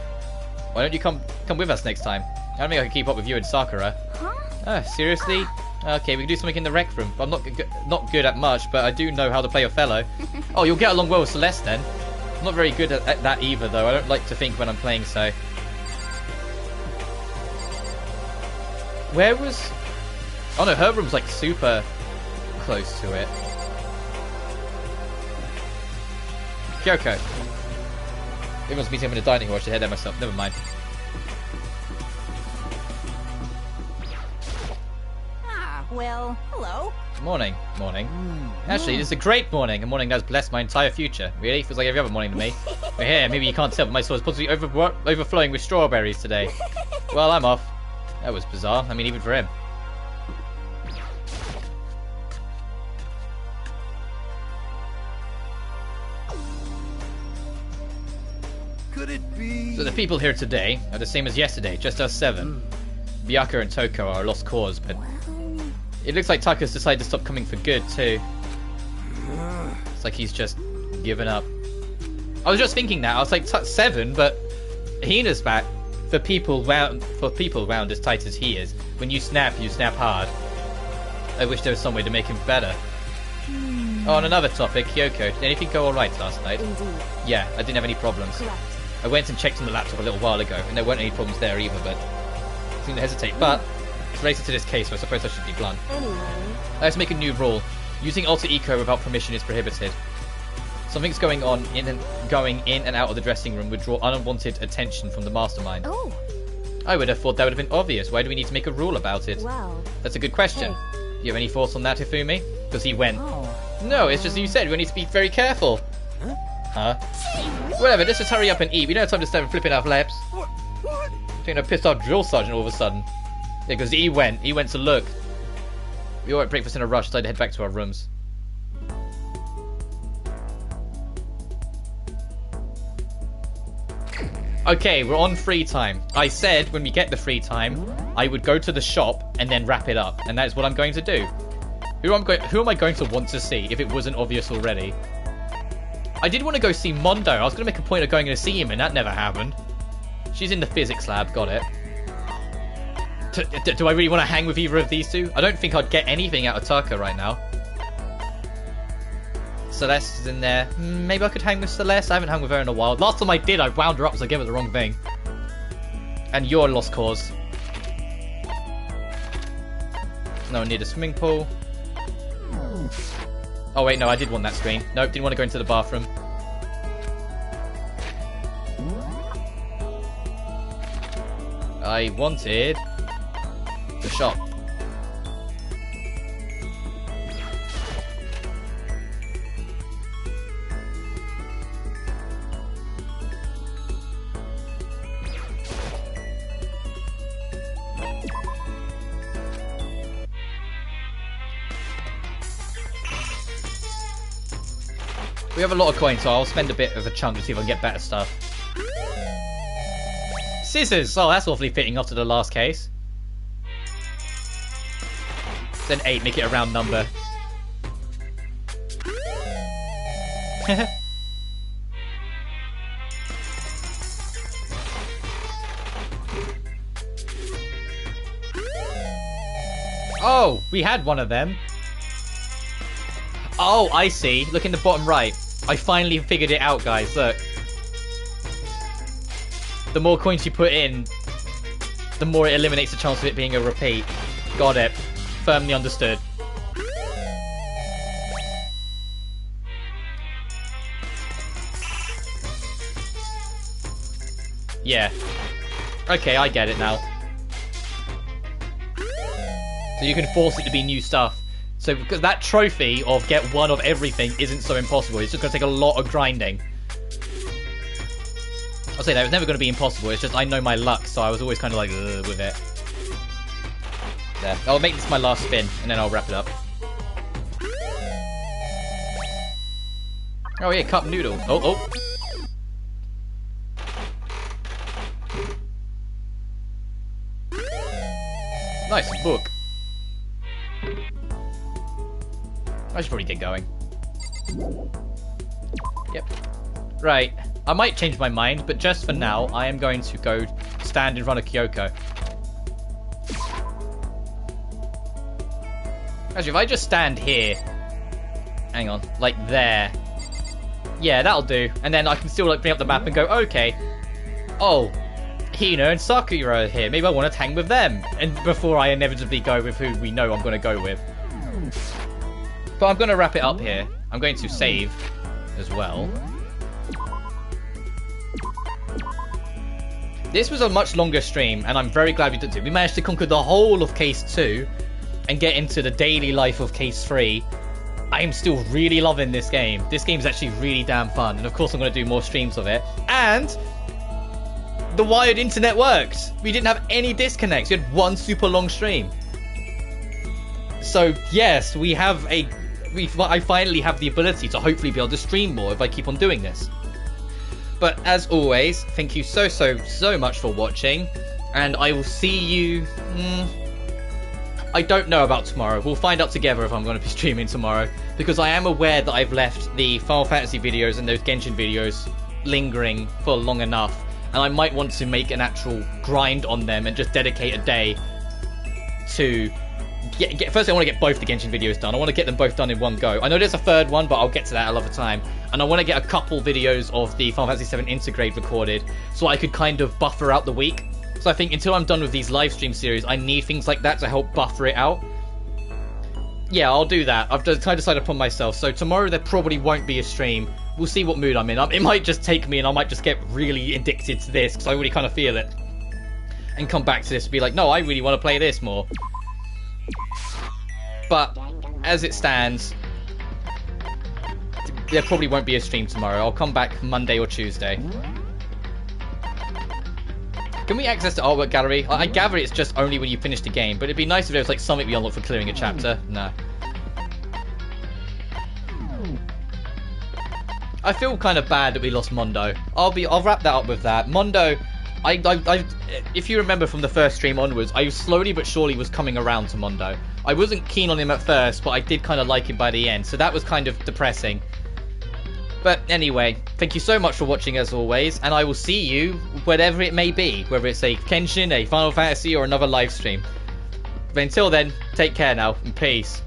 Why don't you come with us next time? I don't think I can keep up with you and Sakura. Huh? Seriously? Okay, we can do something in the rec room. I'm not good at much, but I do know how to play Othello. Oh, you'll get along well with Celeste then. I'm not very good at that either, though. I don't like to think when I'm playing so. Where was... Oh no, her room's like super close to it. Kyoko. Everyone's meeting him in the dining hall. I should head there myself. Never mind. Well, hello. Morning. Morning. Actually, this is a great morning. A morning that's blessed my entire future. Really? Feels like every other morning to me. But here, maybe you can't tell, but my soul is possibly overflowing with strawberries today. Well, I'm off. That was bizarre. I mean, even for him. Could it be? So the people here today are the same as yesterday, just us 7. Byakuya and Toko are a lost cause, but it looks like Taka's decided to stop coming for good too. It's like he's just given up. I was just thinking that. I was like 7, but Hina's back for people round as tight as he is. When you snap hard. I wish there was some way to make him better. Oh, on another topic, Kyoko, did anything go alright last night? Indeed. Yeah, I didn't have any problems. Correct. I went and checked on the laptop a little while ago, and there weren't any problems there either, but I seem to hesitate. But it's related to this case, so I suppose I should be blunt. Anyway. Let's make a new rule. Using alter ego without permission is prohibited. Something's going in and out of the dressing room would draw unwanted attention from the mastermind. Oh. I would have thought that would have been obvious. Why do we need to make a rule about it? Well. That's a good question. Hey. Do you have any thoughts on that, Hifumi? Because he went. Oh. No, it's just you said. We need to be very careful. Huh? Whatever, let's just hurry up and eat. We don't have time to stand flipping our laps. Taking a pissed off drill sergeant all of a sudden. Yeah, because he went to look. We all ate breakfast in a rush, so I'd head back to our rooms. Okay, we're on free time. I said when we get the free time, I would go to the shop and then wrap it up. And that's what I'm going to do. Who am I going to want to see if it wasn't obvious already? I did want to go see Mondo. I was going to make a point of going to see him, and that never happened. She's in the physics lab. Got it. Do I really want to hang with either of these two? I don't think I'd get anything out of Taka right now. Celeste is in there. Maybe I could hang with Celeste. I haven't hung with her in a while. Last time I did, I wound her up, so I gave her the wrong thing. And you're a lost cause. No one near the swimming pool. Oh wait, no, I did want that screen. Nope, didn't want to go into the bathroom. I wanted the shop. We have a lot of coins, so I'll spend a bit of a chunk to see if I can get better stuff. Scissors! Oh, that's awfully fitting after the last case. Then 8, make it a round number. Oh, we had one of them. Oh, I see. Look in the bottom right. I finally figured it out, guys. Look. The more coins you put in, the more it eliminates the chance of it being a repeat. Got it. Firmly understood. Yeah. Okay, I get it now. So you can force it to be new stuff. So because that trophy of get one of everything isn't so impossible. It's just going to take a lot of grinding. I'll say that, it was never going to be impossible. It's just I know my luck, so I was always kind of like, ugh, with it. There. I'll make this my last spin, and then I'll wrap it up. Oh yeah, cup noodle. Oh, oh. Nice book. I should probably get going. Yep. Right. I might change my mind, but just for now, I am going to go stand in front of Kyoko. Actually, if I just stand here... Hang on. Like there. Yeah, that'll do. And then I can still like bring up the map and go, okay. Oh, Hina and Sakura are here. Maybe I want to hang with them. And before I inevitably go with who we know I'm going to go with. But I'm going to wrap it up here. I'm going to save as well. This was a much longer stream, and I'm very glad we did it. We managed to conquer the whole of Case 2 and get into the daily life of Case 3. I am still really loving this game. This game is actually really damn fun, and of course I'm going to do more streams of it. And the wired internet worked. We didn't have any disconnects. We had one super long stream. So yes, I finally have the ability to hopefully be able to stream more if I keep on doing this. But as always, thank you so much for watching, and I will see you... I don't know about tomorrow. We'll find out together if I'm going to be streaming tomorrow, because I am aware that I've left the Final Fantasy videos and those Genshin videos lingering for long enough, and I might want to make an actual grind on them and just dedicate a day to... First, I want to get both the Genshin videos done. I want to get them both done in one go. I know there's a third one, but I'll get to that another time. And I want to get a couple videos of the Final Fantasy VII Intergrade recorded, so I could kind of buffer out the week. So I think until I'm done with these live stream series, I need things like that to help buffer it out. Yeah, I'll do that. I've kind of decided upon myself. So tomorrow there probably won't be a stream. We'll see what mood I'm in. It might just take me, and I might just get really addicted to this, because I already kind of feel it. And come back to this and be like, no, I really want to play this more. But as it stands, there probably won't be a stream tomorrow. I'll come back Monday or Tuesday. Can we access the artwork gallery? I gather it's just only when you finish the game, but it'd be nice if there was like something we unlock for clearing a chapter. No. I feel kind of bad that we lost Mondo. I'll wrap that up with that. Mondo, if you remember from the first stream onwards, I slowly but surely was coming around to Mondo. I wasn't keen on him at first, but I did kind of like him by the end, so that was kind of depressing. But anyway, thank you so much for watching as always, and I will see you whatever it may be, whether it's a Genshin, a Final Fantasy, or another live stream. But until then, take care now, and peace.